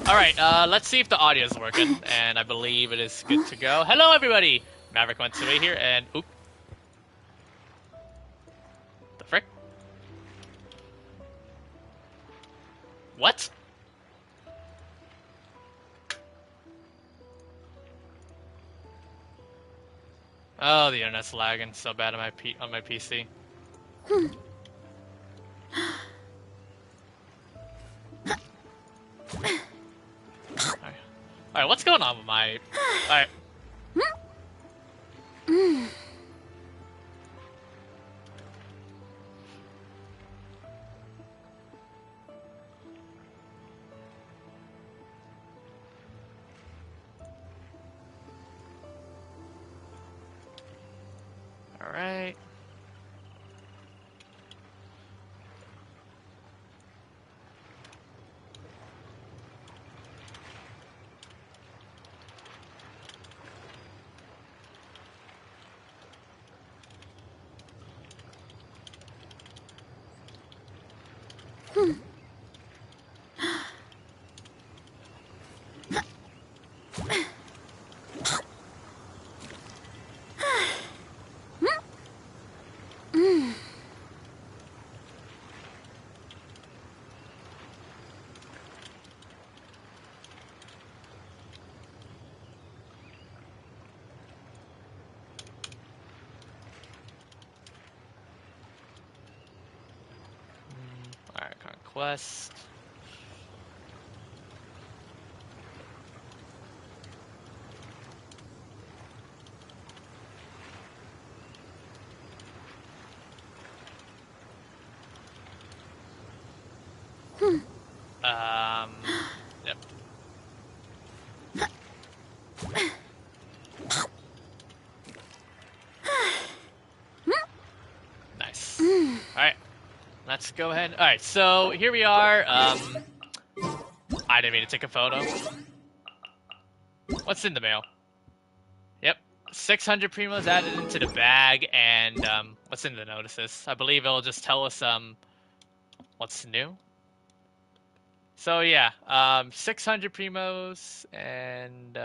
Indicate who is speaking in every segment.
Speaker 1: Alright, let's see if the audio is working, and I believe it is good to go. Hello, everybody! Maverick Matsui here, and... Oop. The frick? What? Oh, the internet's lagging so bad on my PC. Alright, what's going on with my... Alright. Alright. Archon Quest. Yep. Nice. Alright. Let's go ahead. Alright, so here we are. I didn't mean to take a photo. What's in the mail? Yep. 600 primos added into the bag, and what's in the notices? I believe it'll just tell us what's new. So yeah, 600 primos, and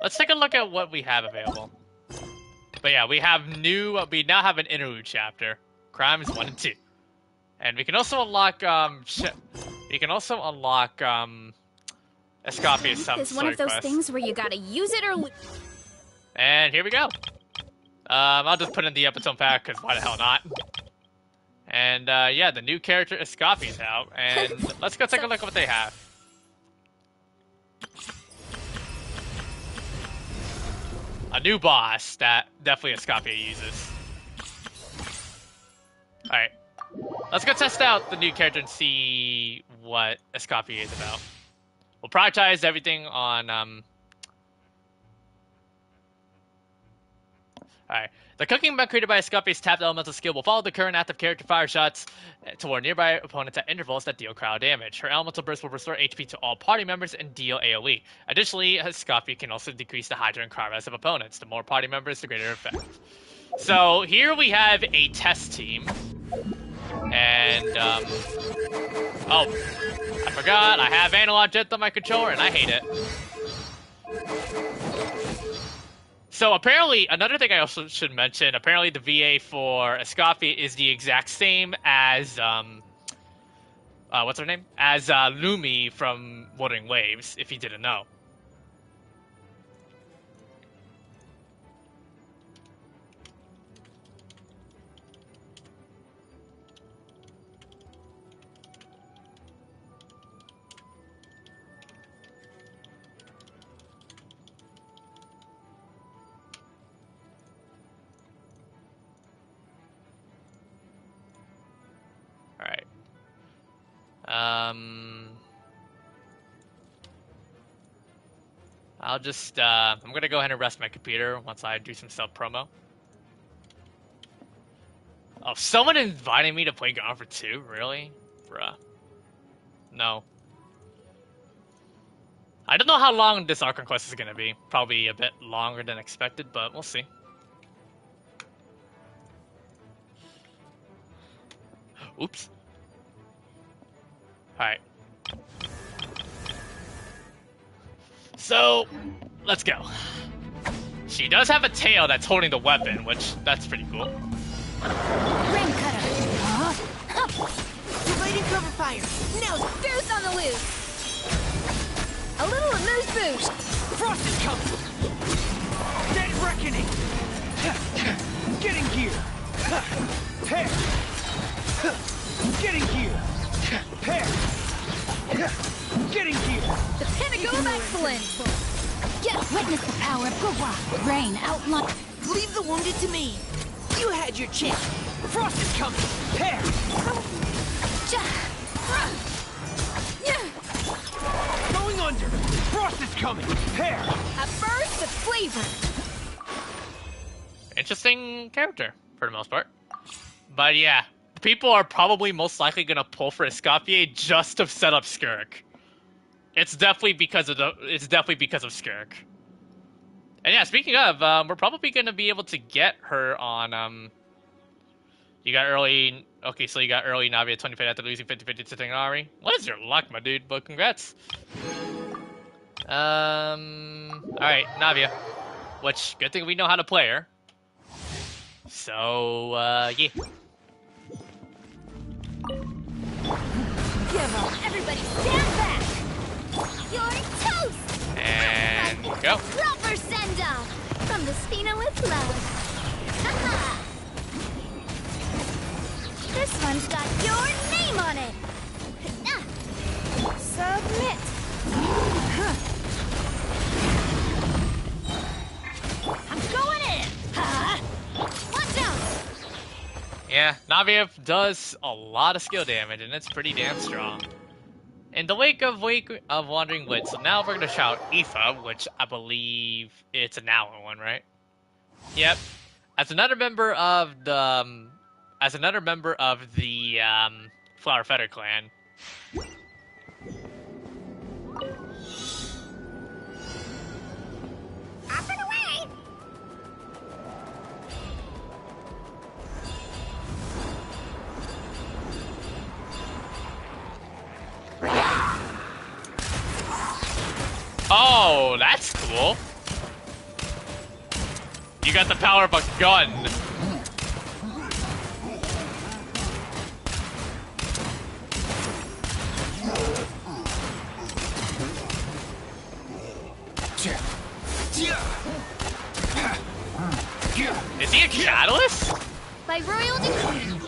Speaker 1: let's take a look at what we have available. But yeah, we now have an interlude chapter, crimes 1 and 2, and we can also unlock Escoffier's
Speaker 2: It's one of those things where you gotta use it or.
Speaker 1: And here we go. I'll just put in the epitome pack because why the hell not? And yeah, the new character Escoffier's out, and let's go take a look at what they have. A new boss that definitely Escoffier uses. Alright. Let's go test out the new character and see what Escoffier is about. We'll prioritize everything on Alright. The cooking mech created by Escoffier's tapped elemental skill will follow the current active character fire shots toward nearby opponents at intervals that deal crowd damage. Her elemental burst will restore HP to all party members and deal AoE. Additionally, Escoffier can also decrease the Hydra and Cryo of opponents. The more party members, the greater effect. So here we have a test team. And, oh, I forgot, I have analog jet on my controller and I hate it. So apparently, another thing I also should mention, apparently the VA for Escoffier is the exact same as, what's her name? As, Lumi from Wuthering Waves, if you didn't know. Alright. I'll just, I'm gonna go ahead and rest my computer once I do some self-promo. Oh, someone invited me to play Gone for 2? Really? Bruh. No. I don't know how long this Archon Quest is gonna be. Probably a bit longer than expected, but we'll see. Oops. Alright. So, let's go. She does have a tail that's holding the weapon, which, that's pretty cool.
Speaker 2: Rain cutter.
Speaker 3: Dividing cover fire. Now,
Speaker 2: Boost on the loose. A little amuse boost.
Speaker 3: Frost is coming. Dead reckoning. Getting here. Pair. Getting here. Pair. Getting here.
Speaker 2: The pinnacle of excellence. Witness the power of Gugwa. Rain outline.
Speaker 3: Leave the wounded to me. You had your chance. Frost is coming. Pair. Going under. Frost is coming. Pair.
Speaker 2: A burst of flavor.
Speaker 1: Interesting character, for the most part. But yeah, people are probably most likely gonna pull for Escoffier just to set up Skirk. It's definitely because of Skirk. And yeah, speaking of, we're probably gonna be able to get her on. You got early. Okay, so you got early Navia 25 after losing 50-50 to Imaginarium. What is your luck, my dude? But congrats. All right, Navia. Which good thing we know how to play her. So yeah.
Speaker 2: Everybody stand back. You're toast.
Speaker 1: And go.
Speaker 2: Proper send off from the Spina with love. Haha. This one's got your name on it. Submit. I'm going in. Watch out.
Speaker 1: Yeah, Navia does a lot of skill damage, and it's pretty damn strong. In the wake of Wandering Woods, so now we're gonna shout Aoife, which I believe it's an Allen one, right? Yep. As another member of the Flower Feather clan.
Speaker 2: Up and away.
Speaker 1: Oh, that's cool. You got the power of a gun. Is he a catalyst?
Speaker 2: By royal decree.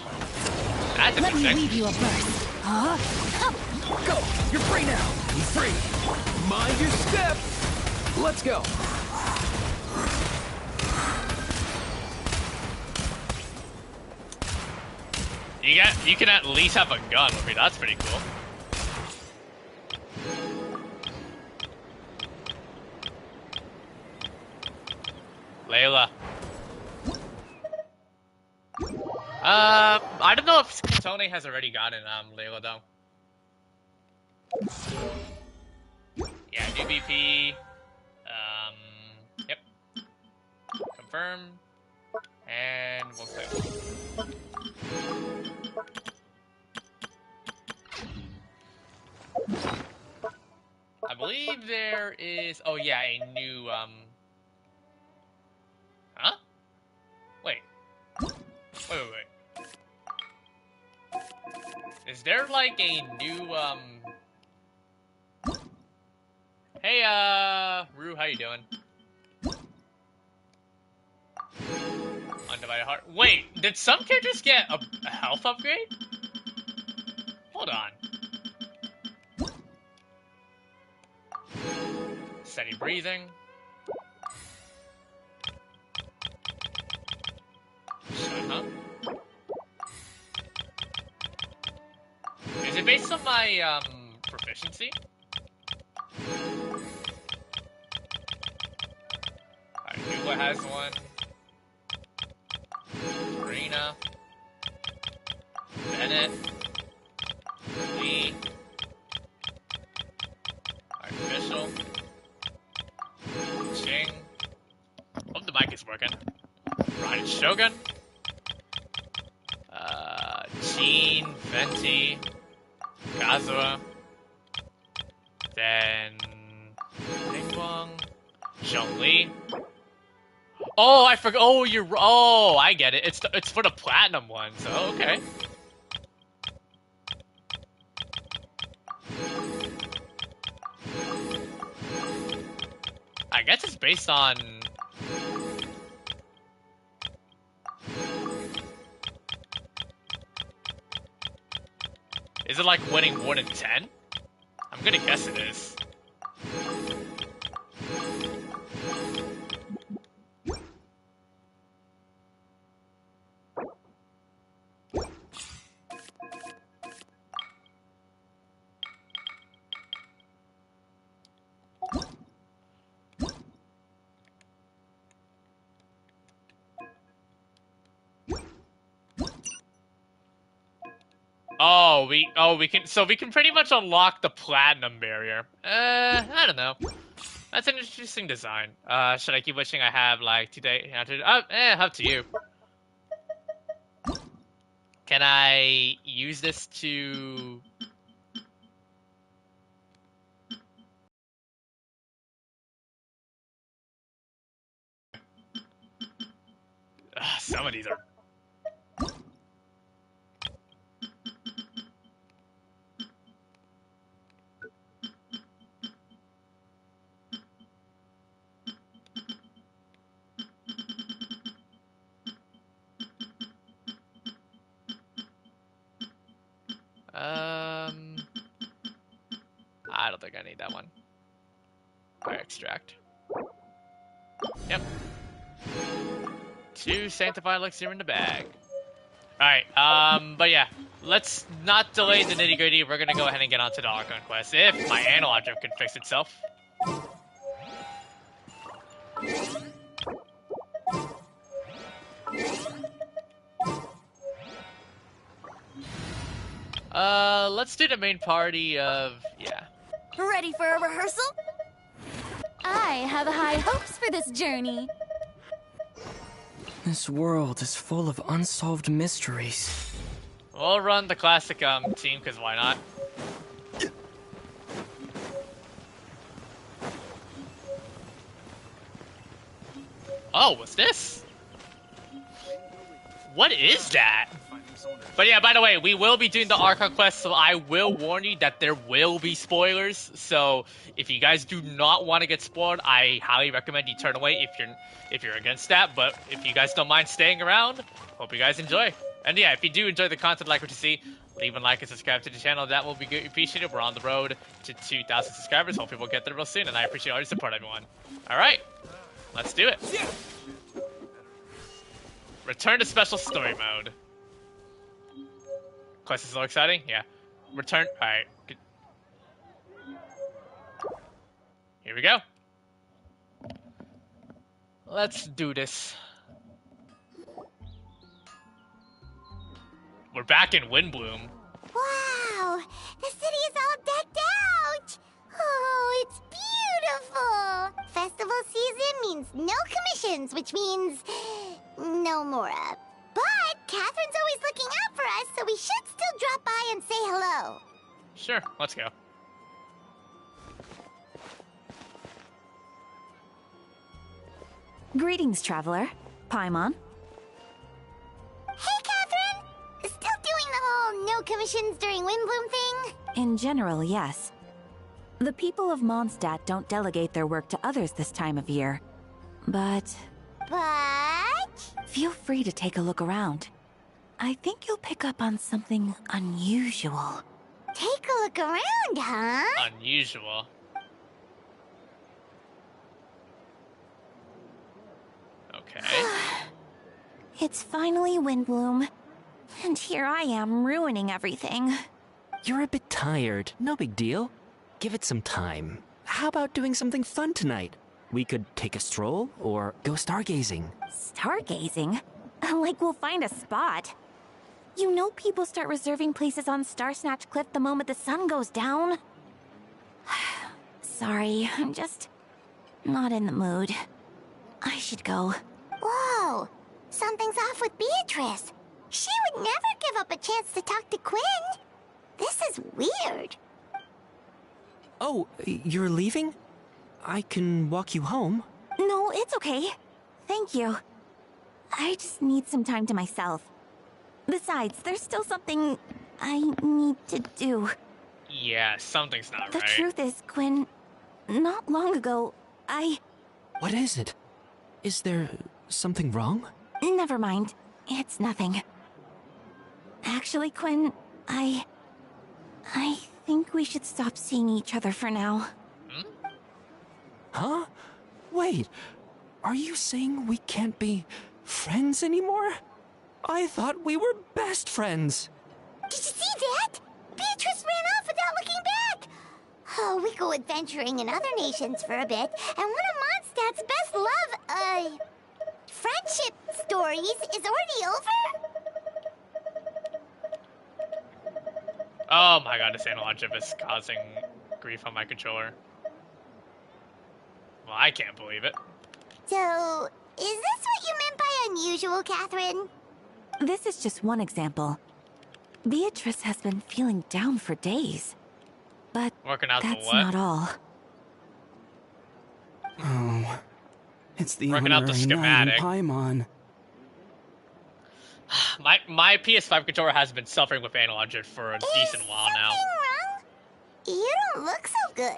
Speaker 1: That's
Speaker 2: Let me
Speaker 1: interesting.
Speaker 2: leave you a burst.
Speaker 3: Go. You're free now. Be free. Mind your step. Let's go.
Speaker 1: You can at least have a gun with me. That's pretty cool. Layla. I don't know if Tony has already gotten Layla though. Yeah, DBP. Yep. Confirm. And we'll click. I believe there is. Oh yeah, a new Huh? Wait. Wait. Is there like a new Hey Rue, how you doing? Undivided Heart. Wait, did some characters get a health upgrade? Hold on. Steady breathing. Shut up. Is it based on my proficiency? Alright, Nubla has one. Karina. Bennett. Lee. Artificial. Ching. Hope the mic is working. Ryan Shogun. Jean, Venti. Kazuha. Then Ningguang, Zhongli. Oh, I forgot. Oh, oh, I get it. It's for the platinum one. So okay. I guess it's based on. Is it like winning more than 10? I'm gonna guess it is. We can pretty much unlock the platinum barrier. I don't know. That's an interesting design. Should I keep wishing I have like today? Up to you. Can I use this to? Some of these are. I don't think I need that one. Fire extract. Yep. 2 sanctified elixir in the bag. Alright, but yeah. Let's not delay the nitty gritty. We're gonna go ahead and get onto the Archon Quest if my analog jump can fix itself. Let's do the main party of, yeah.
Speaker 2: Ready for a rehearsal? I have high hopes for this journey.
Speaker 4: This world is full of unsolved mysteries.
Speaker 1: We'll run the classic team, because why not? Oh, what's this? What is that? But yeah, by the way, we will be doing the Archon Quest, so I will warn you that there will be spoilers. So if you guys do not want to get spoiled, I highly recommend you turn away if you're against that. But if you guys don't mind staying around, hope you guys enjoy. And yeah, if you do enjoy the content like what you see, leave a like and subscribe to the channel. That will be good. Appreciated. We're on the road to 2,000 subscribers. Hopefully we'll get there real soon, and I appreciate all your support, everyone. All right, let's do it. Return to special story mode. Quest is so exciting. Yeah. Return. All right. Here we go. Let's do this. We're back in Windblume.
Speaker 5: Wow! The city is all decked out! Oh, it's beautiful! Festival season means no commissions, which means no Mora. But Catherine's always looking out for us, so we should still drop by and say hello.
Speaker 1: Sure, let's go.
Speaker 6: Greetings, traveler. Paimon.
Speaker 5: Hey, Catherine! Still doing the whole no commissions during Windblume thing?
Speaker 6: In general, yes. The people of Mondstadt don't delegate their work to others this time of year. But feel free to take a look around. I think you'll pick up on something unusual.
Speaker 5: Take a look around, huh?
Speaker 1: Unusual. Okay.
Speaker 6: It's finally Windblume. And here I am ruining everything.
Speaker 4: You're a bit tired. No big deal. Give it some time. How about doing something fun tonight? We could take a stroll or go stargazing.
Speaker 6: Stargazing? Like we'll find a spot. You know people start reserving places on Starsnatch Cliff the moment the sun goes down. Sorry, I'm just not in the mood. I should go.
Speaker 5: Whoa! Something's off with Beatrice. She would never give up a chance to talk to Quinn. This is weird.
Speaker 4: Oh, you're leaving? I can walk you home.
Speaker 6: No, it's okay. Thank you. I just need some time to myself. Besides, there's still something I need to do.
Speaker 1: Yeah, something's not
Speaker 6: The
Speaker 1: right.
Speaker 6: truth is, Quinn, not long ago,
Speaker 4: What is it? Is there something wrong?
Speaker 6: Never mind. It's nothing. Actually, Quinn, I think we should stop seeing each other for now.
Speaker 4: Huh? Wait, are you saying we can't be friends anymore? I thought we were best friends.
Speaker 5: Did you see that? Beatrice ran off without looking back. Oh, we go adventuring in other nations for a bit, and one of Mondstadt's best love, friendship stories is already over?
Speaker 1: Oh my god, this analog chip is causing grief on my controller. Well, I can't believe it.
Speaker 5: So, is this what you meant by unusual, Catherine?
Speaker 6: This is just one example. Beatrice has been feeling down for days. But
Speaker 1: Working out the
Speaker 6: that's
Speaker 1: what?
Speaker 6: not all.
Speaker 3: Oh, it's the
Speaker 1: Working out the
Speaker 3: honorary
Speaker 1: schematic.
Speaker 3: knight in Paimon.
Speaker 1: My PS5 controller has been suffering with analog drift for a decent while now.
Speaker 5: Wrong? You don't look so good.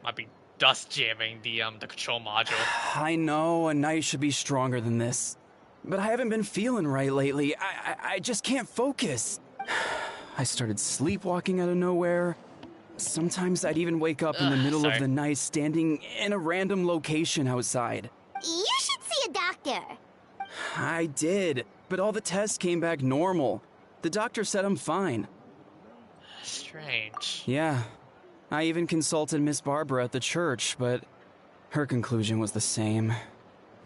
Speaker 1: Might be dust jamming the control module.
Speaker 3: I know a knight should be stronger than this, but I haven't been feeling right lately. I just can't focus. I started sleepwalking out of nowhere. Sometimes I'd even wake up in the middle of
Speaker 1: sorry.
Speaker 3: the night standing in a random location outside.
Speaker 5: You should see a doctor.
Speaker 3: I did, but all the tests came back normal. The doctor said I'm fine.
Speaker 1: Strange.
Speaker 3: Yeah, I even consulted Miss Barbara at the church, but her conclusion was the same.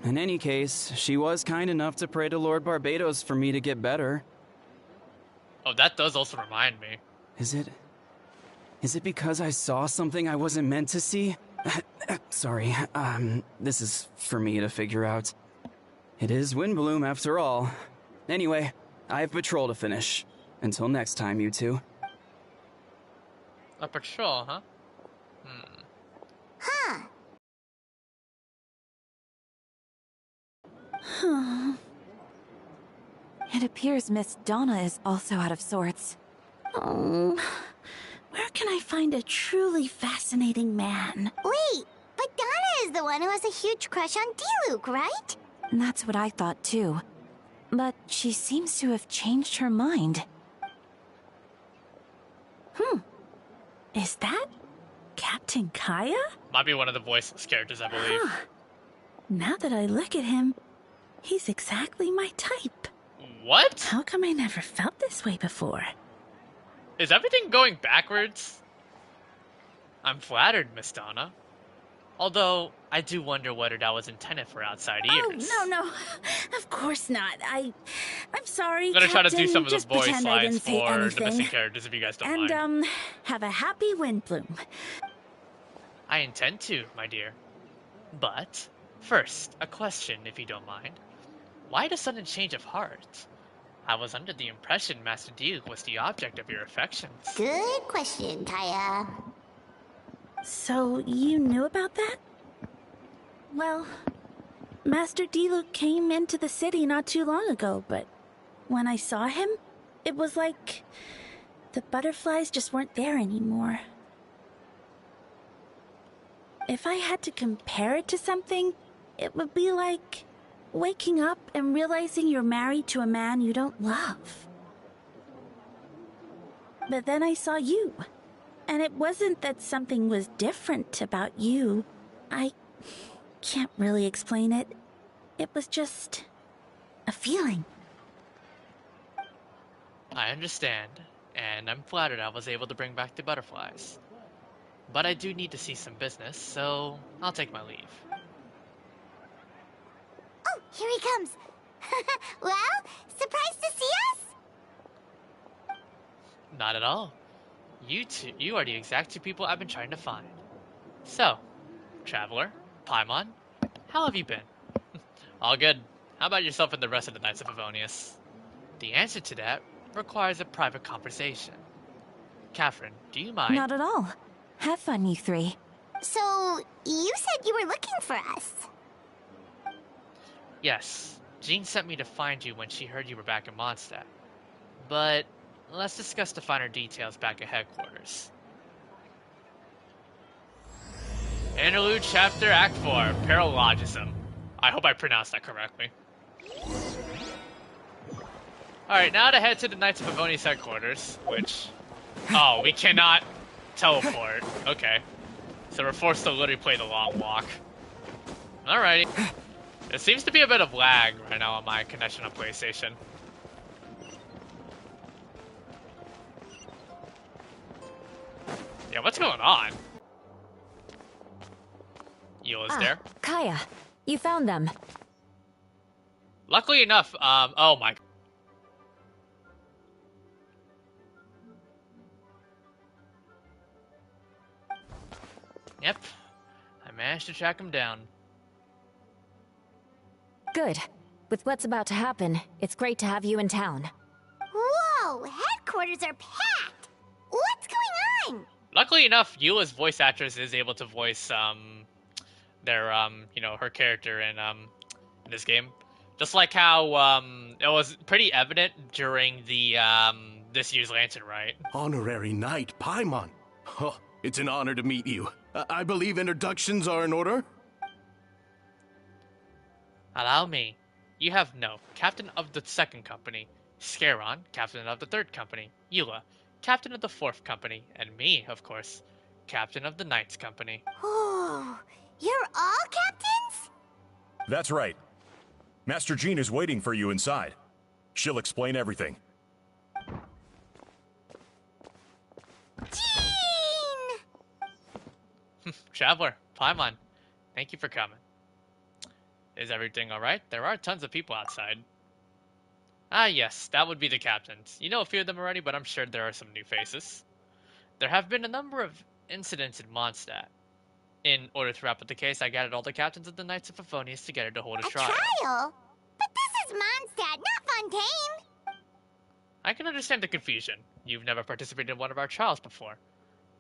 Speaker 3: In any case, she was kind enough to pray to Lord Barbados for me to get better.
Speaker 1: Oh, that does also remind me.
Speaker 3: Is it because I saw something I wasn't meant to see? Sorry, this is for me to figure out. It is Windblume after all. Anyway, I have patrol to finish. Until next time, you two.
Speaker 1: A patrol, huh?
Speaker 5: Huh.
Speaker 6: It appears Miss Donna is also out of sorts.
Speaker 2: Oh, where can I find a truly fascinating man?
Speaker 5: Wait, but Donna is the one who has a huge crush on Diluc, right?
Speaker 6: That's what I thought too. But she seems to have changed her mind.
Speaker 2: Is that Captain Kaya?
Speaker 1: Might be one of the voiceless characters, I believe.
Speaker 2: Now that I look at him, he's exactly my type.
Speaker 1: What?
Speaker 2: How come I never felt this way before?
Speaker 1: Is everything going backwards? I'm flattered, Miss Donna. Although, I do wonder whether that was intended for outside ears.
Speaker 2: Oh, no. Of course not. I'm sorry,
Speaker 1: I'm gonna try to do
Speaker 2: Captain.
Speaker 1: some of the
Speaker 2: Just
Speaker 1: voice
Speaker 2: pretend I
Speaker 1: lines
Speaker 2: didn't say
Speaker 1: for the
Speaker 2: anything.
Speaker 1: missing characters if you guys don't mind.
Speaker 2: And, have a happy Windblume.
Speaker 1: I intend to, my dear. But, first, a question, if you don't mind. Why the sudden change of heart? I was under the impression Master Duke was the object of your affections.
Speaker 5: Good question, Kaya.
Speaker 2: So, you knew about that? Well, Master Diluc came into the city not too long ago, but when I saw him, it was like the butterflies just weren't there anymore. If I had to compare it to something, it would be like waking up and realizing you're married to a man you don't love. But then I saw you. And it wasn't that something was different about you. I can't really explain it. It was just a feeling.
Speaker 1: I understand, and I'm flattered I was able to bring back the butterflies. But I do need to see some business, so I'll take my leave.
Speaker 5: Oh, here he comes. Well, surprised to see us?
Speaker 1: Not at all. You are the exact two people I've been trying to find. So, traveler, Paimon, how have you been? All good. How about yourself and the rest of the Knights of Favonius? The answer to that requires a private conversation. Catherine, do you mind?
Speaker 6: Not at all. Have fun, you three.
Speaker 5: So, you said you were looking for us.
Speaker 1: Yes. Jean sent me to find you when she heard you were back in Mondstadt. But let's discuss the finer details back at headquarters. Interlude Chapter Act 4, Paralogism. I hope I pronounced that correctly. Alright, now to head to the Knights of Favonius headquarters, which... Oh, we cannot teleport. Okay. So we're forced to literally play the long walk. Alrighty. There seems to be a bit of lag right now on my connection on PlayStation. Yeah, what's going on? Eula's there.
Speaker 6: Kaya, you found them.
Speaker 1: Luckily enough, oh my... Yep. I managed to track him down.
Speaker 6: Good. With what's about to happen, it's great to have you in town.
Speaker 5: Whoa, headquarters are packed! What's going on?
Speaker 1: Luckily enough, Eula's voice actress is able to voice, their, you know, her character in this game. Just like how, it was pretty evident during the, this year's Lantern Rite.
Speaker 7: Honorary Knight Paimon. Oh, it's an honor to meet you. I believe introductions are in order?
Speaker 1: Allow me. You have no Captain of the 2nd Company, Scaron, Captain of the 3rd Company, Eula, Captain of the 4th Company, and me, of course, Captain of the 9th Company.
Speaker 5: Oh, you're all captains?
Speaker 8: That's right. Master Jean is waiting for you inside. She'll explain everything.
Speaker 5: Jean!
Speaker 1: Traveler, Paimon, thank you for coming. Is everything alright? There are tons of people outside. Ah yes, that would be the captains. You know a few of them already, but I'm sure there are some new faces. There have been a number of incidents in Mondstadt. In order to wrap up the case, I gathered all the captains of the Knights of Favonius together to hold a trial.
Speaker 5: Trial? But this is Mondstadt, not Fontaine!
Speaker 1: I can understand the confusion. You've never participated in one of our trials before.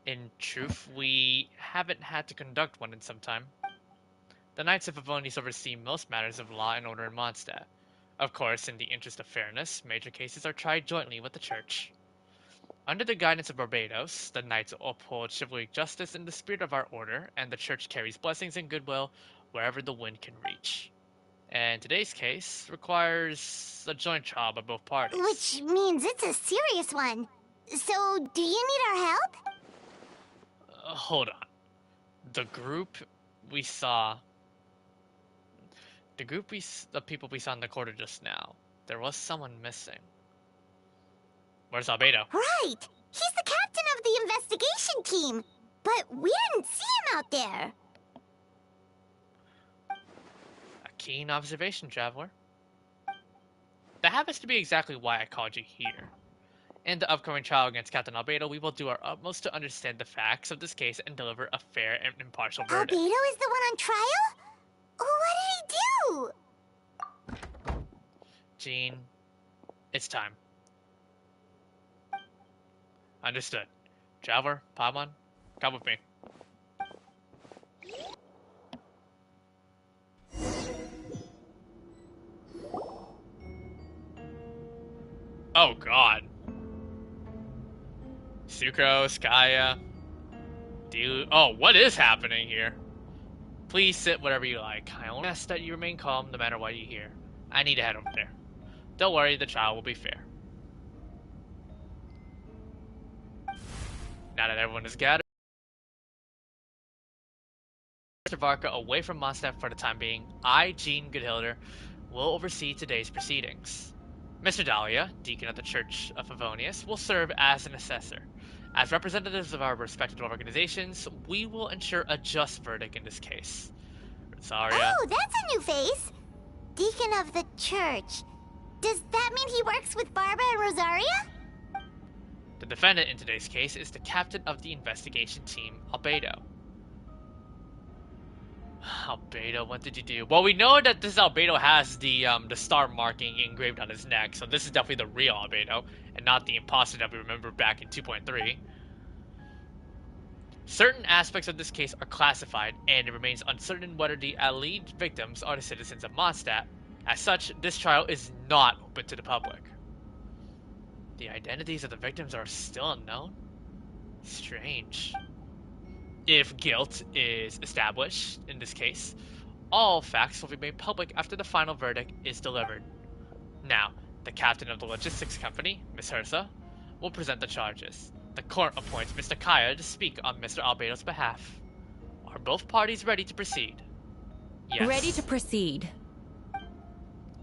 Speaker 1: In truth, we haven't had to conduct one in some time. The Knights of Favonius oversee most matters of law and order in Mondstadt. Of course, in the interest of fairness, major cases are tried jointly with the Church. Under the guidance of Barbados, the Knights uphold chivalric justice in the spirit of our order, and the Church carries blessings and goodwill wherever the wind can reach. And today's case requires a joint trial by both parties.
Speaker 5: Which means it's a serious one. So, do you need our help?
Speaker 1: Hold on. The group we saw... The people we saw in the quarter just now, there was someone missing. Where's Albedo?
Speaker 5: Right! He's the captain of the investigation team! But we didn't see him out there!
Speaker 1: A keen observation, Traveler. That happens to be exactly why I called you here. In the upcoming trial against Captain Albedo, we will do our utmost to understand the facts of this case and deliver a fair and impartial verdict.
Speaker 5: Albedo is the one on trial? What did he do?
Speaker 1: Jean, it's time. Understood. Traveler, Paimon, come with me. Oh god. Sucrose, Kaya. Oh, what is happening here? Please sit whatever you like. I only ask that you remain calm no matter what you hear. I need to head over there. Don't worry, the trial will be fair. Now that everyone is gathered, Mr. Varka away from Mondstadt for the time being, I, Jean Goodhilder, will oversee today's proceedings. Mr. Dahlia, Deacon of the Church of Favonius, will serve as an assessor. As representatives of our respective organizations, we will ensure a just verdict in this case. Rosaria.
Speaker 5: Oh, that's a new face! Deacon of the Church. Does that mean he works with Barbara and Rosaria?
Speaker 1: The defendant in today's case is the captain of the investigation team, Albedo. Albedo, what did you do? Well, we know that this Albedo has the star marking engraved on his neck, so this is definitely the real Albedo, and not the imposter that we remember back in 2.3. Certain aspects of this case are classified, and it remains uncertain whether the alleged victims are the citizens of Mondstadt. As such, this trial is not open to the public. The identities of the victims are still unknown? Strange. If guilt is established in this case, all facts will be made public after the final verdict is delivered. Now, the captain of the logistics company, Miss Hersa, will present the charges. The court appoints Mr. Kaya to speak on Mr. Albedo's behalf. Are both parties ready to proceed? Yes.
Speaker 9: Ready to proceed.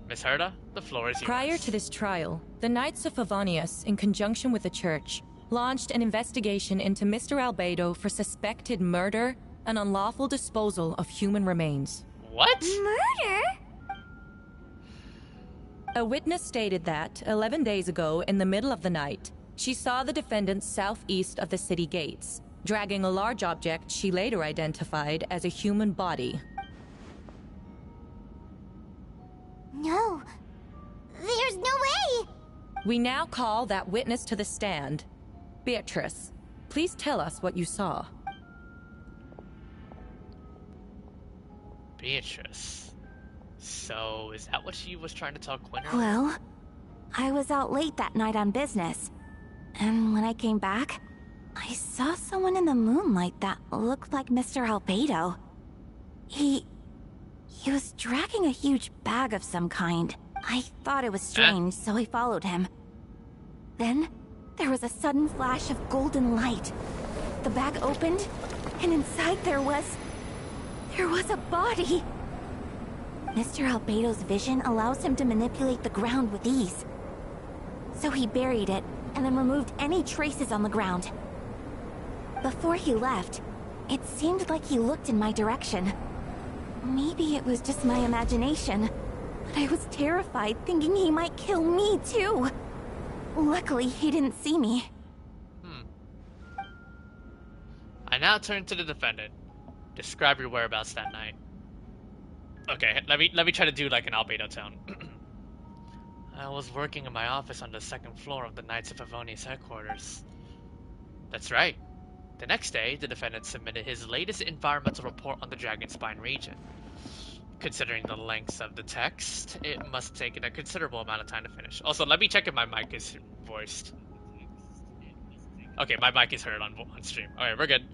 Speaker 1: Miss Herda, the floor is yours.
Speaker 9: Prior to this trial, the Knights of Favonius, in conjunction with the Church, launched an investigation into Mr. Albedo for suspected murder and unlawful disposal of human remains.
Speaker 1: What?
Speaker 5: Murder?
Speaker 9: A witness stated that, 11 days ago, in the middle of the night, she saw the defendant southeast of the city gates, dragging a large object she later identified as a human body.
Speaker 5: No. There's no way!
Speaker 9: We now call that witness to the stand. Beatrice, please tell us what you saw.
Speaker 1: Beatrice. So, is that what she was trying to tell Quinn?
Speaker 6: Well, I was out late that night on business. And when I came back, I saw someone in the moonlight that looked like Mr. Albedo. He was dragging a huge bag of some kind. I thought it was strange, so I followed him. Then, there was a sudden flash of golden light. The bag opened, and inside there was a body. Mr. Albedo's vision allows him to manipulate the ground with ease. So he buried it, and then removed any traces on the ground. Before he left, it seemed like he looked in my direction. Maybe it was just my imagination, but I was terrified thinking he might kill me too. Luckily, he didn't see me.
Speaker 1: I now turn to the defendant. Describe your whereabouts that night. Okay, let me try to do like an Albedo tone. I was working in my office on the second floor of the Knights of Favonius headquarters. That's right. The next day, the defendant submitted his latest environmental report on the Dragonspine region. Considering the length of the text, it must have taken a considerable amount of time to finish. Also, let me check if my mic is voiced. Okay, my mic is heard on stream. Alright, we're good.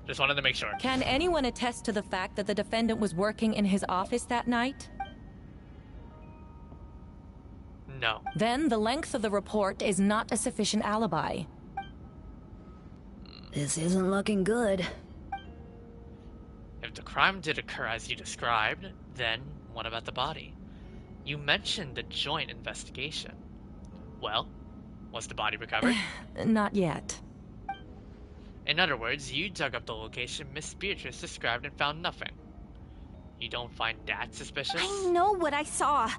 Speaker 1: Just wanted to make sure.
Speaker 9: Can anyone attest to the fact that the defendant was working in his office that night?
Speaker 1: No.
Speaker 9: Then the length of the report is not a sufficient alibi.
Speaker 2: This isn't looking good.
Speaker 1: If the crime did occur as you described, then what about the body? You mentioned the joint investigation. Well, was the body recovered?
Speaker 9: Not yet.
Speaker 1: In other words, you dug up the location Miss Beatrice described and found nothing. You don't find that suspicious?
Speaker 6: I know what I saw.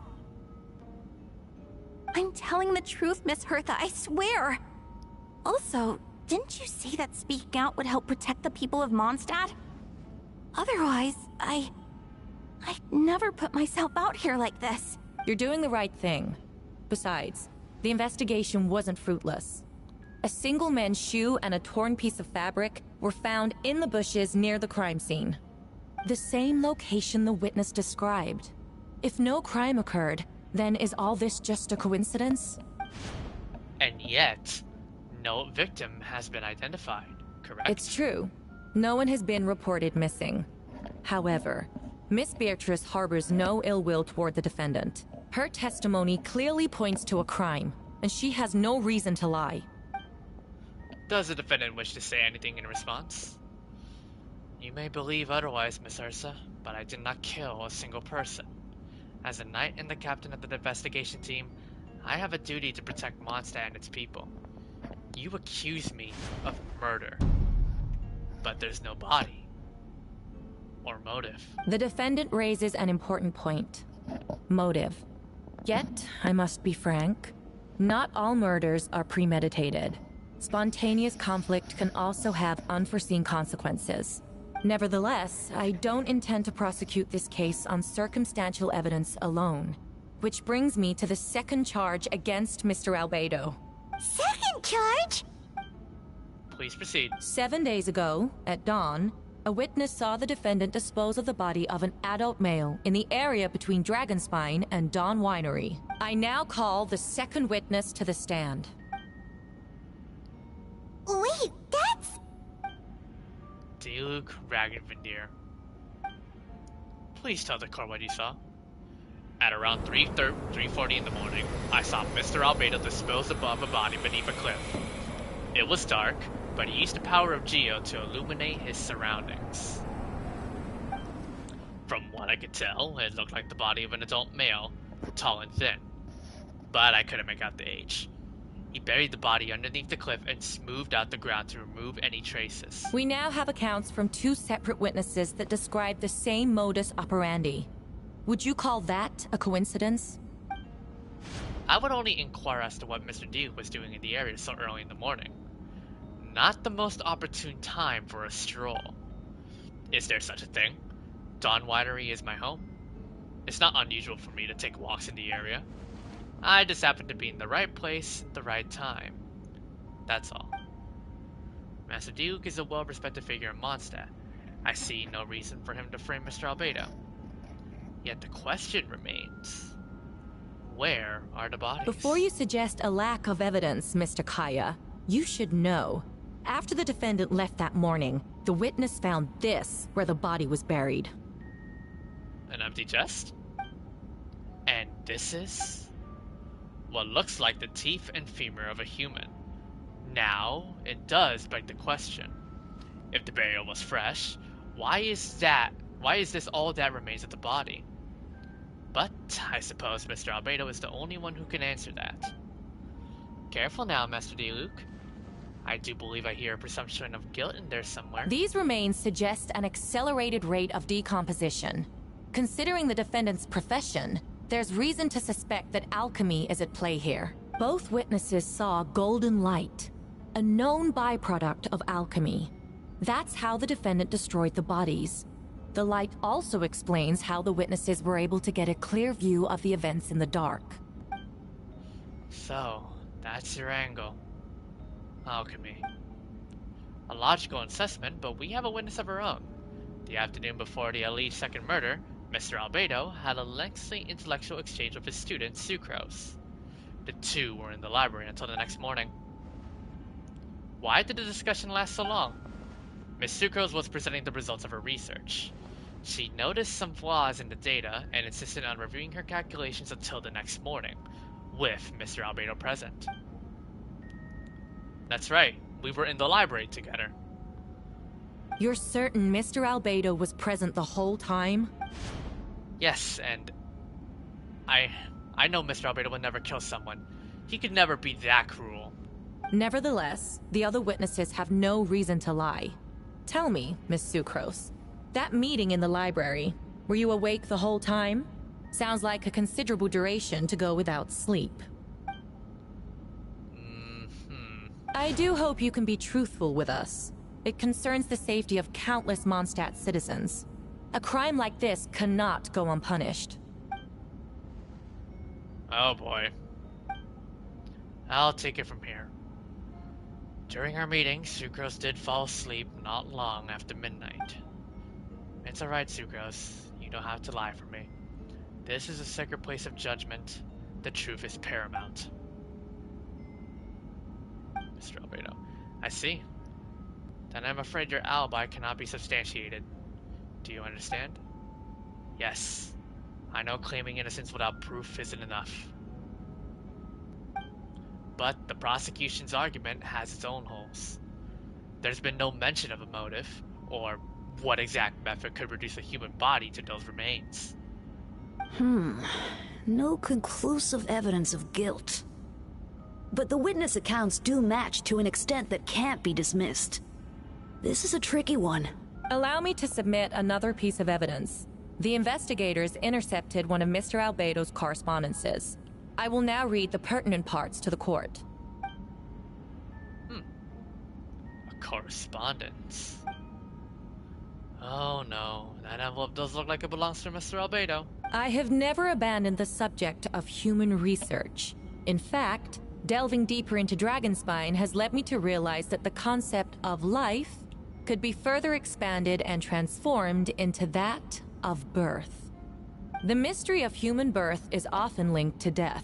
Speaker 6: I'm telling the truth, Miss Hertha, I swear. Also, didn't you say that speaking out would help protect the people of Mondstadt? Otherwise, I'd never put myself out here like this.
Speaker 9: You're doing the right thing. Besides, the investigation wasn't fruitless. A single man's shoe and a torn piece of fabric were found in the bushes near the crime scene. The same location the witness described. If no crime occurred, then is all this just a coincidence?
Speaker 1: And yet, no victim has been identified, correct?
Speaker 9: It's true. No one has been reported missing. However, Miss Beatrice harbors no ill will toward the defendant. Her testimony clearly points to a crime, and she has no reason to lie.
Speaker 1: Does the defendant wish to say anything in response? You may believe otherwise, Miss Ursa, but I did not kill a single person. As a knight and the captain of the investigation team, I have a duty to protect Mondstadt and its people. You accuse me of murder, but there's no body or motive.
Speaker 9: The defendant raises an important point. Motive. Yet, I must be frank, not all murders are premeditated. Spontaneous conflict can also have unforeseen consequences. Nevertheless, I don't intend to prosecute this case on circumstantial evidence alone. Which brings me to the second charge against Mr. Albedo.
Speaker 5: Second charge?
Speaker 1: Please proceed.
Speaker 9: 7 days ago, at dawn, a witness saw the defendant dispose of the body of an adult male in the area between Dragonspine and Dawn Winery. I now call the second witness to the stand.
Speaker 5: Wait, that's...
Speaker 1: Diluc Ragnvindir. Please tell the court what you saw. At around 3:40 in the morning, I saw Mr. Albedo dispose above a body beneath a cliff. It was dark, but he used the power of Geo to illuminate his surroundings. From what I could tell, it looked like the body of an adult male, tall and thin, but I couldn't make out the age. He buried the body underneath the cliff and smoothed out the ground to remove any traces.
Speaker 9: We now have accounts from 2 separate witnesses that describe the same modus operandi. Would you call that a coincidence?
Speaker 1: I would only inquire as to what Mr. D was doing in the area so early in the morning. Not the most opportune time for a stroll. Is there such a thing? Dawn Winery is my home. It's not unusual for me to take walks in the area. I just happened to be in the right place at the right time. That's all. Master Duke is a well-respected figure in Mondstadt. I see no reason for him to frame Mr. Albedo. Yet the question remains, where are the bodies?
Speaker 9: Before you suggest a lack of evidence, Mr. Kaya, you should know. After the defendant left that morning, the witness found this where the body was buried.
Speaker 1: An empty chest? And this is what looks like the teeth and femur of a human. Now, it does beg the question. If the burial was fresh, why is this all that remains of the body? But I suppose Mr. Albedo is the only one who can answer that. Careful now, Master Diluc. I do believe I hear a presumption of guilt in there somewhere.
Speaker 9: These remains suggest an accelerated rate of decomposition. Considering the defendant's profession, there's reason to suspect that alchemy is at play here. Both witnesses saw golden light, a known byproduct of alchemy. That's how the defendant destroyed the bodies. The light also explains how the witnesses were able to get a clear view of the events in the dark.
Speaker 1: So, that's your angle. Alchemy. A logical assessment, but we have a witness of our own. The afternoon before the alleged second murder, Mr. Albedo had a lengthy intellectual exchange with his student, Sucrose. The two were in the library until the next morning. Why did the discussion last so long? Miss Sucrose was presenting the results of her research. She noticed some flaws in the data and insisted on reviewing her calculations until the next morning, with Mr. Albedo present. That's right, we were in the library together.
Speaker 9: You're certain Mr. Albedo was present the whole time?
Speaker 1: Yes, and I know Mr. Albedo would never kill someone. He could never be that cruel.
Speaker 9: Nevertheless, the other witnesses have no reason to lie. Tell me, Miss Sucrose, that meeting in the library, were you awake the whole time? Sounds like a considerable duration to go without sleep. I do hope you can be truthful with us. It concerns the safety of countless Mondstadt citizens. A crime like this cannot go unpunished.
Speaker 1: Oh boy. I'll take it from here. During our meeting, Sucrose did fall asleep not long after midnight. It's alright, Sucrose. You don't have to lie for me. This is a sacred place of judgment. The truth is paramount. Mr. Albedo. I see. Then I'm afraid your alibi cannot be substantiated. Do you understand? Yes. I know claiming innocence without proof isn't enough. But the prosecution's argument has its own holes. There's been no mention of a motive, or what exact method could reduce a human body to those remains.
Speaker 10: No conclusive evidence of guilt. But the witness accounts do match to an extent that can't be dismissed. This is a tricky one.
Speaker 9: Allow me to submit another piece of evidence. The investigators intercepted one of Mr. Albedo's correspondences. I will now read the pertinent parts to the court.
Speaker 1: A correspondence. Oh no, that envelope does look like it belongs to Mr. Albedo.
Speaker 9: I have never abandoned the subject of human research. In fact, Delving deeper into Dragonspine has led me to realize that the concept of life could be further expanded and transformed into that of birth. The mystery of human birth is often linked to death.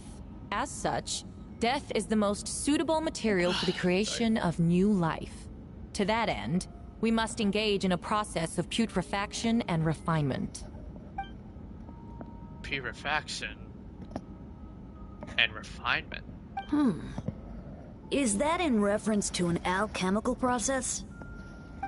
Speaker 9: As such, death is the most suitable material for the creation of new life. To that end, we must engage in a process of putrefaction and refinement.
Speaker 1: Putrefaction and refinement.
Speaker 10: Is that in reference to an alchemical process?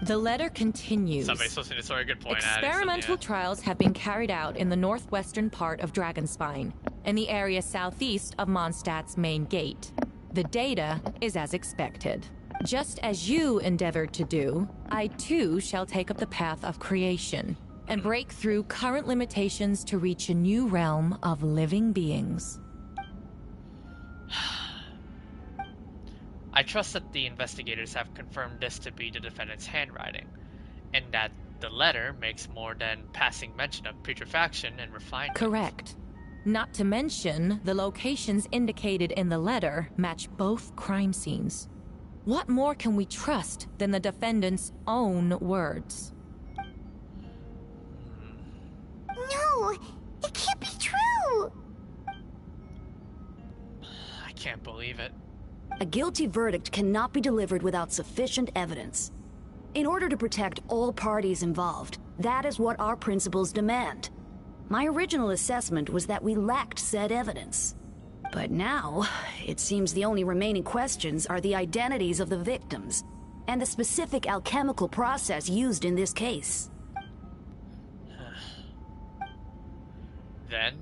Speaker 9: The letter continues.
Speaker 1: Somebody's listening to story. Good point.
Speaker 9: Experimental trials have been carried out in the northwestern part of Dragonspine, in the area southeast of Mondstadt's main gate. The data is as expected. Just as you endeavored to do, I too shall take up the path of creation and break through current limitations to reach a new realm of living beings.
Speaker 1: I trust that the investigators have confirmed this to be the defendant's handwriting, and that the letter makes more than passing mention of putrefaction and refinement.
Speaker 9: Correct. Not to mention, the locations indicated in the letter match both crime scenes. What more can we trust than the defendant's own words?
Speaker 5: No, it can't be true.
Speaker 1: I can't believe it.
Speaker 10: A guilty verdict cannot be delivered without sufficient evidence. In order to protect all parties involved, that is what our principles demand. My original assessment was that we lacked said evidence. But now, it seems the only remaining questions are the identities of the victims, and the specific alchemical process used in this case.
Speaker 1: Then,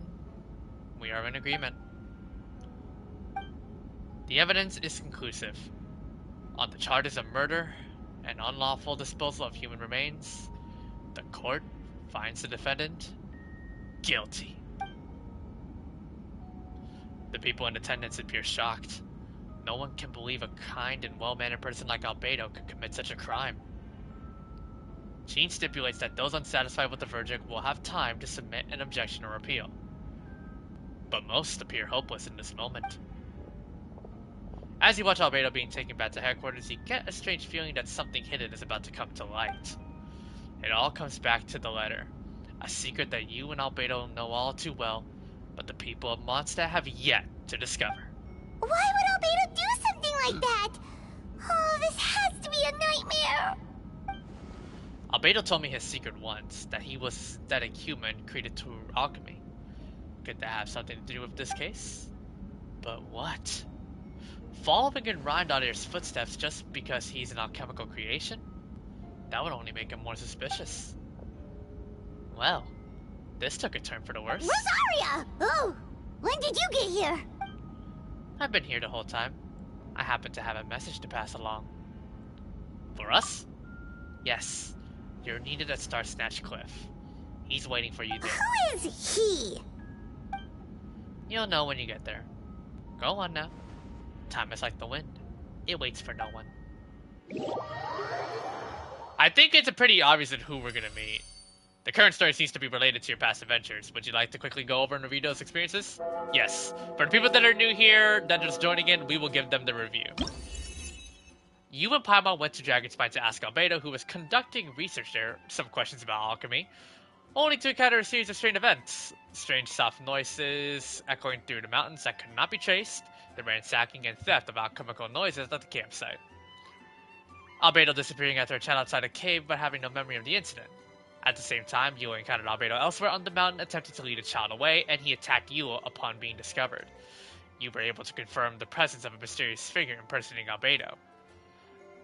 Speaker 1: we are in agreement. The evidence is conclusive. On the charges of murder and unlawful disposal of human remains, the court finds the defendant guilty. The people in attendance appear shocked. No one can believe a kind and well-mannered person like Albedo could commit such a crime. Jean stipulates that those unsatisfied with the verdict will have time to submit an objection or appeal. But most appear hopeless in this moment. As you watch Albedo being taken back to headquarters, you get a strange feeling that something hidden is about to come to light. It all comes back to the letter, a secret that you and Albedo know all too well, but the people of Mondstadt have yet to discover.
Speaker 5: Why would Albedo do something like that? Oh, this has to be a nightmare.
Speaker 1: Albedo told me his secret once, that he was a synthetic human created through alchemy. Could that have something to do with this case? But what? Following in Rhyndadir's footsteps just because he's an alchemical creation? That would only make him more suspicious. Well, this took a turn for the worse.
Speaker 5: Rosaria! Oh, when did you get here?
Speaker 1: I've been here the whole time. I happen to have a message to pass along. For us? Yes. You're needed at Star Snatch Cliff. He's waiting for you there.
Speaker 5: Who is he?
Speaker 1: You'll know when you get there. Go on now. Time is like the wind. It waits for no one. I think it's pretty obvious in who we're gonna meet. The current story seems to be related to your past adventures. Would you like to quickly go over and review those experiences? Yes. For the people that are new here, that are just joining in, we will give them the review. You and Paimon went to Dragonspine to ask Albedo, who was conducting research there, some questions about alchemy, only to encounter a series of strange events. Strange soft noises echoing through the mountains that could not be traced, the ransacking and theft of alchemical noises at the campsite. Albedo disappearing after a chat outside a cave but having no memory of the incident. At the same time, Yua encountered Albedo elsewhere on the mountain attempting to lead a child away, and he attacked Yua upon being discovered. You were able to confirm the presence of a mysterious figure impersonating Albedo.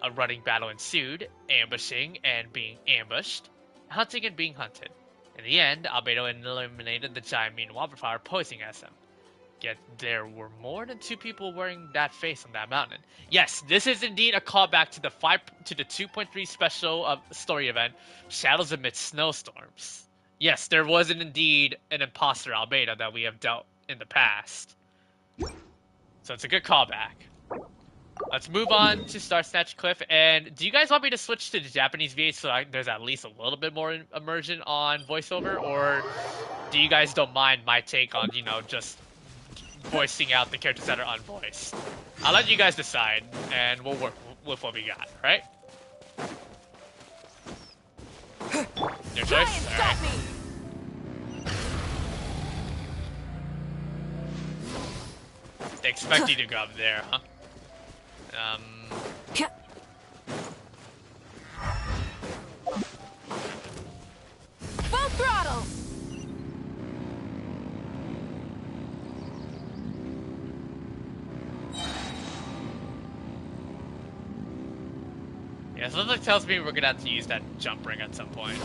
Speaker 1: A running battle ensued, ambushing and being ambushed, hunting and being hunted. In the end, Albedo eliminated the giant mean wildfire poisoning SM. Yet there were more than 2 people wearing that face on that mountain. Yes, this is indeed a callback to the 2.3 special story event, Shadows Amidst Snowstorms. Yes, there was indeed an imposter Albedo that we have dealt in the past. So it's a good callback. Let's move on to Star Snatch Cliff. And do you guys want me to switch to the Japanese VA so there's at least a little bit more immersion on voiceover? Or do you guys don't mind my take on, just voicing out the characters that are unvoiced? I'll let you guys decide, and we'll work with what we got, right? Your choice? Alright. They expect you to go up there, huh?
Speaker 6: Full throttle!
Speaker 1: Yeah, something tells me we're gonna have to use that jump ring at some point.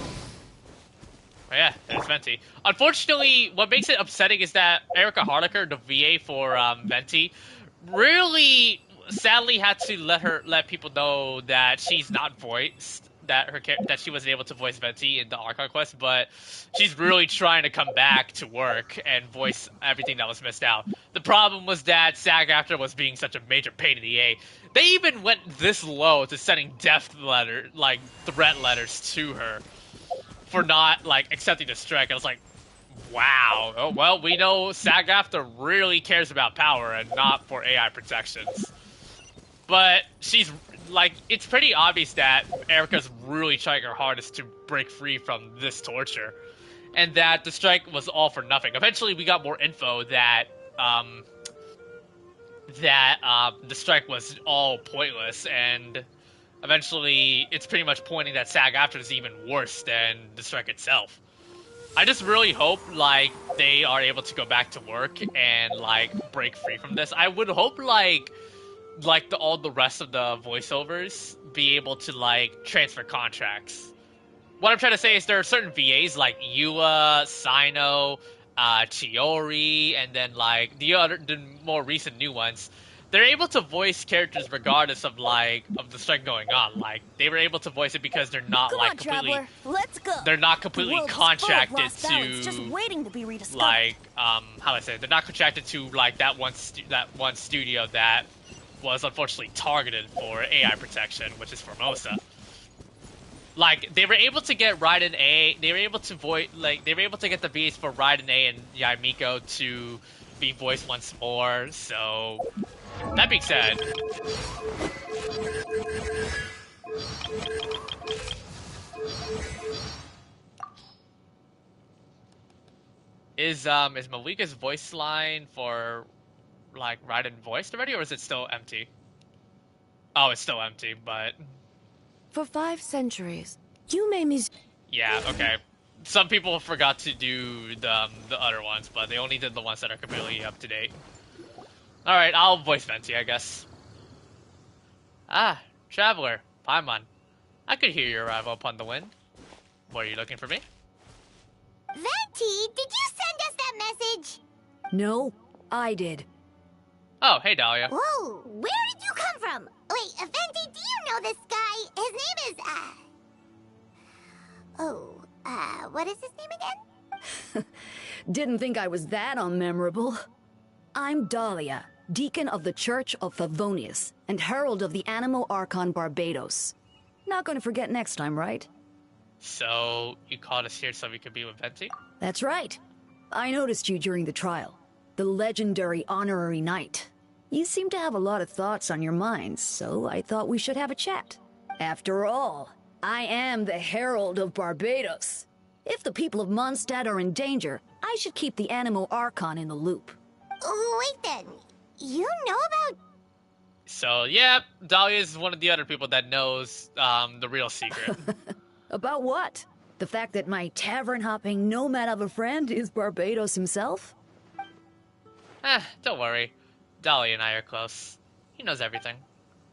Speaker 1: Oh yeah, there's Venti. Unfortunately, what makes it upsetting is that Erica Harlacher, the VA for Venti, really sadly had to let people know that she's not voiced, that she wasn't able to voice Venti in the Archon Quest, but she's really trying to come back to work and voice everything that was missed out. The problem was that SAG-AFTRA was being such a major pain in the A. They even went this low to sending threat letters to her for not accepting the strike. I was like, wow. Oh well, we know SAG-AFTRA really cares about power and not for AI protections. But she's it's pretty obvious that Erica's really trying her hardest to break free from this torture, and that the strike was all for nothing. Eventually, we got more info that the strike was all pointless, and eventually it's pretty much pointing that SAG-AFTRA is even worse than the strike itself. I just really hope they are able to go back to work and break free from this. I would hope all the rest of the voiceovers be able to transfer contracts. What I'm trying to say is there are certain VAs like Yua, Sino, Chiori, and then the more recent new ones. They're able to voice characters regardless of the strike going on. They were able to voice it because they're not
Speaker 6: Come on,
Speaker 2: completely.
Speaker 6: traveler. Let's go.
Speaker 2: They're not completely contracted
Speaker 6: to just waiting to be rediscovered.
Speaker 2: how do I say it? They're not contracted to that one studio that was unfortunately targeted for AI protection, which is Formosa. They were able to get Raiden A. They were able to they were able to get the VAs for Raiden A and Yaimiko to be voiced once more. So that being said, is Malika's voice line for Raiden voiced already, or is it still empty? Oh, it's still empty, but
Speaker 6: For 5 centuries, you made me...
Speaker 1: yeah, okay. Some people forgot to do the other ones, but they only did the ones that are completely up to date. Alright, I'll voice Venti, I guess. Ah, traveler, Paimon. I could hear your arrival upon the wind. Were you looking for me?
Speaker 5: Venti, did you send us that message?
Speaker 10: No, I did.
Speaker 1: Oh, hey Dahlia.
Speaker 5: Whoa, where did you come from? Wait, Venti, do you know this guy? His name is, what is his name again?
Speaker 10: Didn't think I was that unmemorable. I'm Dahlia, Deacon of the Church of Favonius, and Herald of the Animo Archon Barbados. Not gonna forget next time, right?
Speaker 1: So, you called us here so we could be with Venti?
Speaker 10: That's right. I noticed you during the trial. The legendary honorary knight. You seem to have a lot of thoughts on your minds, so I thought we should have a chat. After all, I am the Herald of Barbados. If the people of Mondstadt are in danger, I should keep the Animo Archon in the loop.
Speaker 5: Wait then, you know about...
Speaker 1: So, yeah, Dahlia is one of the other people that knows the real secret.
Speaker 10: About what? The fact that my tavern-hopping nomad of a friend is Barbados himself?
Speaker 1: Don't worry. Dahlia and I are close. He knows everything.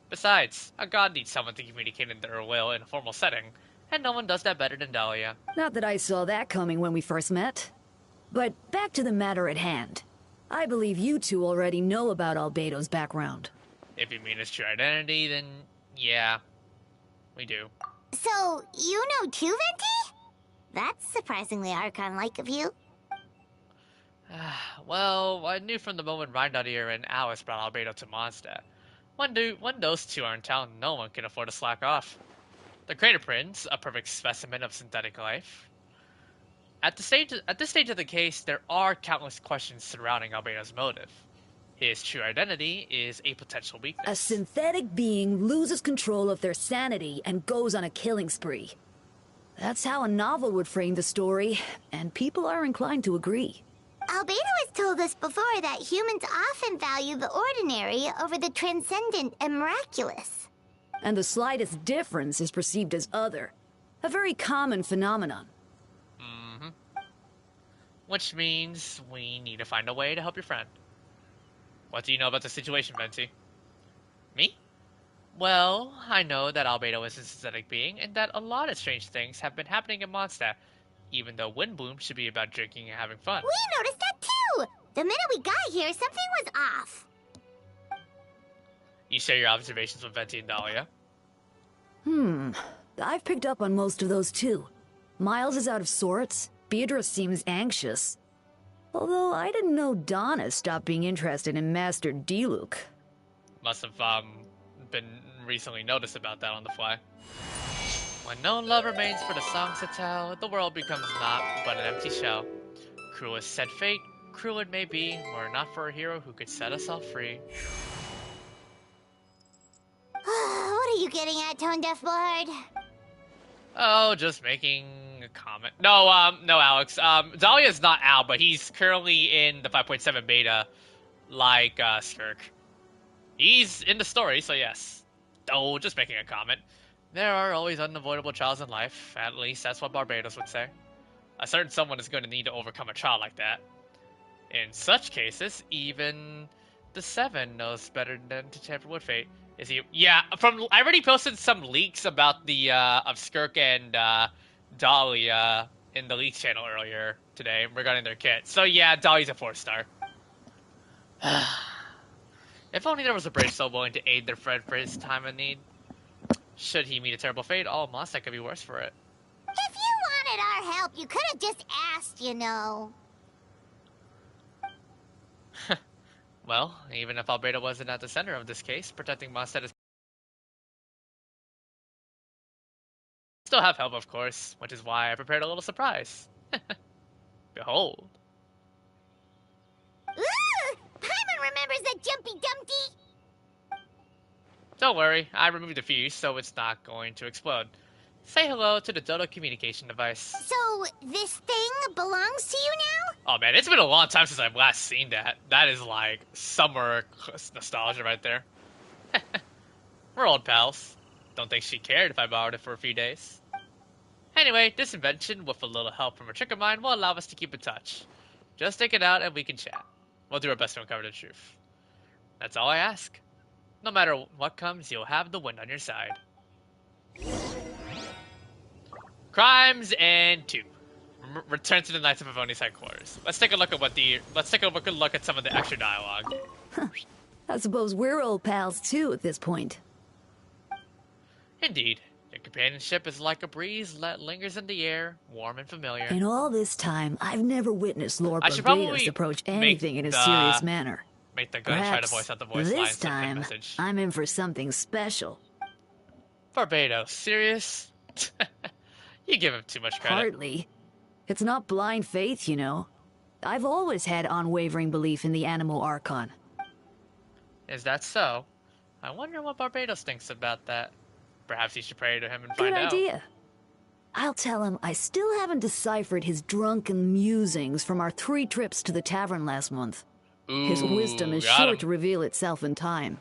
Speaker 1: Besides, a god needs someone to communicate in their will in a formal setting, and no one does that better than Dahlia.
Speaker 10: Not that I saw that coming when we first met. But back to the matter at hand. I believe you two already know about Albedo's background.
Speaker 1: If you mean his true identity, then yeah, we do.
Speaker 5: So, you know too, Venti? That's surprisingly Archon-like of you.
Speaker 1: Well, I knew from the moment Reindadir and Alice brought Albedo to Mondstadt. When those two are in town, no one can afford to slack off. The Crater Prince, a perfect specimen of synthetic life. At this stage of the case, there are countless questions surrounding Albedo's motive. His true identity is a potential weakness.
Speaker 10: A synthetic being loses control of their sanity and goes on a killing spree. That's how a novel would frame the story, and people are inclined to agree.
Speaker 5: Albedo has told us before that humans often value the ordinary over the transcendent and miraculous.
Speaker 10: And the slightest difference is perceived as other. A very common phenomenon.
Speaker 1: Mm-hmm. Which means we need to find a way to help your friend. What do you know about the situation, Venti? Me? Well, I know that Albedo is a synthetic being, and that a lot of strange things have been happening in Mondstadt, even though Windblume should be about drinking and having fun.
Speaker 5: We noticed that too! The minute we got here, something was off.
Speaker 1: You share your observations with Venti and Dahlia?
Speaker 10: I've picked up on most of those too. Miles is out of sorts. Beatrice seems anxious. Although I didn't know Donna stopped being interested in Master Diluc.
Speaker 1: Must have, been recently noticed about that on the fly. When no love remains for the songs to tell, the world becomes naught but an empty shell. Cruel is said fate, cruel it may be, were it not for a hero who could set us all free.
Speaker 5: What are you getting at, Tone Deaf Bard?
Speaker 1: Oh, just making a comment. No, Alex. Dahlia's not out, but he's currently in the 5.7 beta, like, Skirk. He's in the story, so yes. Oh, just making a comment. There are always unavoidable trials in life. At least that's what Barbados would say. A certain someone is going to need to overcome a trial like that. In such cases, even the Seven knows better than to tamper with fate. Is he? Yeah, I already posted some leaks about the of Skirk and Dahlia in the leaks channel earlier today regarding their kit. So yeah, Dahlia's a 4-star. If only there was a brave soul willing to aid their friend for his time of need. Should he meet a terrible fate, all Mondstadt could be worse for it.
Speaker 5: If you wanted our help, you could have just asked, you know.
Speaker 1: Well, even if Albedo wasn't at the center of this case, protecting Mondstadt is still have help, of course, which is why I prepared a little surprise. Behold.
Speaker 5: Ooh! Paimon remembers that Jumpy Dumpty!
Speaker 1: Don't worry, I removed the fuse, so it's not going to explode. Say hello to the Dodo communication device.
Speaker 5: So, this thing belongs to you now?
Speaker 1: Oh man, it's been a long time since I've last seen that. That is like summer nostalgia right there. We're old pals. Don't think she cared if I borrowed it for a few days. Anyway, this invention, with a little help from a trick of mine, will allow us to keep in touch. Just take it out and we can chat. We'll do our best to uncover the truth. That's all I ask. No matter what comes, you'll have the wind on your side. Crimes and 2. Return to the Knights of Favoni's headquarters. Let's take a look at some of the extra dialogue.
Speaker 10: I suppose we're old pals too at this point.
Speaker 1: Indeed. Your companionship is like a breeze that lingers in the air, warm and familiar.
Speaker 10: In all this time, I've never witnessed Lord
Speaker 1: I should
Speaker 10: Barbados
Speaker 1: probably
Speaker 10: approach anything in a serious manner.
Speaker 1: Make the good try to voice out the voice lines.
Speaker 10: This time, I'm in for something special.
Speaker 1: Barbados, serious? You give him too much credit.
Speaker 10: Hardly. It's not blind faith, you know. I've always had unwavering belief in the animal Archon.
Speaker 1: Is that so? I wonder what Barbados thinks about that. Perhaps you should pray to him and find out.
Speaker 10: Good idea. I'll tell him I still haven't deciphered his drunken musings from our 3 trips to the tavern last month.
Speaker 1: Ooh,
Speaker 10: his wisdom is sure to reveal itself in time.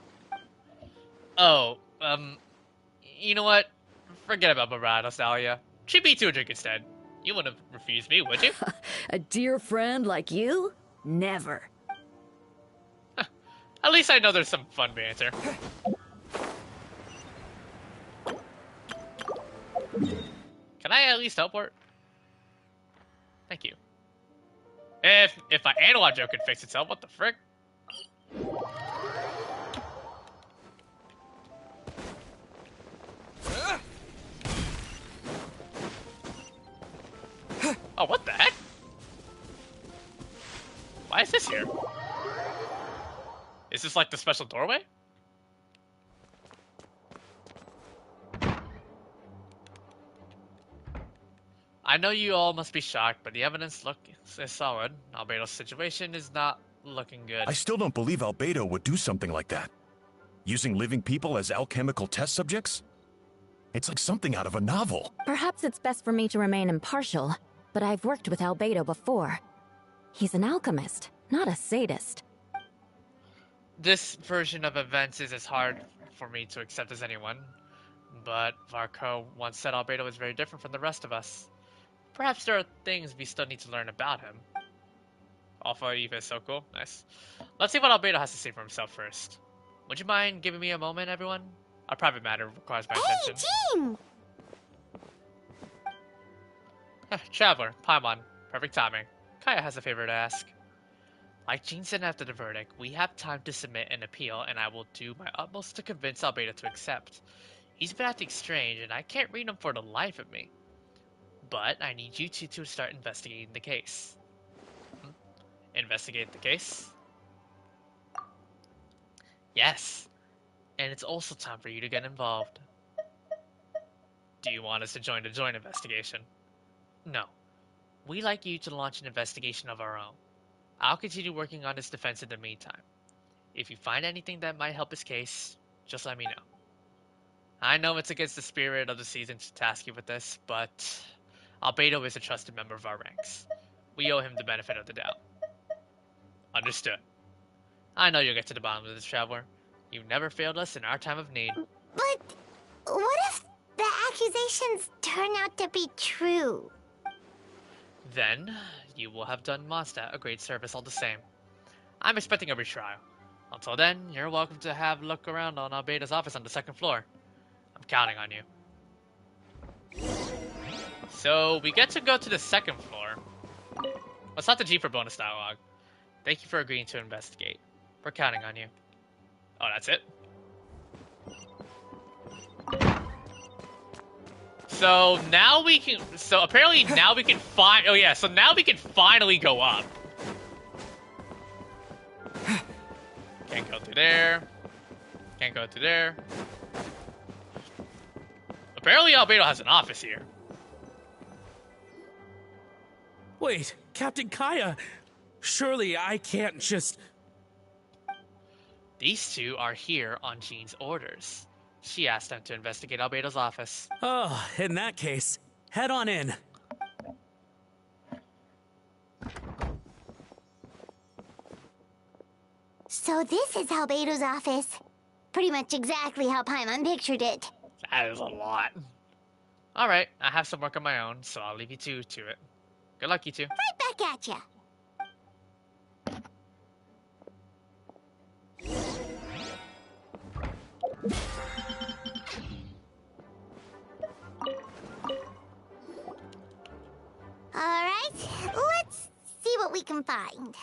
Speaker 1: Oh, you know what? Forget about Barbados, Dahlia. Treat me to a drink instead. You wouldn't have refused me, would you?
Speaker 10: A dear friend like you? Never.
Speaker 1: At least I know there's some fun banter. Can I at least teleport? Thank you. If my analog joke could fix itself, what the frick? Oh, what the heck? Why is this here? Is this like the special doorway? I know you all must be shocked, but the evidence is solid. Albedo's situation is not looking good.
Speaker 8: I still don't believe Albedo would do something like that. Using living people as alchemical test subjects? It's like something out of a novel.
Speaker 6: Perhaps it's best for me to remain impartial, but I've worked with Albedo before. He's an alchemist, not a sadist.
Speaker 1: This version of events is as hard for me to accept as anyone, but Varco once said Albedo was very different from the rest of us. Perhaps there are things we still need to learn about him. Alpha Eve is so cool. Nice. Let's see what Albedo has to say for himself first. Would you mind giving me a moment, everyone? A private matter requires my attention.
Speaker 5: Hey, Jean!
Speaker 1: Traveler, Paimon. Perfect timing. Kaya has a favor to ask. Like Jean said after the verdict, we have time to submit an appeal, and I will do my utmost to convince Albedo to accept. He's been acting strange, and I can't read him for the life of me. But I need you two to start investigating the case. Investigate the case? Yes. And it's also time for you to get involved. Do you want us to join the joint investigation? No. We'd like you to launch an investigation of our own. I'll continue working on his defense in the meantime. If you find anything that might help his case, just let me know. I know it's against the spirit of the season to task you with this, but Albedo is a trusted member of our ranks. We owe him the benefit of the doubt. Understood. I know you'll get to the bottom of this, Traveler. You've never failed us in our time of need.
Speaker 5: But what if the accusations turn out to be true?
Speaker 1: Then, you will have done Mondstadt a great service all the same. I'm expecting a retrial. Until then, you're welcome to have a look around on Albedo's office on the second floor. I'm counting on you. So, we get to go to the second floor. Let's not the G for bonus dialogue. Thank you for agreeing to investigate. We're counting on you. Oh, that's it? So now we can, so apparently now we can find, oh yeah, so now we can finally go up. Can't go through there. Can't go through there. Apparently Albedo has an office here.
Speaker 11: Wait, Captain Kaya, surely I can't just...
Speaker 1: These two are here on Jean's orders. She asked them to investigate Albedo's office.
Speaker 11: Oh, in that case, head on in.
Speaker 5: So this is Albedo's office. Pretty much exactly how Paimon pictured it.
Speaker 1: That is a lot. Alright, I have some work of my own, so I'll leave you two to it. Good luck, you two.
Speaker 5: Right back at ya. Alright, let's see what we can find.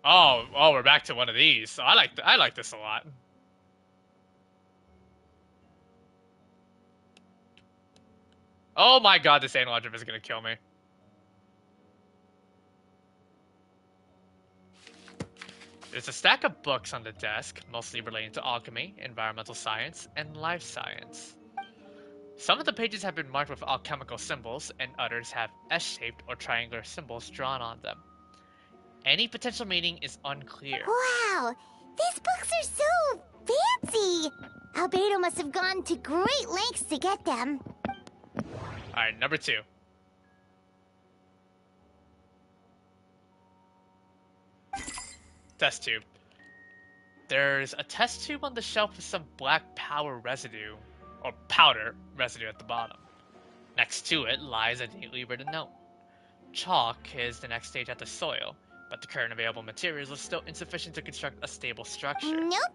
Speaker 1: Oh, we're back to one of these. I like this a lot. Oh my god, this analog drift is gonna kill me. There's a stack of books on the desk, mostly relating to alchemy, environmental science, and life science. Some of the pages have been marked with alchemical symbols, and others have S-shaped or triangular symbols drawn on them. Any potential meaning is unclear.
Speaker 5: Wow, these books are so fancy! Albedo must have gone to great lengths to get them.
Speaker 1: Alright, number 2. Test tube. There's a test tube on the shelf with some black powder residue at the bottom. Next to it lies a neatly written note. Chalk is the next stage after soil, but the current available materials are still insufficient to construct a stable structure.
Speaker 5: Nope,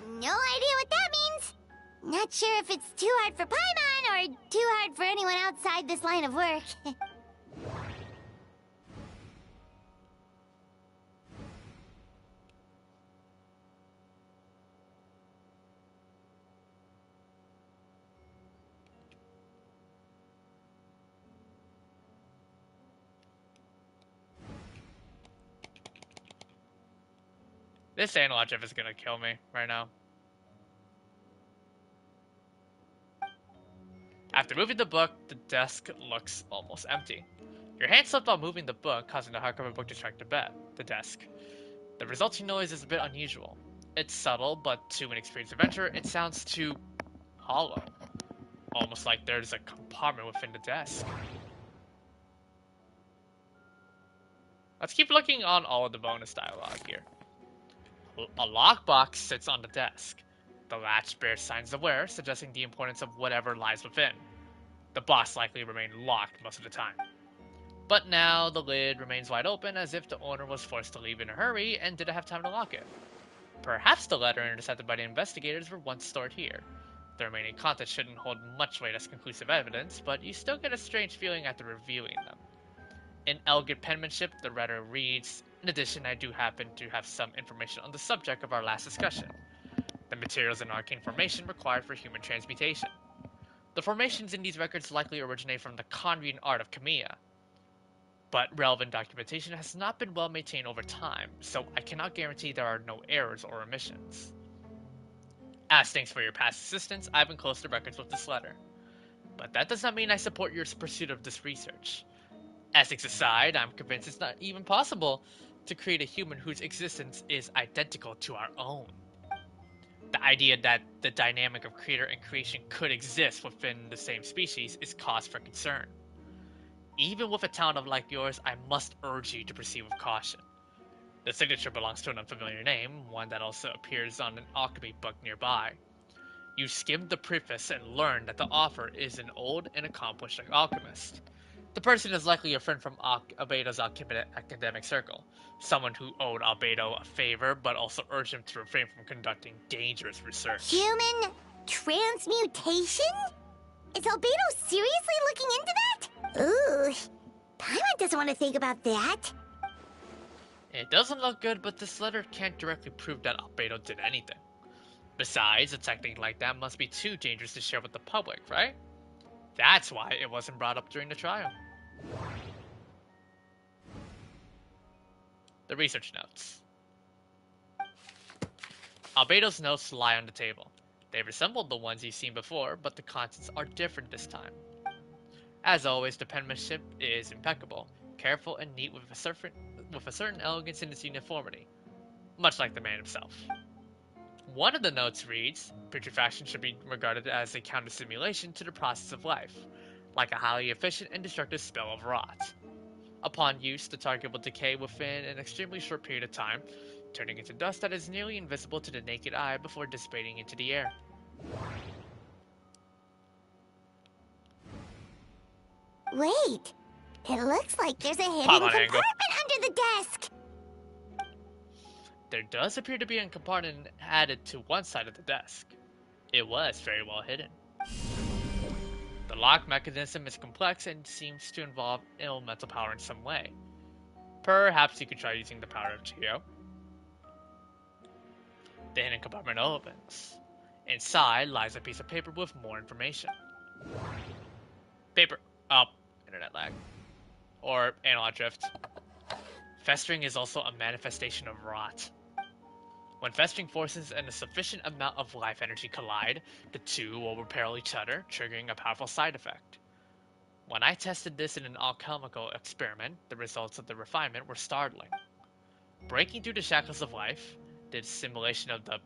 Speaker 5: no idea what that means. Not sure if it's too hard for Paimon or too hard for anyone outside this line of work.
Speaker 1: This analog drift is gonna kill me right now. After moving the book, the desk looks almost empty. Your hand slipped while moving the book, causing the hardcover book to strike the bed. the desk. The resulting noise is a bit unusual. It's subtle, but to an experienced adventurer, it sounds too hollow. Almost like there's a compartment within the desk. Let's keep looking on all of the bonus dialogue here. A lockbox sits on the desk. The latch bears signs of wear, suggesting the importance of whatever lies within. The box likely remained locked most of the time. But now the lid remains wide open, as if the owner was forced to leave in a hurry and didn't have time to lock it. Perhaps the letter intercepted by the investigators were once stored here. The remaining contents shouldn't hold much weight as conclusive evidence, but you still get a strange feeling after reviewing them. In elegant penmanship, the letter reads, "In addition, I do happen to have some information on the subject of our last discussion. The materials and arcane formation required for human transmutation. The formations in these records likely originate from the conjuring art of Kamiya. But relevant documentation has not been well maintained over time, so I cannot guarantee there are no errors or omissions. As thanks for your past assistance, I've enclosed the records with this letter. But that does not mean I support your pursuit of this research. Ethics aside, I'm convinced it's not even possible to create a human whose existence is identical to our own. The idea that the dynamic of creator and creation could exist within the same species is cause for concern. Even with a talent like yours, I must urge you to proceed with caution. The signature belongs to an unfamiliar name, one that also appears on an alchemy book nearby. You skimmed the preface and learned that the author is an old and accomplished alchemist. The person is likely a friend from Albedo's academic circle, someone who owed Albedo a favor but also urged him to refrain from conducting dangerous research."
Speaker 5: Human transmutation? Is Albedo seriously looking into that? Ooh, Paimon doesn't want to think about that.
Speaker 1: It doesn't look good, but this letter can't directly prove that Albedo did anything. Besides, a technique like that must be too dangerous to share with the public, right? That's why it wasn't brought up during the trial. The research notes. Albedo's notes lie on the table. They resemble the ones you've seen before, but the contents are different this time. As always, the penmanship is impeccable, careful and neat with a certain elegance in its uniformity, much like the man himself. One of the notes reads, "Putrefaction should be regarded as a counter-simulation to the process of life, like a highly efficient and destructive spell of rot. Upon use, the target will decay within an extremely short period of time, turning into dust that is nearly invisible to the naked eye before dissipating into the air."
Speaker 5: Wait, it looks like there's a hidden compartment under the desk.
Speaker 1: There does appear to be a compartment added to one side of the desk. It was very well hidden. The lock mechanism is complex and seems to involve elemental power in some way. Perhaps you could try using the power of Geo. The hidden compartment opens. Inside lies a piece of paper with more information. Paper. Oh, internet lag. Or analog drift. Festering is also a manifestation of rot. When festering forces and a sufficient amount of life energy collide, the two will repel each other, triggering a powerful side effect. When I tested this in an alchemical experiment, the results of the refinement were startling. Breaking through the shackles of life, the simulation of the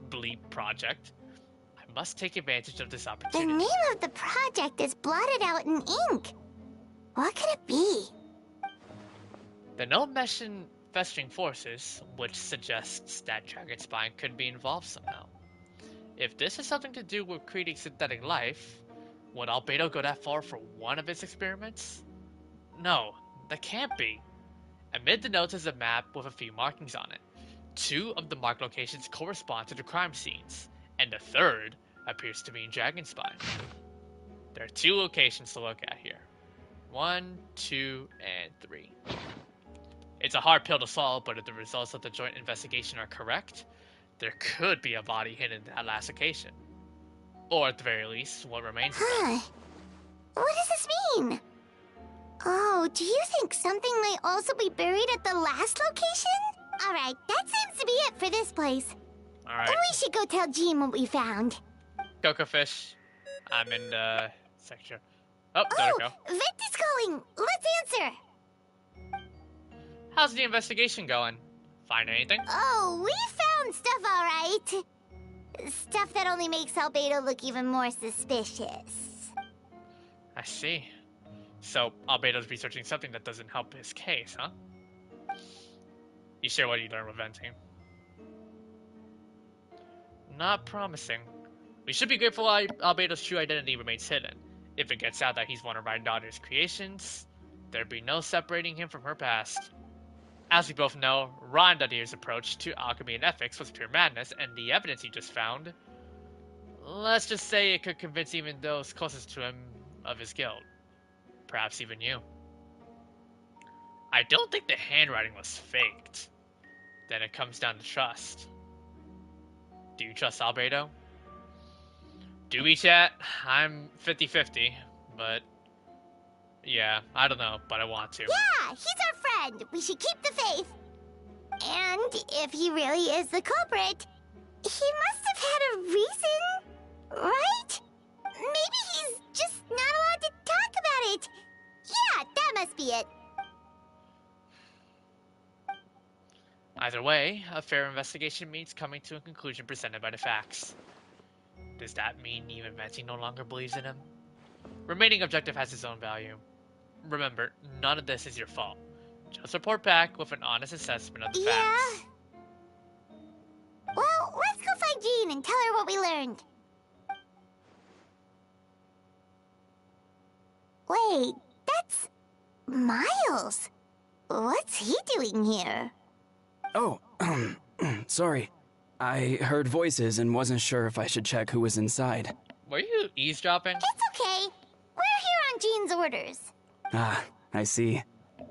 Speaker 1: Bleep project, I must take advantage of this opportunity.
Speaker 5: The name of the project is blotted out in ink. What could it be?
Speaker 1: The note mentioned festering forces, which suggests that Dragonspine could be involved somehow. If this has something to do with creating synthetic life, would Albedo go that far for one of its experiments? No, that can't be. Amid the notes is a map with a few markings on it. 2 of the marked locations correspond to the crime scenes, and the third appears to be in Dragonspine. There are 2 locations to look at here. 1, 2, and 3. It's a hard pill to swallow, but if the results of the joint investigation are correct, there could be a body hidden in that last location. Or at the very least, what remains of it.
Speaker 5: What does this mean? Oh, do you think something might also be buried at the last location? Alright, that seems to be it for this place.
Speaker 1: Alright.
Speaker 5: Then we should go tell Jean what we found.
Speaker 1: Coco Fish. I'm in the section. Oh, there we go.
Speaker 5: Vent is calling! Let's answer!
Speaker 1: How's the investigation going? Find anything?
Speaker 5: Oh, we found stuff, alright. Stuff that only makes Albedo look even more suspicious.
Speaker 1: I see. So, Albedo's researching something that doesn't help his case, huh? You share what you learned with venting. Not promising. We should be grateful Albedo's true identity remains hidden. If it gets out that he's one of my daughter's creations, there'd be no separating him from her past. As we both know, Rondadir's approach to alchemy and ethics was pure madness, and the evidence he just found, let's just say it could convince even those closest to him of his guilt. Perhaps even you. I don't think the handwriting was faked. Then it comes down to trust. Do you trust Albedo? Do we, chat? I'm 50-50, but yeah, I don't know, but I want to.
Speaker 5: Yeah, he's our friend. We should keep the faith. And if he really is the culprit, he must have had a reason, right? Maybe he's just not allowed to talk about it. Yeah, that must be it.
Speaker 1: Either way, a fair investigation means coming to a conclusion presented by the facts. Does that mean even Venti no longer believes in him? Remaining objective has its own value. Remember, none of this is your fault. Just report back with an honest assessment of the facts.
Speaker 5: Well, let's go find Jean and tell her what we learned. Wait, that's Miles. What's he doing here?
Speaker 3: Oh, sorry. I heard voices and wasn't sure if I should check who was inside.
Speaker 1: Were you eavesdropping?
Speaker 5: It's okay. We're here on Jean's orders.
Speaker 3: Ah, I see.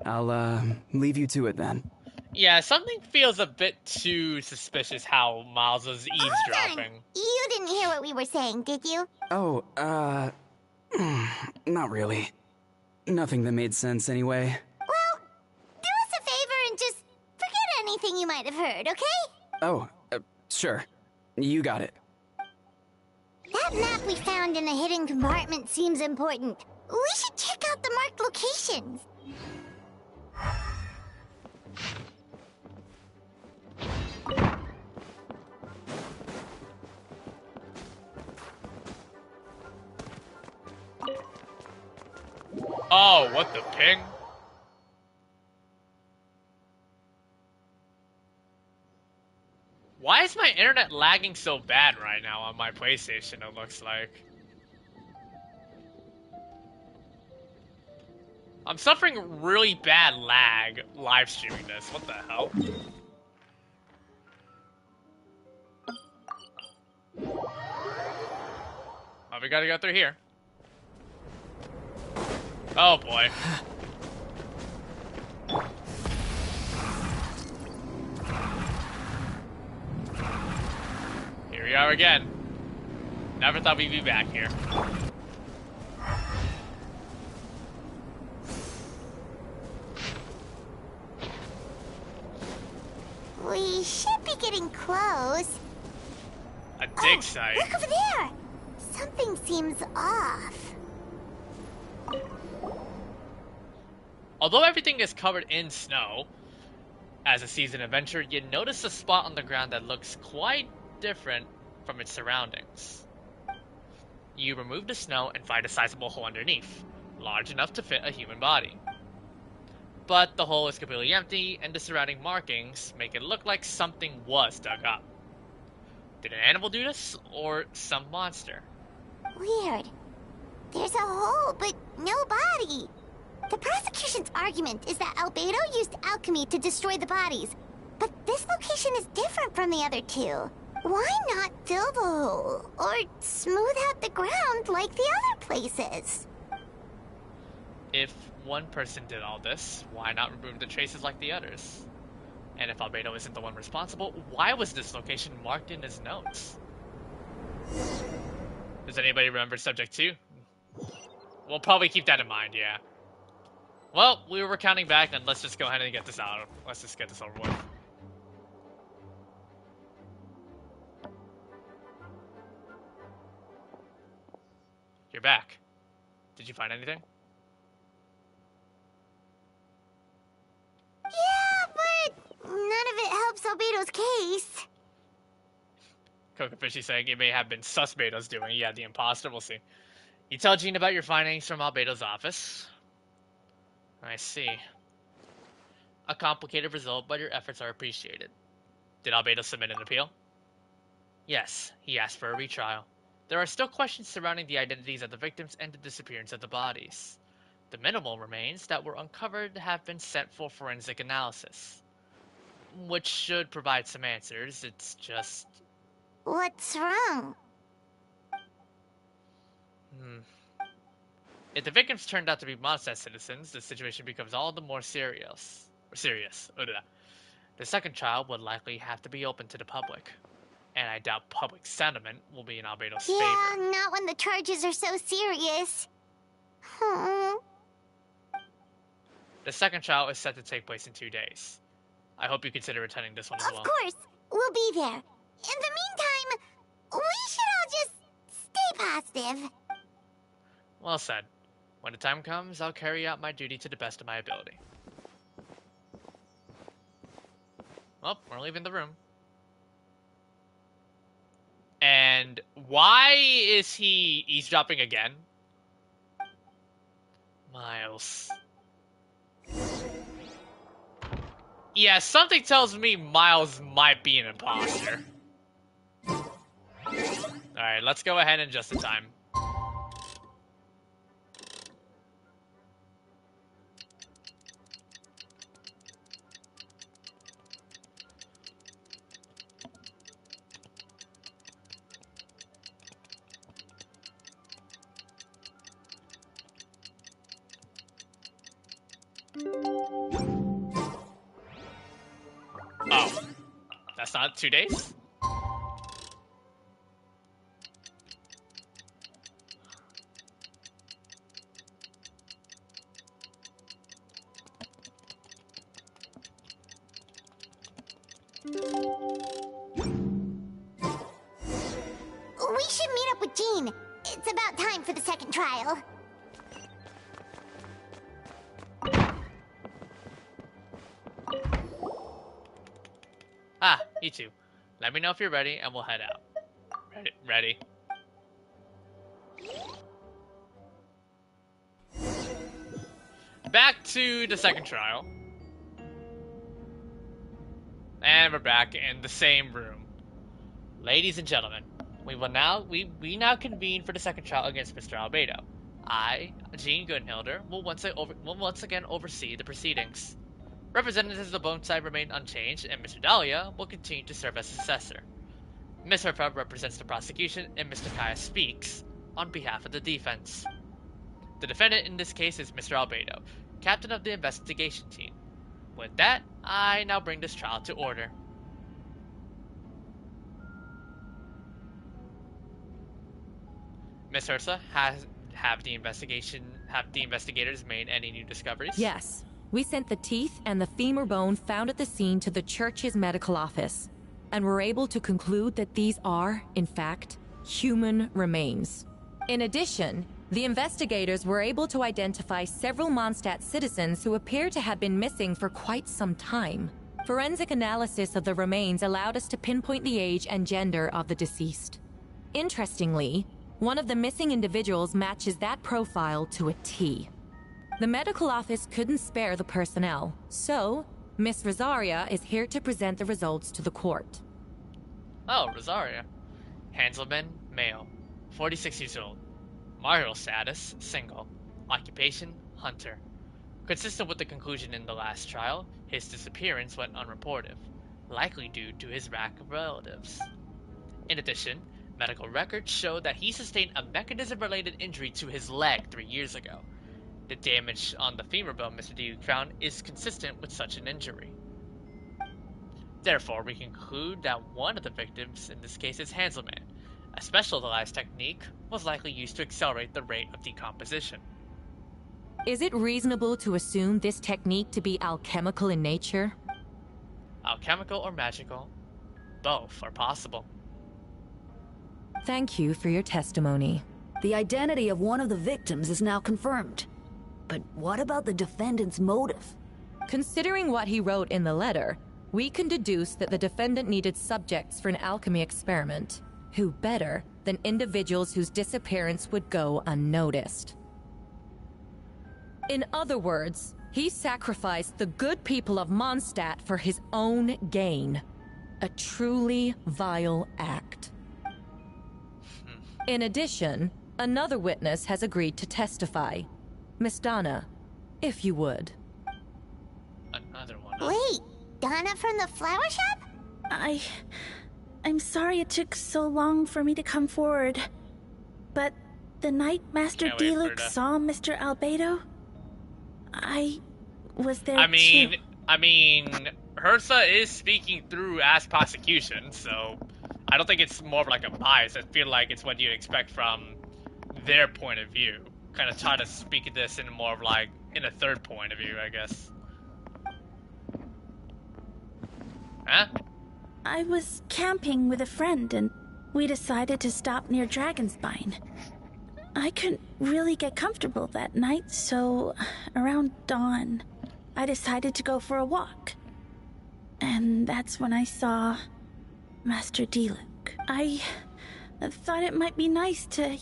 Speaker 3: I'll, leave you to it then.
Speaker 1: Yeah, something feels a bit too suspicious how Miles was eavesdropping.
Speaker 5: Hold on. You didn't hear what we were saying, did you?
Speaker 3: Oh, not really. Nothing that made sense anyway.
Speaker 5: Well, do us a favor and just forget anything you might have heard, okay?
Speaker 3: Oh, sure. You got it.
Speaker 5: That map we found in a hidden compartment seems important. We should check out the marked locations.
Speaker 1: Oh, what the ping? Why is my internet lagging so bad right now on my PlayStation, it looks like? I'm suffering really bad lag live streaming this. What the hell? Oh, we gotta go through here. Oh boy. Here we are again. Never thought we'd be back here.
Speaker 5: We should be getting close.
Speaker 1: A dig site.
Speaker 5: Look over there! Something seems off.
Speaker 1: Although everything is covered in snow, as a seasoned adventurer, you notice a spot on the ground that looks quite different from its surroundings. You remove the snow and find a sizable hole underneath, large enough to fit a human body. But the hole is completely empty, and the surrounding markings make it look like something was dug up. Did an animal do this, or some monster?
Speaker 5: Weird. There's a hole, but no body. The prosecution's argument is that Albedo used alchemy to destroy the bodies, but this location is different from the other two. Why not fill the hole, or smooth out the ground like the other places?
Speaker 1: If one person did all this, why not remove the traces like the others? And if Albedo isn't the one responsible, why was this location marked in his notes? Does anybody remember subject 2? We'll probably keep that in mind, yeah. Well, we were counting back, and let's just go ahead and get this out. Let's just get this over with. You're back. Did you find anything?
Speaker 5: Yeah, Albedo's case.
Speaker 1: Kokofishy saying it may have been Susbedo's doing. Yeah, the imposter. We'll see. You tell Jean about your findings from Albedo's office. I see. A complicated result, but your efforts are appreciated. Did Albedo submit an appeal? Yes, he asked for a retrial. There are still questions surrounding the identities of the victims and the disappearance of the bodies. The minimal remains that were uncovered have been sent for forensic analysis, which should provide some answers. It's just...
Speaker 5: What's wrong?
Speaker 1: If the victims turned out to be Mondstadt citizens, the situation becomes all the more serious. The second trial would likely have to be open to the public, and I doubt public sentiment will be in Albedo's favor.
Speaker 5: Yeah, not when the charges are so serious.
Speaker 1: The second trial is set to take place in 2 days. I hope you consider attending this one as well.
Speaker 5: Of course, we'll be there. In the meantime, we should all just stay positive.
Speaker 1: Well said. When the time comes, I'll carry out my duty to the best of my ability. Well, we're leaving the room. And why is he eavesdropping again? Miles. Yeah, something tells me Miles might be an imposter. Alright, let's go ahead and adjust the time. Oh, that's not 2 days?
Speaker 5: We should meet up with Jean. It's about time for the second trial.
Speaker 1: Ah, you two. Let me know if you're ready and we'll head out. Ready. Back to the second trial. And we're back in the same room. Ladies and gentlemen, we now convene for the second trial against Mr. Albedo. I, Jean Gunhilder, will once again oversee the proceedings. Representatives of the Bone side remain unchanged, and Mr. Dahlia will continue to serve as successor. Ms. Herpa represents the prosecution, and Mr. Kaya speaks on behalf of the defense. The defendant in this case is Mr. Albedo, captain of the investigation team. With that, I now bring this trial to order. Ms. Ursa, have the investigators made any new discoveries?
Speaker 9: Yes. We sent the teeth and the femur bone found at the scene to the church's medical office, and were able to conclude that these are, in fact, human remains. In addition, the investigators were able to identify several Mondstadt citizens who appear to have been missing for quite some time. Forensic analysis of the remains allowed us to pinpoint the age and gender of the deceased. Interestingly, one of the missing individuals matches that profile to a T. The medical office couldn't spare the personnel, so Miss Rosaria is here to present the results to the court.
Speaker 1: Oh, Rosaria. Hanselman, male, 46 years old. Marital status, single. Occupation, hunter. Consistent with the conclusion in the last trial, his disappearance went unreported, likely due to his lack of relatives. In addition, medical records show that he sustained a mechanism-related injury to his leg 3 years ago. The damage on the femur bone Mr. Duke found is consistent with such an injury. Therefore, we conclude that one of the victims in this case is Hanselman. A specialized technique was likely used to accelerate the rate of decomposition.
Speaker 9: Is it reasonable to assume this technique to be alchemical in nature?
Speaker 1: Alchemical or magical, both are possible.
Speaker 9: Thank you for your testimony.
Speaker 10: The identity of one of the victims is now confirmed. But what about the defendant's motive?
Speaker 9: Considering what he wrote in the letter, We can deduce that the defendant needed subjects for an alchemy experiment. Who better than individuals whose disappearance would go unnoticed? In other words, he sacrificed the good people of Mondstadt for his own gain. A truly vile act. In addition, another witness has agreed to testify. Miss Donna, if you would.
Speaker 1: Another one.
Speaker 5: Wait, Donna from the flower shop?
Speaker 2: I'm sorry it took so long for me to come forward. But the night Master Diluc saw Mr. Albedo, I was there too.
Speaker 1: I mean, Hersa is speaking through as prosecution, so I don't think it's more of like a bias. I feel like it's what you'd expect from their point of view. Kind of try to speak this in more of like, in a third point of view, I guess. Huh?
Speaker 2: I was camping with a friend and we decided to stop near Dragonspine. I couldn't really get comfortable that night, so around dawn, I decided to go for a walk. And that's when I saw Master Diluc. I thought it might be nice to,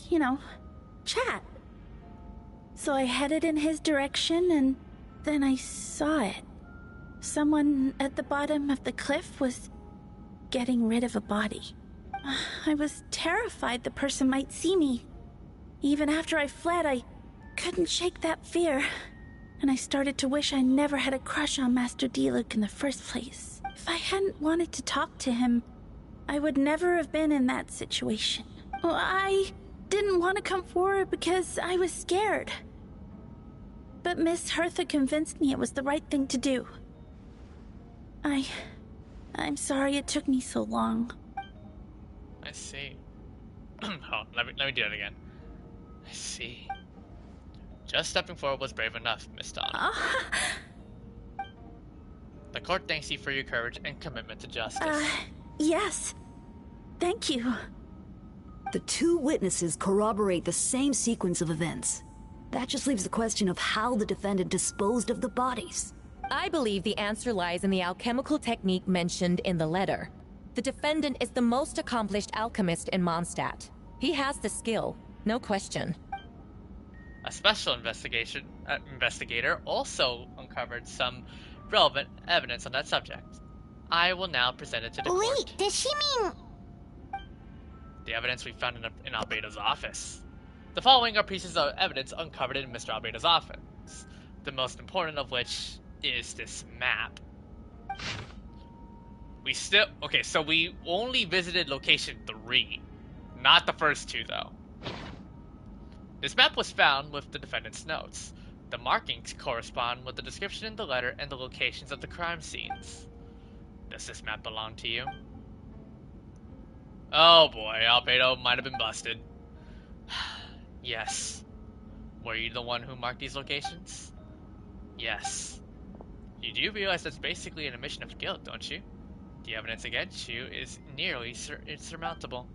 Speaker 2: chat. So I headed in his direction and then I saw it. Someone at the bottom of the cliff was getting rid of a body. I was terrified the person might see me. Even after I fled, I couldn't shake that fear. And I started to wish I never had a crush on Master Diluc in the first place. If I hadn't wanted to talk to him, I would never have been in that situation. Well, I didn't want to come forward because I was scared. But Miss Hertha convinced me it was the right thing to do. I'm sorry it took me so long.
Speaker 1: I see. Oh, let me do that again. I see. Just stepping forward was brave enough, Miss Donna. The court thanks you for your courage and commitment to justice.
Speaker 2: Yes. Thank you.
Speaker 10: The two witnesses corroborate the same sequence of events. That just leaves the question of how the defendant disposed of the bodies.
Speaker 9: I believe the answer lies in the alchemical technique mentioned in the letter. The defendant is the most accomplished alchemist in Mondstadt. He has the skill, no question.
Speaker 1: A special investigator also uncovered some relevant evidence on that subject. I will now present it to the court.
Speaker 5: Wait, does she mean...
Speaker 1: The evidence we found in Albedo's office. The following are pieces of evidence uncovered in Mr. Albedo's office, the most important of which is this map. So we only visited location 3, not the first 2 though. This map was found with the defendant's notes. The markings correspond with the description in the letter and the locations of the crime scenes. Does this map belong to you? Oh boy, Albedo might have been busted. Yes. Were you the one who marked these locations? Yes. You do realize that's basically an admission of guilt, don't you? The evidence against you is nearly insurmountable.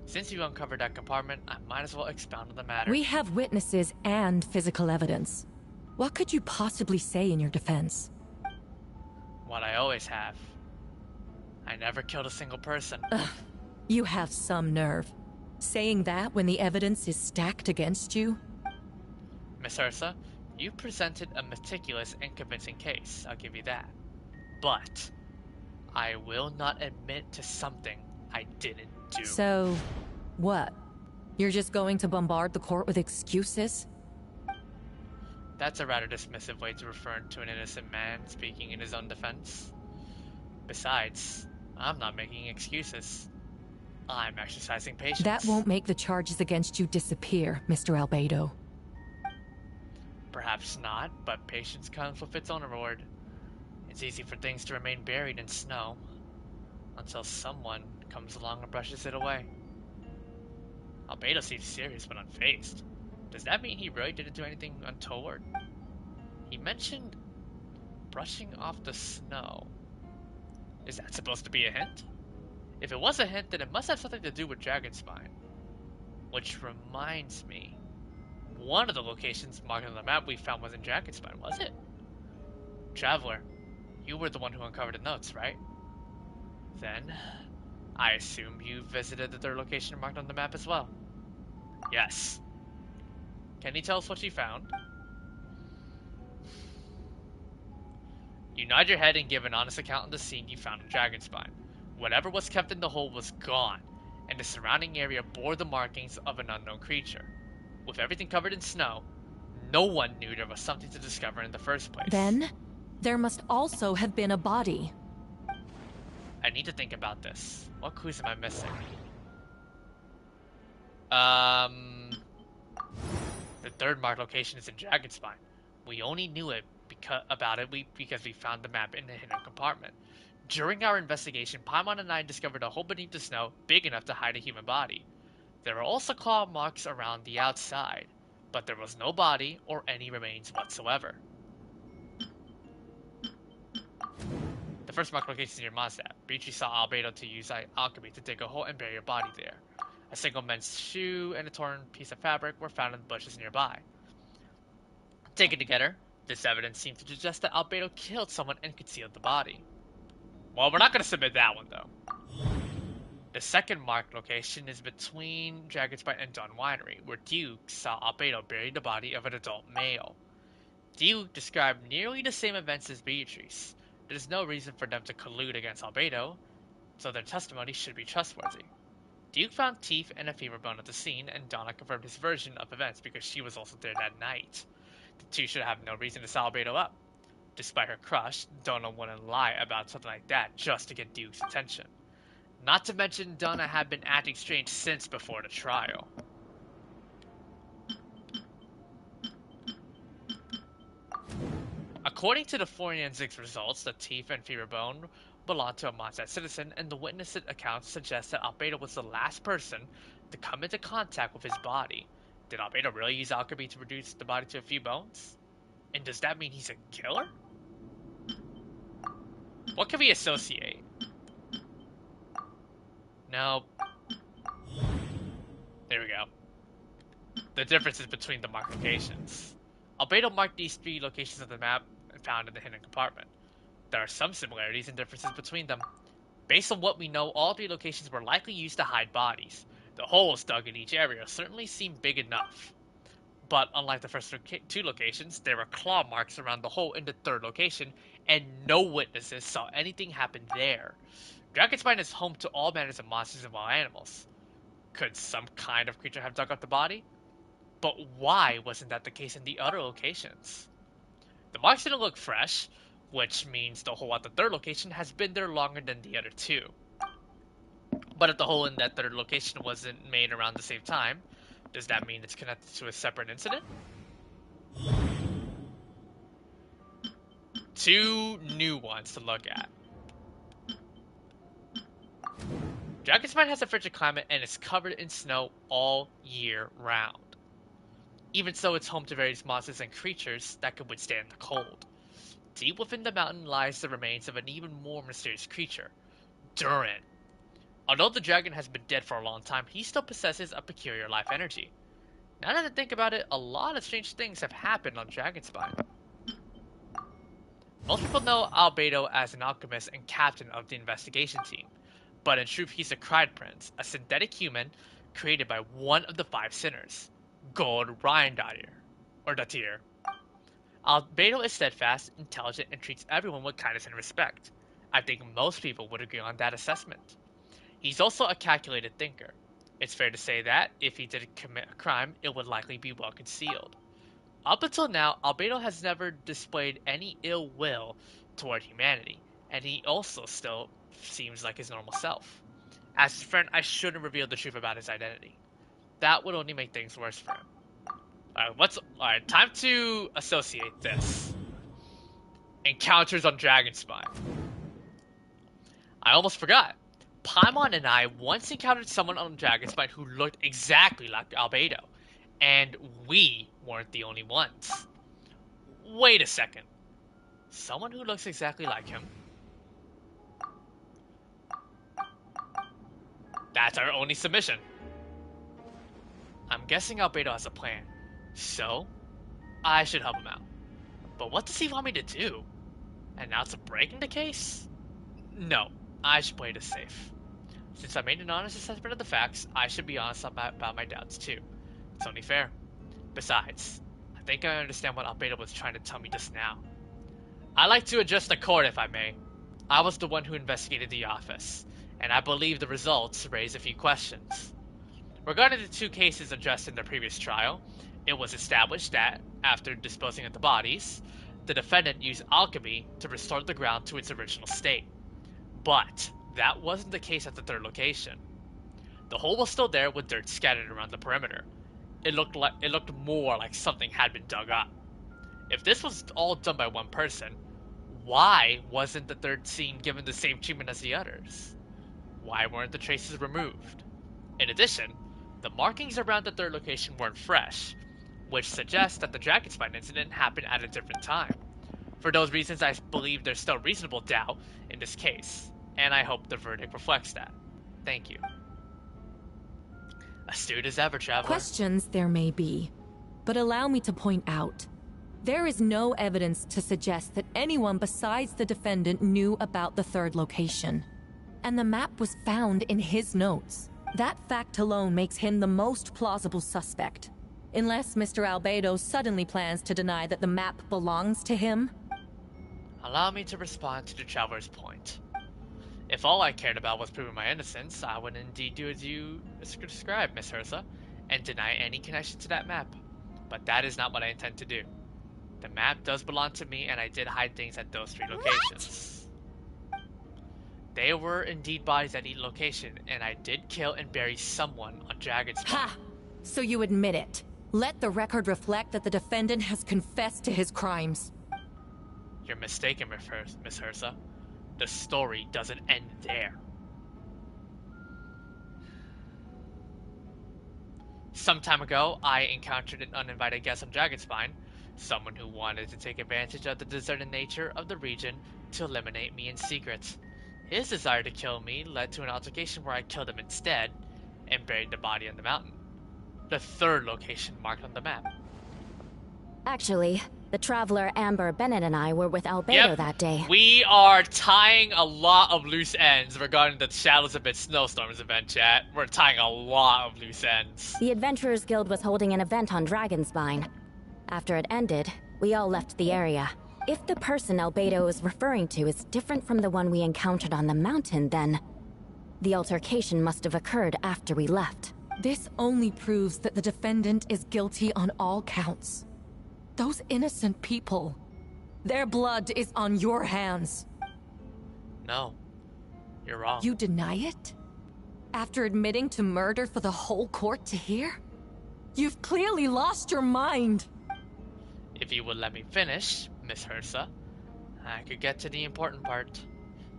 Speaker 1: Since you uncovered that compartment, I might as well expound on the matter.
Speaker 9: We have witnesses and physical evidence. What could you possibly say in your defense?
Speaker 1: What I always have. I never killed a single person.
Speaker 9: Ugh, you have some nerve. Saying that when the evidence is stacked against you?
Speaker 1: Miss Ursa, you presented a meticulous and convincing case, I'll give you that. But I will not admit to something I didn't do.
Speaker 9: So, what? You're just going to bombard the court with excuses?
Speaker 1: That's a rather dismissive way to refer to an innocent man speaking in his own defense. Besides, I'm not making excuses. I'm exercising patience.
Speaker 9: That won't make the charges against you disappear, Mr. Albedo.
Speaker 1: Perhaps not, but patience comes with its own reward. It's easy for things to remain buried in snow until someone comes along and brushes it away. Albedo seems serious but unfazed. Does that mean he really didn't do anything untoward? He mentioned brushing off the snow. Is that supposed to be a hint? If it was a hint, then it must have something to do with Dragonspine. Which reminds me, one of the locations marked on the map we found was in Dragonspine, was it? Traveler, you were the one who uncovered the notes, right? Then, I assume you visited the third location marked on the map as well. Yes. Can you tell us what you found? You nod your head and give an honest account of the scene you found in Dragonspine. Whatever was kept in the hole was gone, and the surrounding area bore the markings of an unknown creature. With everything covered in snow, no one knew there was something to discover in the first place.
Speaker 9: Then, there must also have been a body.
Speaker 1: I need to think about this. What clues am I missing? The third marked location is in Dragonspine. We only knew it because we found the map in the hidden compartment. During our investigation, Paimon and I discovered a hole beneath the snow big enough to hide a human body. There were also claw marks around the outside, but there was no body or any remains whatsoever. The first marked location is near Mondstadt. Beatrice saw Albedo to use alchemy to dig a hole and bury a body there. A single men's shoe and a torn piece of fabric were found in the bushes nearby. Taken together, this evidence seemed to suggest that Albedo killed someone and concealed the body. Well, we're not going to submit that one, though. The second marked location is between Dragonspine and Dawn Winery, where Duke saw Albedo bury the body of an adult male. Duke described nearly the same events as Beatrice. There's no reason for them to collude against Albedo, so their testimony should be trustworthy. Duke found teeth and a femur bone at the scene, and Donna confirmed his version of events because she was also there that night. The two should have no reason to set Albedo up. Despite her crush, Donna wouldn't lie about something like that just to get Duke's attention. Not to mention, Donna had been acting strange since before the trial. According to the forensics results, the teeth and femur bone belonged to a Mondstadt citizen, and the witness accounts suggest that Albedo was the last person to come into contact with his body. Did Albedo really use alchemy to reduce the body to a few bones? And does that mean he's a killer? What can we associate? No. There we go. The differences between the marked locations. Albedo marked these three locations on the map and found in the hidden compartment. There are some similarities and differences between them. Based on what we know, all three locations were likely used to hide bodies. The holes dug in each area certainly seem big enough. But unlike the first two locations, there were claw marks around the hole in the third location, and no witnesses saw anything happen there. Dragonspine is home to all manners of monsters and wild animals. Could some kind of creature have dug up the body? But why wasn't that the case in the other locations? The marks didn't look fresh, which means the hole at the third location has been there longer than the other two. But if the hole in that third location wasn't made around the same time, does that mean it's connected to a separate incident? Two new ones to look at. Dragonspine has a frigid climate and is covered in snow all year round. Even so, it's home to various monsters and creatures that can withstand the cold. Deep within the mountain lies the remains of an even more mysterious creature, Durin. Although the dragon has been dead for a long time, he still possesses a peculiar life energy. Now that I think about it, a lot of strange things have happened on Dragonspine. Most people know Albedo as an alchemist and captain of the investigation team, but in truth he's a Cried Prince, a synthetic human created by one of the five sinners, Gold Ryandatir, or Datir. Albedo is steadfast, intelligent, and treats everyone with kindness and respect. I think most people would agree on that assessment. He's also a calculated thinker. It's fair to say that, if he did commit a crime, it would likely be well concealed. Up until now, Albedo has never displayed any ill will toward humanity, and he also still seems like his normal self. As his friend, I shouldn't reveal the truth about his identity. That would only make things worse for him. Alright, time to associate this. Encounters on Dragonspine. I almost forgot. Paimon and I once encountered someone on Dragonspine who looked exactly like Albedo, and we weren't the only ones. Wait a second. Someone who looks exactly like him? That's our only submission. I'm guessing Albedo has a plan, so I should help him out. But what does he want me to do? And now it's a break in the case? No, I should play this safe. Since I made an honest assessment of the facts, I should be honest about my doubts too. It's only fair. Besides, I think I understand what Albedo was trying to tell me just now. I like to address the court if I may. I was the one who investigated the office, and I believe the results raise a few questions. Regarding the two cases addressed in the previous trial, it was established that, after disposing of the bodies, the defendant used alchemy to restore the ground to its original state. But that wasn't the case at the third location. The hole was still there with dirt scattered around the perimeter. It looked more like something had been dug up. If this was all done by one person, why wasn't the third scene given the same treatment as the others? Why weren't the traces removed? In addition, the markings around the third location weren't fresh, which suggests that the Dragonspine incident happened at a different time. For those reasons, I believe there's still reasonable doubt in this case, and I hope the verdict reflects that. Thank you. Astute as ever, Traveler.
Speaker 9: Questions there may be, but allow me to point out, there is no evidence to suggest that anyone besides the defendant knew about the third location. And the map was found in his notes. That fact alone makes him the most plausible suspect. Unless Mr. Albedo suddenly plans to deny that the map belongs to him.
Speaker 1: Allow me to respond to the Traveler's point. If all I cared about was proving my innocence, I would indeed do as you described, Miss Hirsa, and deny any connection to that map. But that is not what I intend to do. The map does belong to me, and I did hide things at those three locations. What? They were indeed bodies at each location, and I did kill and bury someone on Dragonspine.
Speaker 9: Ha! So you admit it. Let the record reflect that the defendant has confessed to his crimes.
Speaker 1: You're mistaken, Miss Hirsa. The story doesn't end there. Some time ago, I encountered an uninvited guest on Dragonspine, someone who wanted to take advantage of the deserted nature of the region to eliminate me in secret. His desire to kill me led to an altercation where I killed him instead and buried the body on the mountain. The third location marked on the map.
Speaker 6: Actually, the traveler Amber Bennett and I were with Albedo that day.
Speaker 1: We are tying a lot of loose ends regarding the Shadows of Mid Snowstorms event, chat. We're tying a lot of loose ends.
Speaker 6: The Adventurers Guild was holding an event on Dragonspine. After it ended, we all left the area. If the person Albedo is referring to is different from the one we encountered on the mountain, then the altercation must have occurred after we left.
Speaker 9: This only proves that the defendant is guilty on all counts. Those innocent people, their blood is on your hands.
Speaker 1: No, you're wrong.
Speaker 9: You deny it? After admitting to murder for the whole court to hear? You've clearly lost your mind.
Speaker 1: If you would let me finish, Miss Hirsa, I could get to the important part.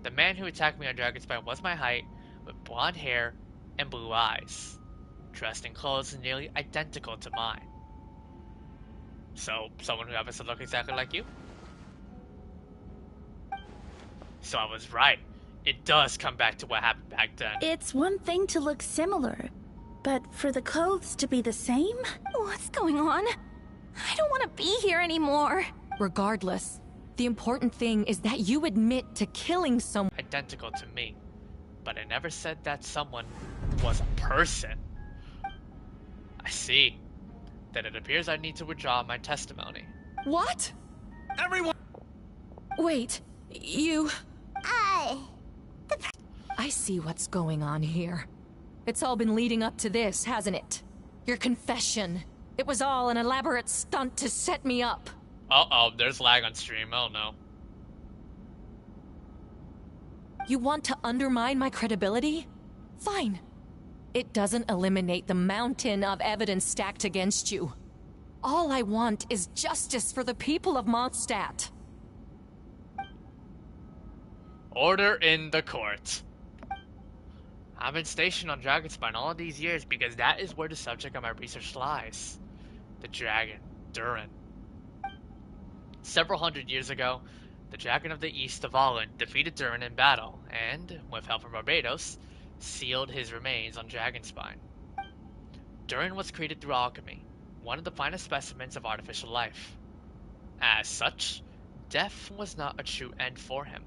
Speaker 1: The man who attacked me on Dragonspine was my height, with blonde hair and blue eyes, dressed in clothes nearly identical to mine. So, someone who happens to look exactly like you? So I was right. It does come back to what happened back then.
Speaker 2: It's one thing to look similar, but for the clothes to be the same?
Speaker 6: What's going on? I don't want to be here anymore.
Speaker 9: Regardless, the important thing is that you admit to killing someone
Speaker 1: identical to me. But I never said that someone was a person. I see. Then it appears I need to withdraw my testimony.
Speaker 9: What?
Speaker 7: Everyone!
Speaker 9: Wait, you... I see what's going on here. It's all been leading up to this, hasn't it? Your confession. It was all an elaborate stunt to set me up.
Speaker 1: Uh-oh, there's lag on stream. Oh no.
Speaker 9: You want to undermine my credibility? Fine. It doesn't eliminate the mountain of evidence stacked against you. All I want is justice for the people of Mondstadt.
Speaker 1: Order in the court. I've been stationed on Dragonspine all of these years because that is where the subject of my research lies. The dragon, Durin. Several hundred years ago, the Dragon of the East of Allen defeated Durin in battle and, with help from Barbados, sealed his remains on Dragonspine. Durin was created through alchemy, one of the finest specimens of artificial life. As such, Death was not a true end for him.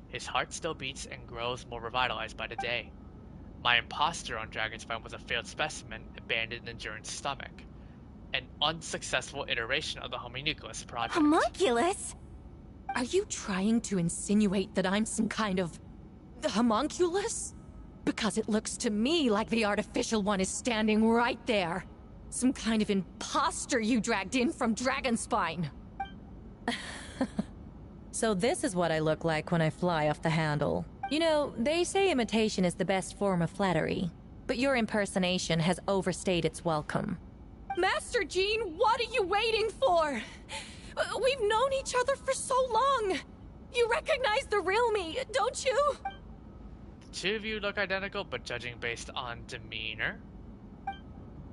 Speaker 1: His heart still beats and grows more revitalized by the day. My imposter on Dragonspine was a failed specimen abandoned in Durin's stomach. An unsuccessful iteration of the homunculus project.
Speaker 6: Homunculus?
Speaker 9: Are you trying to insinuate that I'm some kind of homunculus? Because it looks to me like the artificial one is standing right there. Some kind of imposter you dragged in from Dragonspine. So this is what I look like when I fly off the handle. You know, they say imitation is the best form of flattery, but your impersonation has overstayed its welcome. Master Jean, what are you waiting for? We've known each other for so long. You recognize the real me, don't you?
Speaker 1: The two of you look identical, but judging based on demeanor,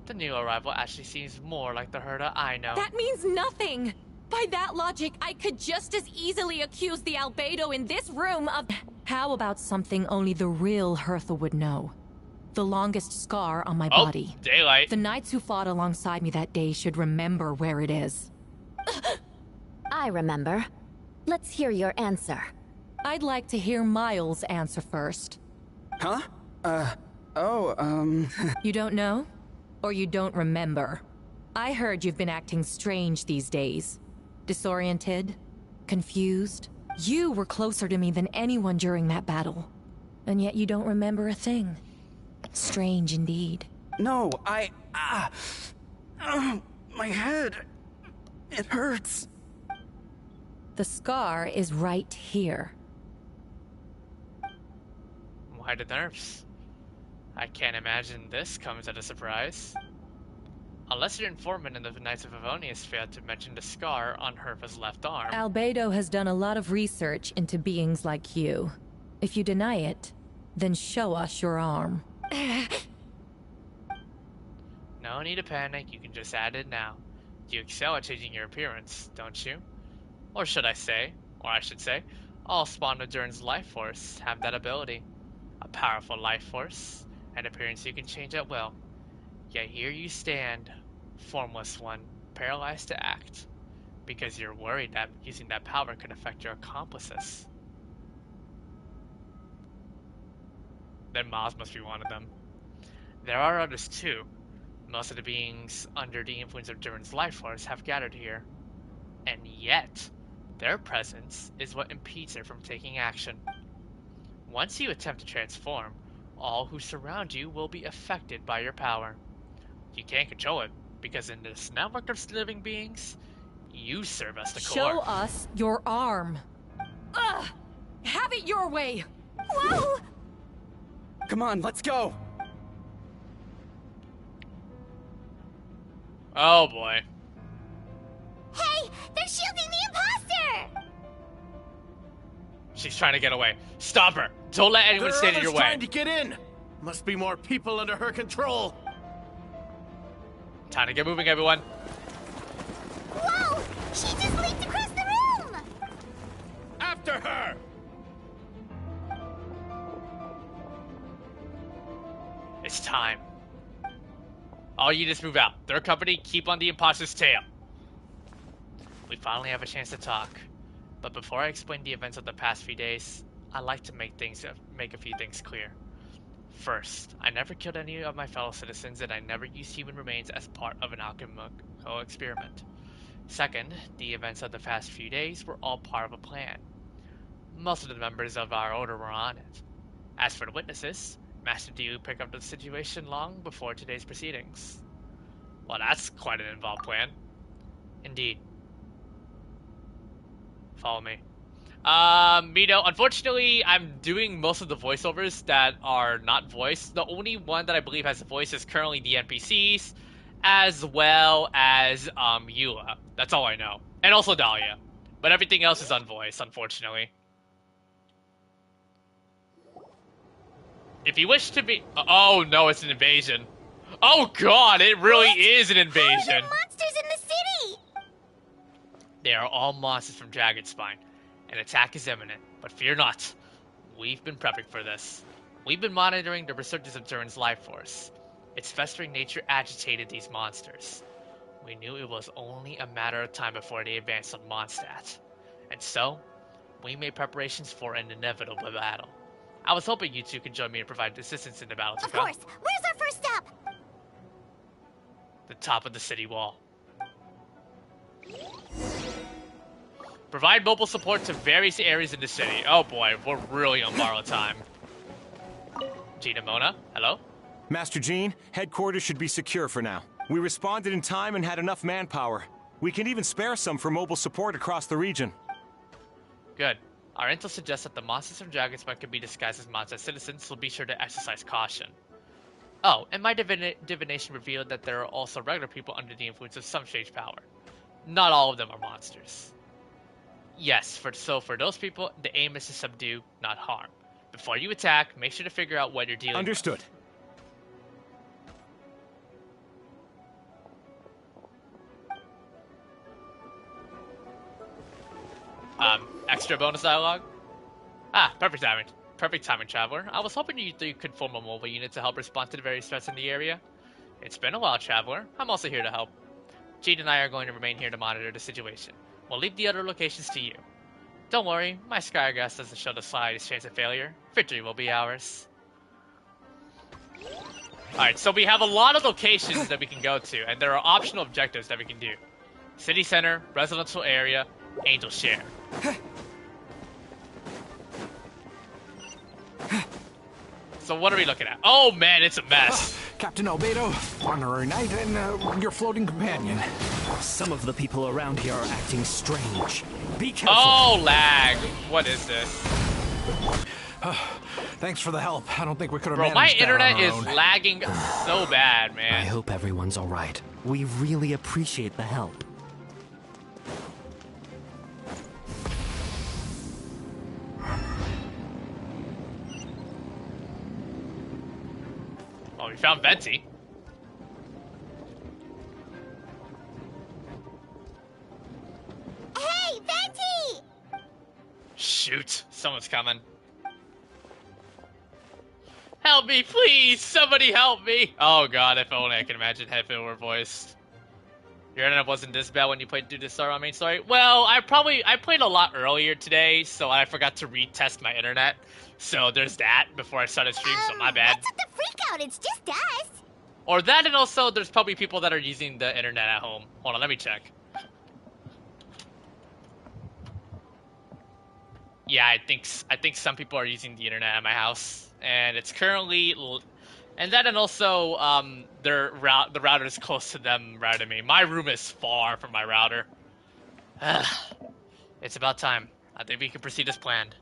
Speaker 1: the new arrival actually seems more like the Herta I know.
Speaker 9: That means nothing! By that logic, I could just as easily accuse the Albedo in this room of... How about something only the real Hertha would know? The longest scar on my body.
Speaker 1: Daylight.
Speaker 9: The knights who fought alongside me that day should remember where it is.
Speaker 6: I remember. Let's hear your answer.
Speaker 9: I'd like to hear Miles' answer first.
Speaker 3: Huh?
Speaker 9: You don't know? Or you don't remember? I heard you've been acting strange these days. Disoriented? Confused? You were closer to me than anyone during that battle. And yet you don't remember a thing. Strange indeed.
Speaker 3: No, my head. It hurts.
Speaker 9: The scar is right here.
Speaker 1: Why the nerves? I can't imagine this comes as a surprise. Unless your informant in the Knights of Favonius failed to mention the scar on Herva's left arm.
Speaker 9: Albedo has done a lot of research into beings like you. If you deny it, then show us your arm.
Speaker 1: No need to panic, you can just add it now. You excel at changing your appearance, don't you? Or I should say, all spawn of Durin's life force have that ability. A powerful life force, an appearance you can change at will. Yet here you stand, formless one, paralyzed to act, because you're worried that using that power could affect your accomplices. Then Miles must be one of them. There are others too. Most of the beings under the influence of Durin's life force have gathered here. And yet, their presence is what impedes her from taking action. Once you attempt to transform, all who surround you will be affected by your power. You can't control it, because in this network of living beings, you serve as the core.
Speaker 9: Show us your arm. Ugh! Have it your way!
Speaker 6: Whoa!
Speaker 3: Come on, let's go!
Speaker 1: Oh boy.
Speaker 5: Hey, they're shielding the imposter!
Speaker 1: She's trying to get away. Stop her! Don't let anyone stand in your way.
Speaker 7: Trying to get in. Must be more people under her control.
Speaker 1: Time to get moving, everyone.
Speaker 5: Whoa! She just leaped across the room!
Speaker 7: After her!
Speaker 1: It's time. All you just move out. Their company, keep on the imposter's tail. We finally have a chance to talk. But before I explain the events of the past few days, I'd like to make a few things clear. First, I never killed any of my fellow citizens, and I never used human remains as part of an alchemical experiment. Second, the events of the past few days were all part of a plan. Most of the members of our order were on it. As for the witnesses, Master Dilu picked up the situation long before today's proceedings. Well, that's quite an involved plan. Indeed. Follow me. Mito, unfortunately, I'm doing most of the voiceovers that are not voiced. The only one that I believe has a voice is currently the NPCs, as well as, Eula. That's all I know. And also Dahlia. But everything else is unvoiced, unfortunately. If you wish to be... Oh, no, it's an invasion. Oh, God, it really is an invasion.
Speaker 5: How are there monsters in the city?
Speaker 1: They are all monsters from Dragonspine. An attack is imminent, but fear not. We've been prepping for this. We've been monitoring the resurgence of Durin's life force. Its festering nature agitated these monsters. We knew it was only a matter of time before they advanced on Mondstadt. And so, we made preparations for an inevitable battle. I was hoping you two could join me and provide assistance in the battle to
Speaker 5: Of
Speaker 1: come.
Speaker 5: course. Where's our first stop?
Speaker 1: The top of the city wall. Provide mobile support to various areas in the city. Oh boy, we're really on borrowed time. Gina Mona, hello?
Speaker 12: Master Jean, headquarters should be secure for now. We responded in time and had enough manpower. We can even spare some for mobile support across the region.
Speaker 1: Good. Our intel suggests that the monsters from Dragonspine could be disguised as Mondstadt citizens, so be sure to exercise caution. Oh, and my divination revealed that there are also regular people under the influence of some strange power. Not all of them are monsters. Yes, for those people, the aim is to subdue, not harm. Before you attack, make sure to figure out what you're dealing
Speaker 12: Understood.
Speaker 1: with. Extra bonus dialogue? Ah, perfect timing. Perfect timing, Traveler. I was hoping you three could form a mobile unit to help respond to the various threats in the area. It's been a while, Traveler. I'm also here to help. Jean and I are going to remain here to monitor the situation. We'll leave the other locations to you. Don't worry, my Skygrass doesn't show the slightest chance of failure. Victory will be ours. Alright, so we have a lot of locations that we can go to, and there are optional objectives that we can do. City Center, Residential Area, Angel Share. So what are we looking at? Oh man, it's a mess.
Speaker 13: Captain Albedo, honorary knight, and your floating companion.
Speaker 4: Some of the people around here are acting strange. Be careful.
Speaker 1: Oh, lag. What is this?
Speaker 13: Thanks for the help. I don't think we could have
Speaker 1: Bro,
Speaker 13: managed
Speaker 1: my
Speaker 13: that on
Speaker 1: internet
Speaker 13: our
Speaker 1: is
Speaker 13: own.
Speaker 1: lagging so bad, man.
Speaker 4: I hope everyone's alright. We really appreciate the help.
Speaker 1: Oh, we found Venti.
Speaker 5: Hey, Venti!
Speaker 1: Shoot, someone's coming. Help me, please! Somebody help me! Oh god, if only I can imagine if it were voiced. Your internet wasn't this bad when you played through the Star on main story? Well, I played a lot earlier today, so I forgot to retest my internet. So there's that before I started stream, so my bad.
Speaker 5: What's with the freak out? It's just us.
Speaker 1: Or that, and also there's probably people that are using the internet at home. Hold on, let me check. Yeah, I think some people are using the internet at my house, and it's currently, and then and also the router is close to them rather than me. My room is far from my router. It's about time. I think we can proceed as planned.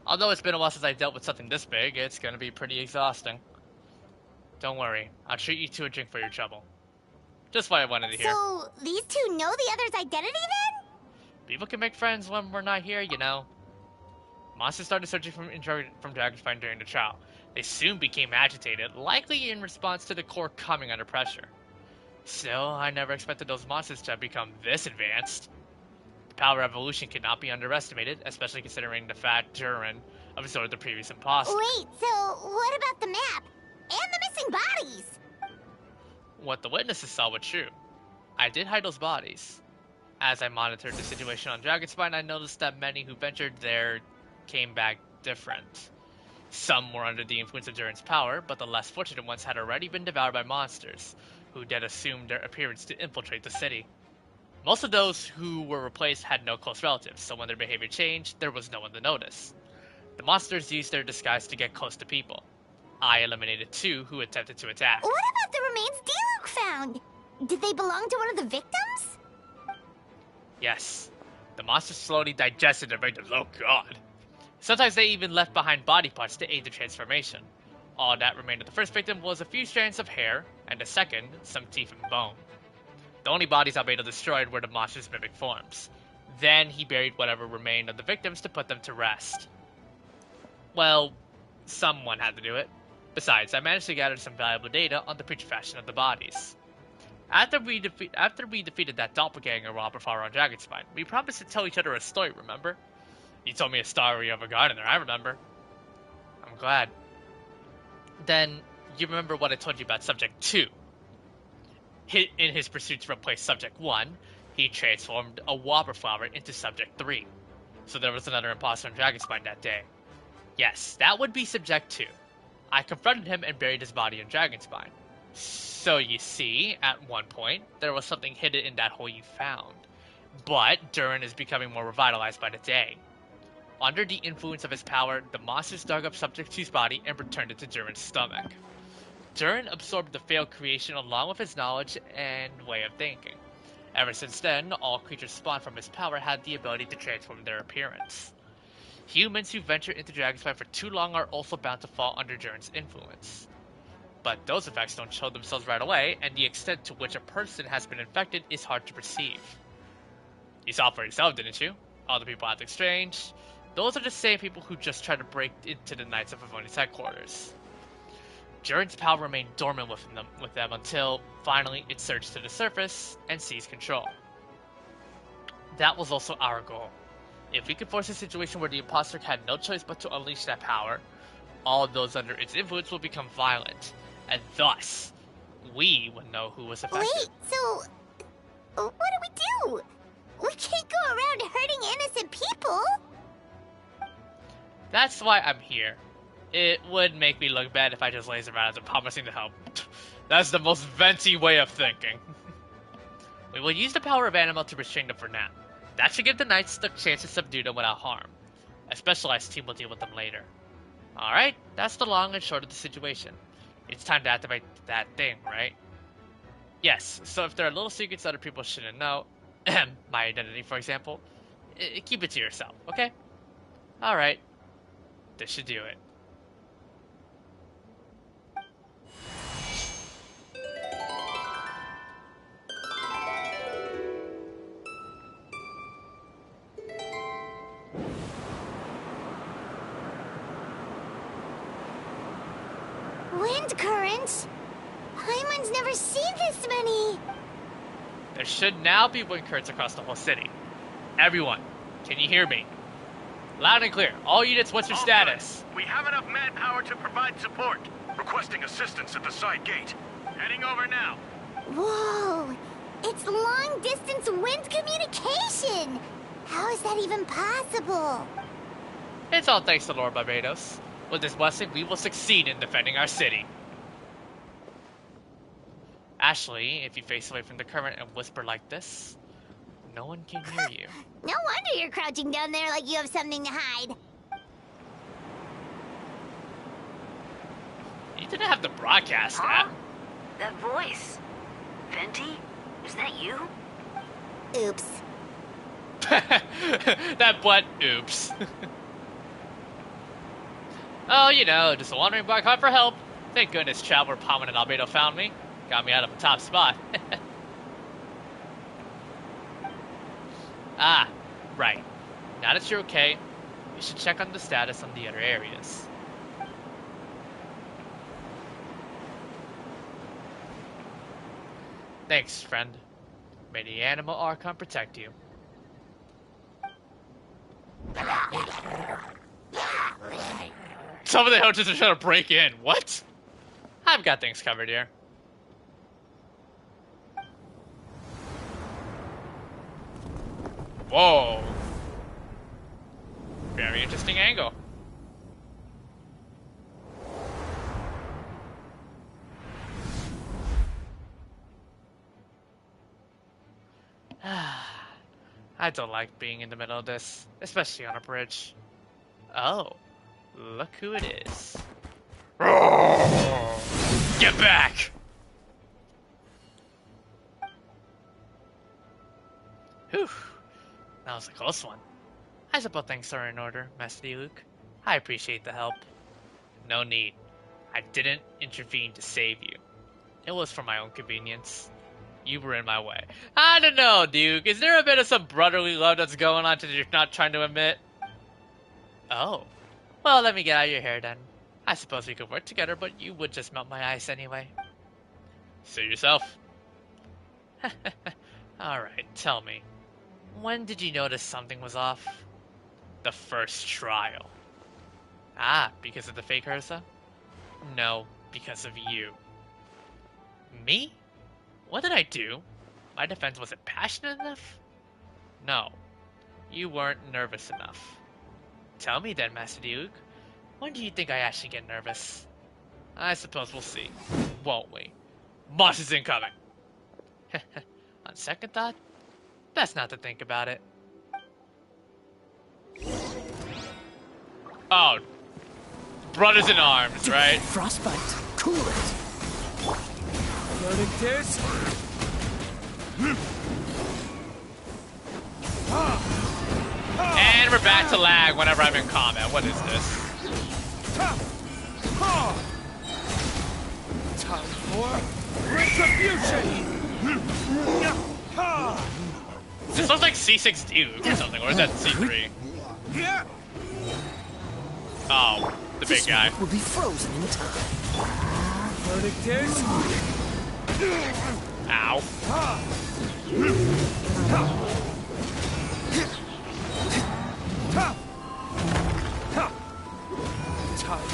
Speaker 1: Although it's been a while since I dealt with something this big, it's gonna be pretty exhausting. Don't worry, I'll treat you to a drink for your trouble. Just what I wanted to hear.
Speaker 5: So, these two know the other's identity then?
Speaker 1: People can make friends when we're not here, you know. Monsters started searching from Dragonspine during the trial. They soon became agitated, likely in response to the core coming under pressure. Still, I never expected those monsters to have become this advanced. The power of evolution cannot be underestimated, especially considering the fact Durin absorbed the previous imposter.
Speaker 5: Wait, so what about the map? And the missing bodies?
Speaker 1: What the witnesses saw was true. I did hide those bodies. As I monitored the situation on Dragonspine, I noticed that many who ventured there came back different. Some were under the influence of Durin's power, but the less fortunate ones had already been devoured by monsters, who had assumed their appearance to infiltrate the city. Most of those who were replaced had no close relatives, so when their behavior changed, there was no one to notice. The monsters used their disguise to get close to people. I eliminated 2 who attempted to attack.
Speaker 5: What about the remains Diluc found? Did they belong to one of the victims?
Speaker 1: Yes. The monsters slowly digested their victims. Oh god. Sometimes they even left behind body parts to aid the transformation. All that remained of the first victim was a few strands of hair, and the second, some teeth and bone. The only bodies Albedo destroyed were the monsters' mimic forms. Then he buried whatever remained of the victims to put them to rest. Well, someone had to do it. Besides, I managed to gather some valuable data on the putrefaction of the bodies. After we defeated that doppelganger while before on Dragonspine, we promised to tell each other a story, remember? You told me a story of a gardener, I remember. I'm glad. Then, you remember what I told you about Subject 2. In his pursuit to replace Subject 1, he transformed a Whopper Flower into Subject 3. So there was another imposter in Dragonspine that day. Yes, that would be Subject 2. I confronted him and buried his body in Dragonspine. So you see, at one point, there was something hidden in that hole you found. But Durin is becoming more revitalized by the day. Under the influence of his power, the monsters dug up Subject 2's body and returned it to Durin's stomach. Durin absorbed the failed creation along with his knowledge and way of thinking. Ever since then, all creatures spawned from his power had the ability to transform their appearance. Humans who venture into Dragonspine for too long are also bound to fall under Durin's influence. But those effects don't show themselves right away, and the extent to which a person has been infected is hard to perceive. You saw for yourself, didn't you? All the people acting strange. Those are the same people who just tried to break into the Knights of Favoni's headquarters. Durin's power remained dormant with them until, finally, it surged to the surface and seized control. That was also our goal. If we could force a situation where the imposter had no choice but to unleash that power, all those under its influence will become violent, and thus, we would know who was affected.
Speaker 5: Wait, so what do? We can't go around hurting innocent people!
Speaker 1: That's why I'm here. It would make me look bad if I just laze around after promising to help. That's the most venti way of thinking. We will use the power of Animal to restrain them for now. That should give the Knights the chance to subdue them without harm. A specialized team will deal with them later. Alright, that's the long and short of the situation. It's time to activate that thing, right? Yes, so if there are little secrets other people shouldn't know, my identity for example, keep it to yourself, okay? Alright, this should do it.
Speaker 5: Wind currents? Paimon's never seen this many!
Speaker 1: There should now be wind currents across the whole city. Everyone, can you hear me? Loud and clear. All units, what's your status?
Speaker 8: We have enough manpower to provide support. Requesting assistance at the side gate. Heading over now.
Speaker 5: Whoa! It's long-distance wind communication! How is that even possible?
Speaker 1: It's all thanks to Lord Barbados. With this blessing, we will succeed in defending our city. Ashley, if you face away from the current and whisper like this, no one can hear you.
Speaker 5: No wonder you're crouching down there like you have something to hide.
Speaker 1: You didn't have to broadcast that.
Speaker 10: That voice. Venti? Is that you?
Speaker 5: Oops.
Speaker 1: That butt, oops. Oh, you know, just a wandering black heart for help. Thank goodness Traveler Palman and Albedo found me. Got me out of a top spot. Ah, right. Now that you're okay, you should check on the status on the other areas. Thanks, friend. May the animal Archon protect you. Some of the hunters are trying to break in. What? I've got things covered here. Whoa. Very interesting angle. I don't like being in the middle of this, especially on a bridge. Oh, look who it is. Get back! Whew. That was a close one. I suppose things are in order, Master Luke. I appreciate the help. No need. I didn't intervene to save you. It was for my own convenience. You were in my way. I don't know, Duke. Is there a bit of some brotherly love that's going on that you're not trying to admit? Oh. Well, let me get out of your hair then. I suppose we could work together, but you would just melt my ice anyway. Suit yourself. Alright, tell me. When did you notice something was off? The first trial. Ah, because of the fake Ursa? No, because of you. Me? What did I do? My defense wasn't passionate enough? No, you weren't nervous enough. Tell me then, Master Duke, when do you think I actually get nervous? I suppose we'll see, won't we? Boss is incoming! On second thought, best not to think about it. Oh, brothers in arms, right?
Speaker 11: Frostbite. Cool it. Loading this.
Speaker 1: And we're back to lag whenever I'm in combat. What is this?
Speaker 11: Time for retribution.
Speaker 1: This looks like C6 Duke or something, or is that C3? Oh, the big guy.
Speaker 11: Will be frozen in time. Verdict is.
Speaker 1: Ow.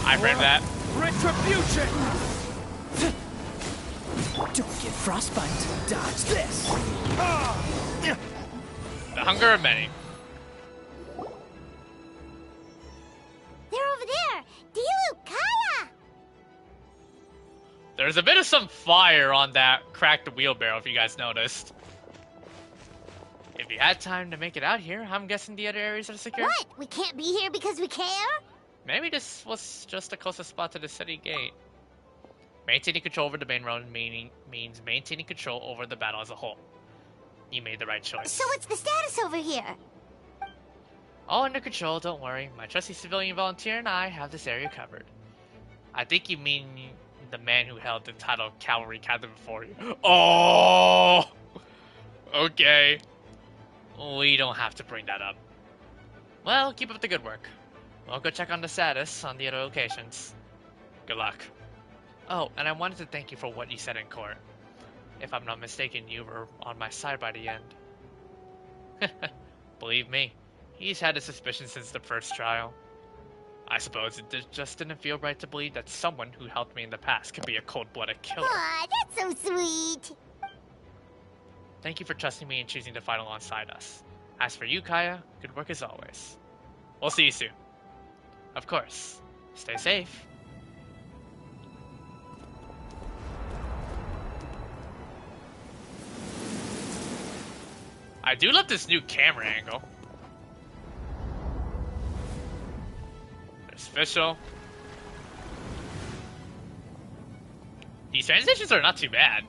Speaker 1: I read that.
Speaker 11: Retribution. Don't get frostbite. Dodge this.
Speaker 1: The hunger of many.
Speaker 5: They're over there! Dilu, Kaya!
Speaker 1: There's a bit of some fire on that cracked wheelbarrow, if you guys noticed. If you had time to make it out here, I'm guessing the other areas are secure?
Speaker 5: What? We can't be here because we care?
Speaker 1: Maybe this was just the closest spot to the city gate. Maintaining control over the main road means maintaining control over the battle as a whole. You made the right choice.
Speaker 5: So what's the status over here?
Speaker 1: All under control, don't worry. My trusty civilian volunteer and I have this area covered. I think you mean the man who held the title of cavalry captain before you. Oh! Okay. We don't have to bring that up. Well, keep up the good work. We'll go check on the status on the other locations. Good luck. Oh, and I wanted to thank you for what you said in court. If I'm not mistaken, you were on my side by the end. Believe me, he's had a suspicion since the first trial. I suppose it just didn't feel right to believe that someone who helped me in the past could be a cold-blooded killer.
Speaker 5: Aw, that's so sweet!
Speaker 1: Thank you for trusting me and choosing to fight alongside us. As for you, Kaya, good work as always. We'll see you soon. Of course. Stay safe. I do love this new camera angle. There's Fischl. These transitions are not too bad.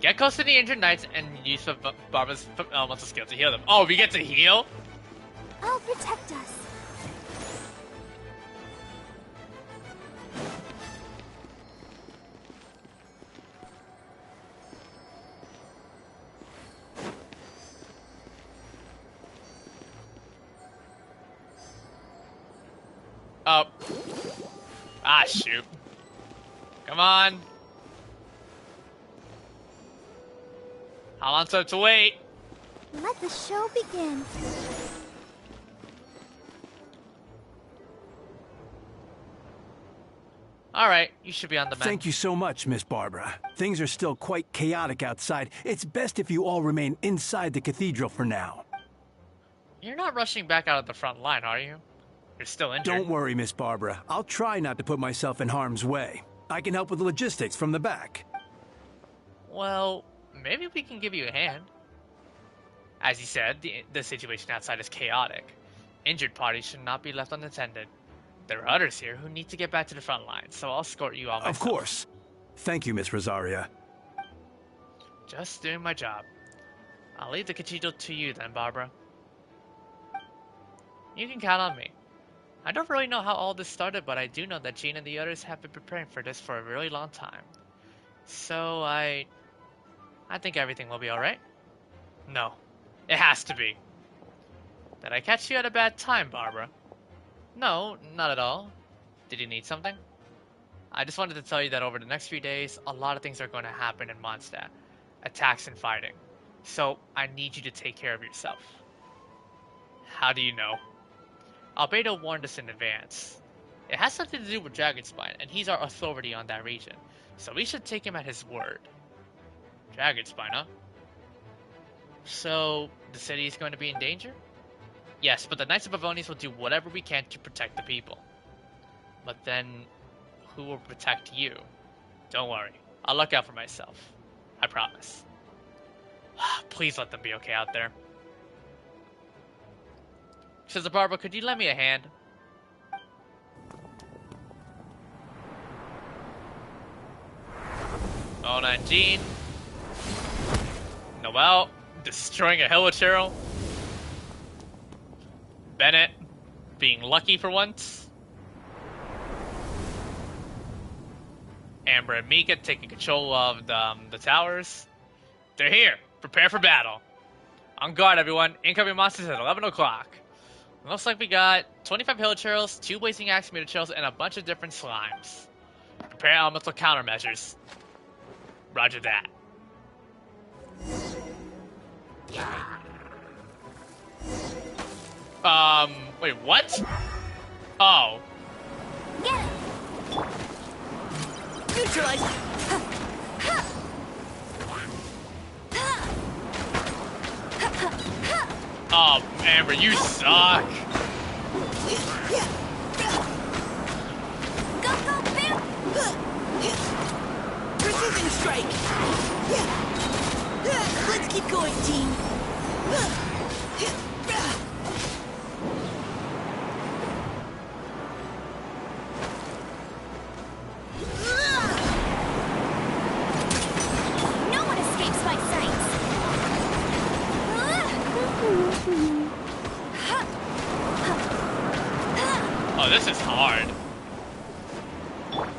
Speaker 1: Get close to the injured knights and use of Barbara's elemental skill to heal them. Oh, we get to heal?
Speaker 5: I'll protect us.
Speaker 1: Oh. Ah, shoot. Come on. How long do I have to wait?
Speaker 5: Let the show begin.
Speaker 1: Alright, you should be on the mend.
Speaker 13: Thank you so much, Miss Barbara. Things are still quite chaotic outside. It's best if you all remain inside the cathedral for now.
Speaker 1: You're not rushing back out of the front line, are you? You're still injured.
Speaker 13: Don't worry, Miss Barbara. I'll try not to put myself in harm's way. I can help with the logistics from the back.
Speaker 1: Well, maybe we can give you a hand. As you said, the situation outside is chaotic. Injured parties should not be left unattended. There are others here who need to get back to the front line, so I'll escort you all myself.
Speaker 13: Of course. Thank you, Miss Rosaria.
Speaker 1: Just doing my job. I'll leave the cathedral to you then, Barbara. You can count on me. I don't really know how all this started, but I do know that Jean and the others have been preparing for this for a really long time. So I think everything will be alright. No, it has to be. Did I catch you at a bad time, Barbara? No, not at all. Did you need something? I just wanted to tell you that over the next few days, a lot of things are going to happen in Mondstadt. Attacks and fighting. So I need you to take care of yourself. How do you know? Albedo warned us in advance. It has something to do with Dragonspine, and he's our authority on that region. So we should take him at his word. Dragonspine, huh? So, the city is going to be in danger? Yes, but the Knights of Avonius will do whatever we can to protect the people. But then, who will protect you? Don't worry, I'll look out for myself. I promise. Please let them be okay out there. Sister Barbara, could you lend me a hand? Mona and Jean. Noelle, destroying a Hilichurl. Bennett, being lucky for once. Amber and Mika taking control of the towers. They're here. Prepare for battle. On guard, everyone. Incoming monsters at 11 o'clock. Looks like we got 25 Hilichurls, 2 Blazing Axe Mutachurls, and a bunch of different slimes. Prepare elemental countermeasures. Roger that. Wait, what? Oh.
Speaker 5: Get it! Neutralize!
Speaker 1: Oh, Amber, you suck.
Speaker 5: Go, go, Bam! Precision strike! Let's keep going, team! No one escapes my sights!
Speaker 1: Oh, this is hard.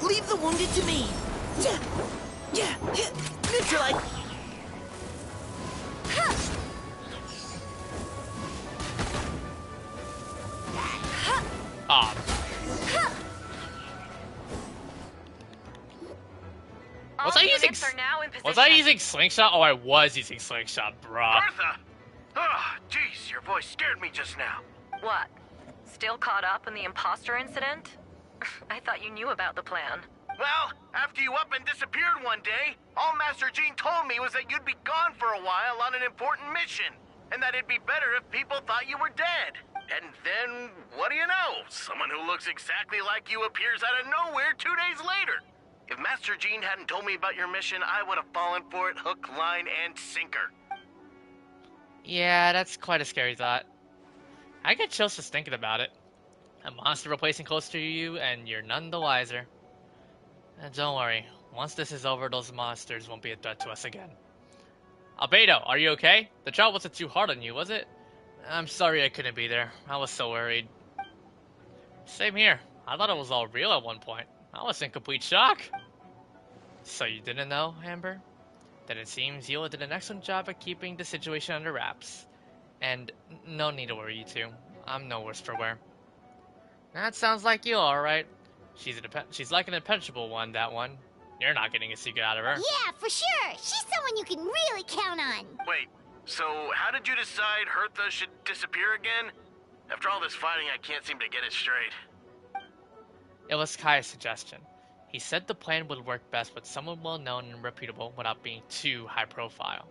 Speaker 5: Leave the wounded to me. Neutralize.
Speaker 1: Ah. Was I using slingshot? Oh, I was using slingshot, bruh.
Speaker 14: Bertha! Oh, jeez, your voice scared me just now.
Speaker 15: What? Still caught up in the imposter incident? I thought you knew about the plan.
Speaker 14: Well, after you up and disappeared one day, all Master Jean told me was that you'd be gone for a while on an important mission, and that it'd be better if people thought you were dead. And then, what do you know? Someone who looks exactly like you appears out of nowhere 2 days later. If Master Jean hadn't told me about your mission, I would have fallen for it hook, line, and sinker.
Speaker 1: Yeah, that's quite a scary thought. I get chills just thinking about it. A monster replacing close to you, and you're none the wiser. And don't worry, once this is over, those monsters won't be a threat to us again. Albedo, are you okay? The trial wasn't too hard on you, was it? I'm sorry I couldn't be there. I was so worried. Same here. I thought it was all real at one point. I was in complete shock. So you didn't know, Amber? Then it seems Yola did an excellent job at keeping the situation under wraps. And no need to worry, you two. I'm no worse for wear. That sounds like you, alright. She's like an impenetrable one, that one. You're not getting a secret out of her.
Speaker 5: Yeah, for sure. She's someone you can really count on.
Speaker 14: Wait, so how did you decide Hertha should disappear again? After all this fighting, I can't seem to get it straight.
Speaker 1: It was Kai's suggestion. He said the plan would work best with someone well-known and reputable without being too high-profile.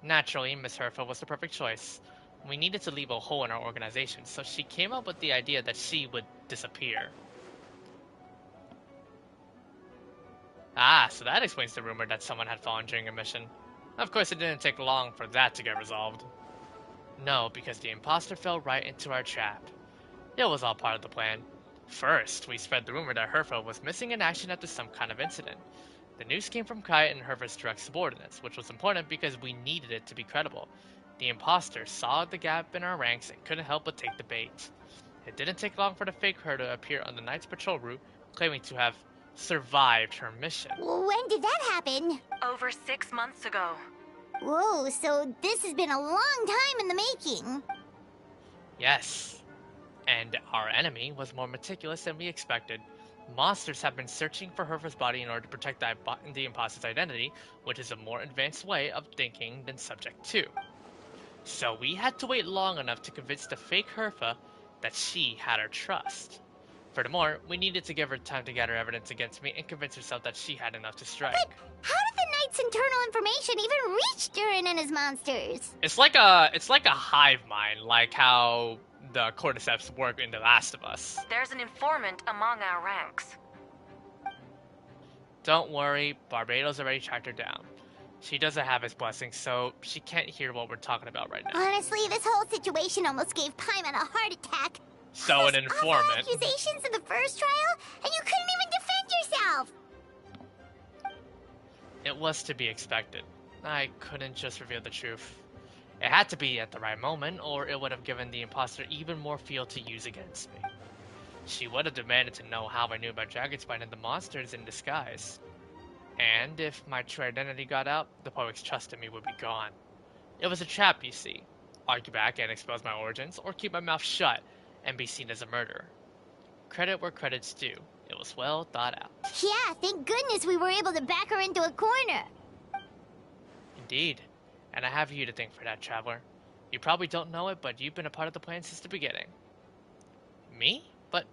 Speaker 1: Naturally, Miss Hertha was the perfect choice. We needed to leave a hole in our organization, so she came up with the idea that she would disappear. Ah, so that explains the rumor that someone had fallen during a mission. Of course, it didn't take long for that to get resolved. No, because the imposter fell right into our trap. It was all part of the plan. First, we spread the rumor that Hertha was missing in action after some kind of incident. The news came from Kai and Hertha's direct subordinates, which was important because we needed it to be credible. The imposter saw the gap in our ranks and couldn't help but take the bait. It didn't take long for the fake her to appear on the Knight's patrol route, claiming to have survived her mission.
Speaker 5: When did that happen?
Speaker 15: Over 6 months ago.
Speaker 5: Whoa, so this has been a long time in the making.
Speaker 1: Yes. And our enemy was more meticulous than we expected. Monsters have been searching for Hertha's body in order to protect the imposter's identity, which is a more advanced way of thinking than Subject 2. So we had to wait long enough to convince the fake Hertha that she had our trust. Furthermore, we needed to give her time to gather evidence against me and convince herself that she had enough to strike.
Speaker 5: But how did the Knight's internal information even reach Durin and his monsters?
Speaker 1: It's like a hive mind, like how the cordyceps work in The Last of Us.
Speaker 15: There's an informant among our ranks.
Speaker 1: Don't worry, Barbados already tracked her down. She doesn't have his blessing, so she can't hear what we're talking about right now.
Speaker 5: Honestly, this whole situation almost gave Paimon a heart attack.
Speaker 1: So an informant.
Speaker 5: Accusations in the first trial, and you couldn't even defend yourself.
Speaker 1: It was to be expected. I couldn't just reveal the truth. It had to be at the right moment, or it would have given the imposter even more fuel to use against me. She would have demanded to know how I knew about Dragonspine and the monsters in disguise. And if my true identity got out, the public's trust in me would be gone. It was a trap, you see. Argue back and expose my origins, or keep my mouth shut and be seen as a murderer. Credit where credit's due. It was well thought out.
Speaker 5: Yeah, thank goodness we were able to back her into a corner.
Speaker 1: Indeed. And I have you to thank for that, Traveler. You probably don't know it, but you've been a part of the plan since the beginning. Me? But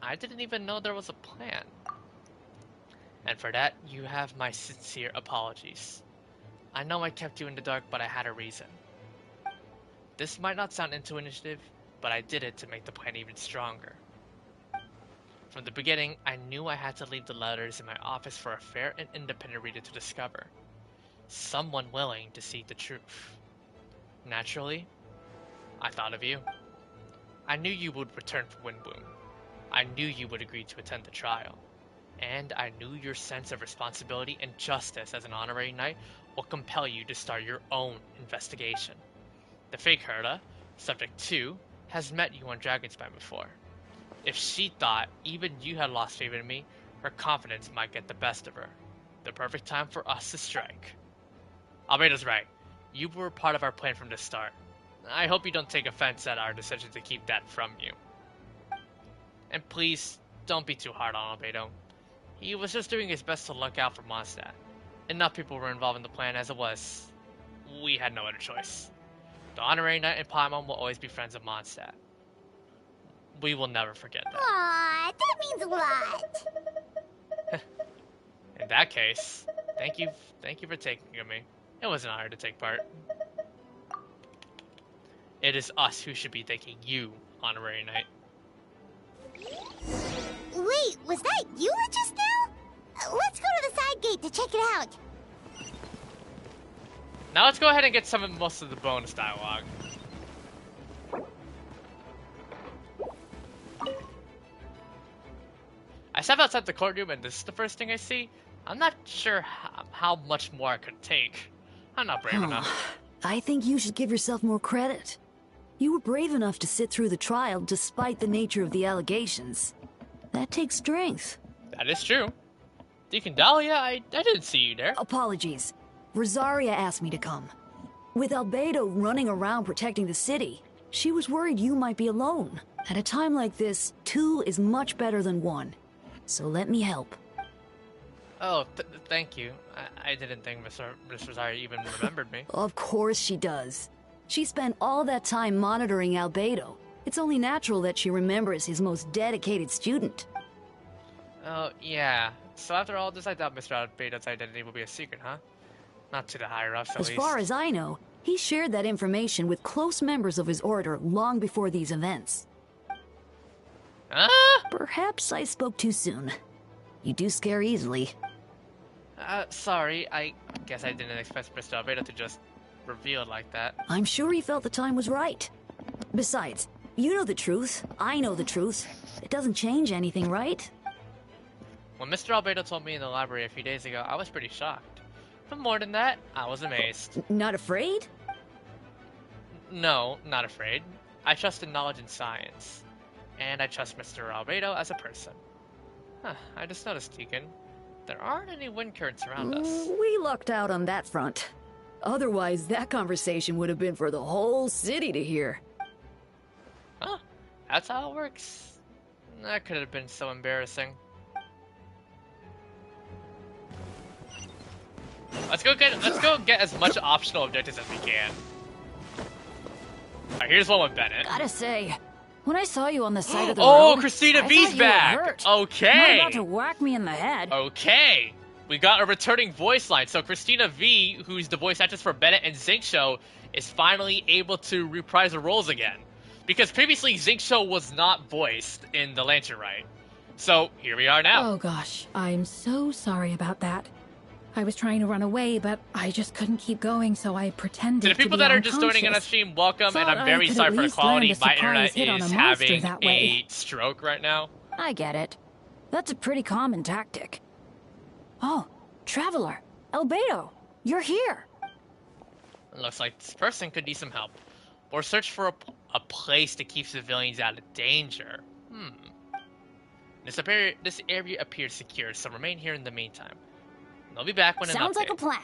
Speaker 1: I didn't even know there was a plan. And for that, you have my sincere apologies. I know I kept you in the dark, but I had a reason. This might not sound intuitive, but I did it to make the plan even stronger. From the beginning, I knew I had to leave the letters in my office for a fair and independent reader to discover. Someone willing to see the truth. Naturally, I thought of you. I knew you would return for Windblume. I knew you would agree to attend the trial. And I knew your sense of responsibility and justice as an honorary knight will compel you to start your own investigation. The fake Herda, subject 2, has met you on Dragonspine before. If she thought even you had lost faith in me, her confidence might get the best of her. The perfect time for us to strike. Albedo's right. You were part of our plan from the start. I hope you don't take offense at our decision to keep that from you. And please, don't be too hard on Albedo. He was just doing his best to look out for Mondstadt. Enough people were involved in the plan as it was. We had no other choice. The Honorary Knight and Paimon will always be friends of Mondstadt. We will never forget that.
Speaker 5: Aww, that means a lot.
Speaker 1: In that case, thank you for taking of me. It was an honor to take part. It is us who should be thanking you, Honorary Knight.
Speaker 5: Wait, was that you just now? Let's go to the side gate to check it out.
Speaker 1: Now let's go ahead and get most of the bonus dialogue. I stepped outside the courtroom and this is the first thing I see. I'm not sure how much more I could take. I'm not brave enough.
Speaker 10: I think you should give yourself more credit. You were brave enough to sit through the trial despite the nature of the allegations. That takes strength.
Speaker 1: That is true. Deacon Dahlia, I didn't see you there.
Speaker 10: Apologies. Rosaria asked me to come. With Albedo running around protecting the city, she was worried you might be alone. At a time like this, 2 is much better than 1. So let me help.
Speaker 1: Oh, thank you. I didn't think Miss Rosaria even remembered me.
Speaker 10: Of course she does. She spent all that time monitoring Albedo. It's only natural that she remembers his most dedicated student.
Speaker 1: Oh, yeah. So after all this, I thought Mr. Albedo's identity would be a secret, huh? Not to the higher-ups, at least.
Speaker 10: As far as I know, he shared that information with close members of his order long before these events. Perhaps I spoke too soon. You do scare easily.
Speaker 1: Sorry. I guess I didn't expect Mr. Albedo to just reveal it like that.
Speaker 10: I'm sure he felt the time was right. Besides, you know the truth. I know the truth. It doesn't change anything, right?
Speaker 1: When Mr. Albedo told me in the library a few days ago, I was pretty shocked. But more than that, I was amazed.
Speaker 10: Not afraid?
Speaker 1: No, not afraid. I trust in knowledge and science. And I trust Mr. Albedo as a person. Huh, I just noticed, Deacon. There aren't any wind currents around us.
Speaker 10: We lucked out on that front. Otherwise, that conversation would have been for the whole city to hear.
Speaker 1: Huh, that's how it works. That could have been so embarrassing. Let's go get as much optional objectives as we can. Alright, here's one with Bennett.
Speaker 10: Gotta say, When I saw you on the side of the
Speaker 1: Oh,
Speaker 10: road,
Speaker 1: Christina
Speaker 10: I
Speaker 1: V's
Speaker 10: thought you were
Speaker 1: back!
Speaker 10: hurt.
Speaker 1: Okay!
Speaker 10: Not about to whack me in the head.
Speaker 1: Okay! We got a returning voice line. So Christina V, who's the voice actress for Bennett and Zinksho, is finally able to reprise her roles again. Because previously Zinksho was not voiced in The Lantern Rite. So here we are now.
Speaker 9: Oh gosh, I'm so sorry about that. I was trying to run away, but I just couldn't keep going, so I pretended
Speaker 1: To the people that are just joining in
Speaker 9: unconscious.
Speaker 1: the stream, welcome, and
Speaker 9: Thought
Speaker 1: I'm
Speaker 9: I
Speaker 1: very
Speaker 9: could
Speaker 1: sorry
Speaker 9: at
Speaker 1: for the
Speaker 9: least land
Speaker 1: quality.
Speaker 9: a
Speaker 1: My
Speaker 9: surprise
Speaker 1: internet
Speaker 9: hit on
Speaker 1: is
Speaker 9: a monster
Speaker 1: having
Speaker 9: that
Speaker 1: a
Speaker 9: way.
Speaker 1: stroke right now.
Speaker 10: I get it. That's a pretty common tactic. Oh, Traveler, Albedo, you're here.
Speaker 1: Looks like this person could need some help. Or search for a place to keep civilians out of danger. This area appears secure, so remain here in the meantime. I'll be back when
Speaker 10: Sounds like a plan.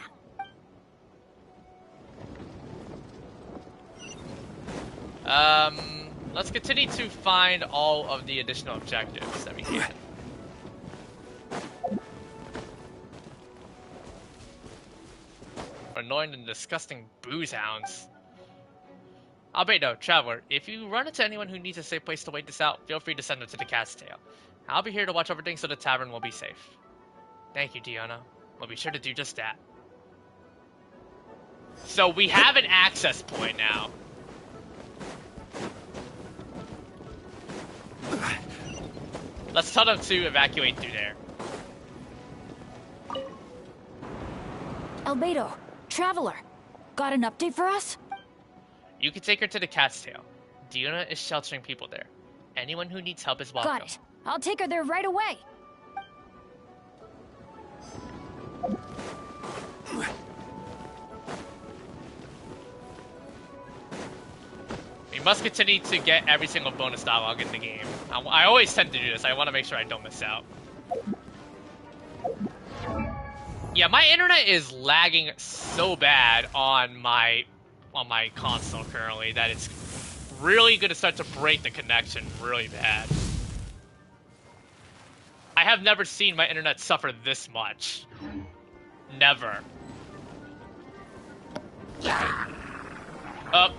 Speaker 1: Let's continue to find all of the additional objectives that we can. Annoying and disgusting booze hounds. Albedo, Traveler, if you run into anyone who needs a safe place to wait this out, feel free to send them to the Cat's Tail. I'll be here to watch over things so the tavern will be safe. Thank you, Diona. We'll be sure to do just that. So we have an access point now. Let's tell them to evacuate through there.
Speaker 10: Albedo, Traveler, got an update for us?
Speaker 1: You can take her to the Cat's Tail. Diona is sheltering people there. Anyone who needs help is welcome.
Speaker 10: Got it. I'll take her there right away.
Speaker 1: We must continue to get every single bonus dialogue in the game. I always tend to do this. I want to make sure I don't miss out. Yeah, my internet is lagging so bad on my console currently that it's really going to start to break the connection really bad. I have never seen my internet suffer this much. Never. Up.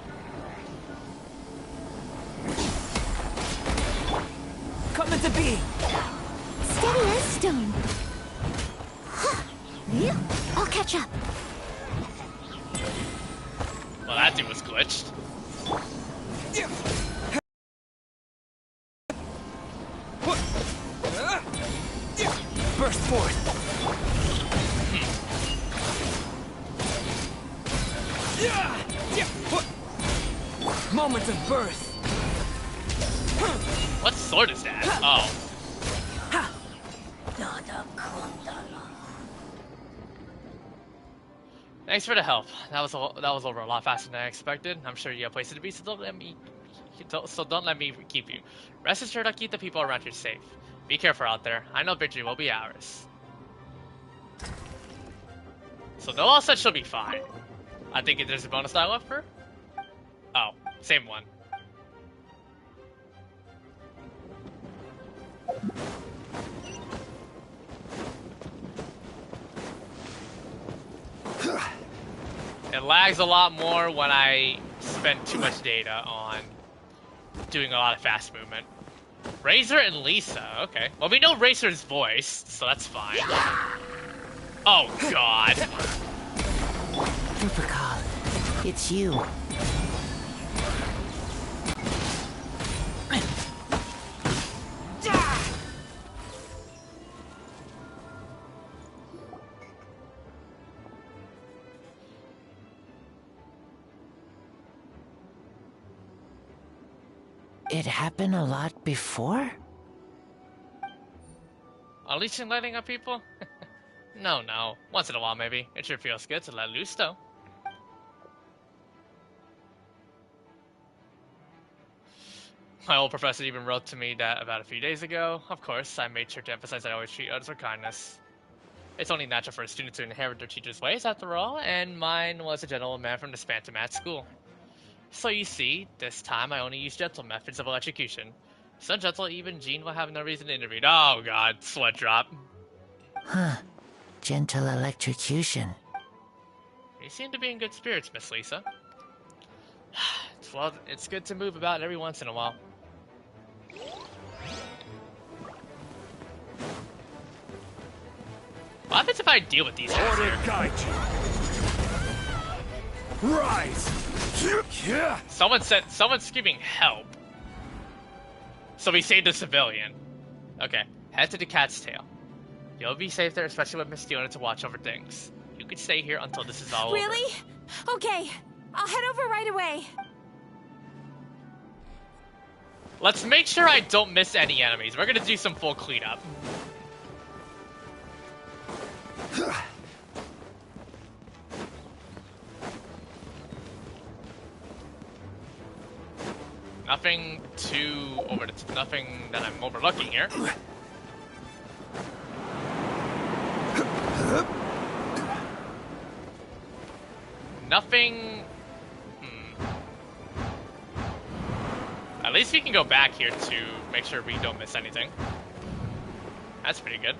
Speaker 11: Come into being.
Speaker 5: Steady as stone. I'll catch up.
Speaker 1: Well, that dude was glitched.
Speaker 11: Burst forth. Moment of birth.
Speaker 1: What sword is that? Oh. Thanks for the help. That was over a lot faster than I expected. I'm sure you have places to be, so don't let me keep you. Rest assured, I'll keep the people around here safe. Be careful out there. I know victory will be ours. So no all said she'll be fine. I think there's a bonus dialogue for her. Oh, same one. It lags a lot more when I spend too much data on doing a lot of fast movement. Razor and Lisa, okay. Well, we know Razor's voice, so that's fine. Oh, God.
Speaker 16: Supercall, it's you. It happened a lot before?
Speaker 1: Unleashing lighting up people? No. Once in a while, maybe. It sure feels good to let loose, though. My old professor even wrote to me that about a few days ago. Of course, I made sure to emphasize I always treat others with kindness. It's only natural for a student to inherit their teacher's ways, after all, and mine was a gentleman from the Spantomat school. So you see, this time I only used gentle methods of electrocution. So gentle even Jean will have no reason to intervene. Oh god, sweat drop.
Speaker 16: Huh. Gentle electrocution.
Speaker 1: You seem to be in good spirits, Miss Lisa. Well, it's good to move about every once in a while. What happens if I deal with these guys here?
Speaker 13: Guide you. Rise.
Speaker 1: Someone's screaming help. So we saved a civilian. Okay, head to the cat's tail. You'll be safe there, especially with Miss Diona to watch over things. You could stay here until this is all
Speaker 6: Really? Okay, I'll head over right away.
Speaker 1: Let's make sure I don't miss any enemies. We're gonna do some full cleanup. Nothing nothing that I'm overlooking here. Nothing. At least we can go back here to make sure we don't miss anything. That's pretty good.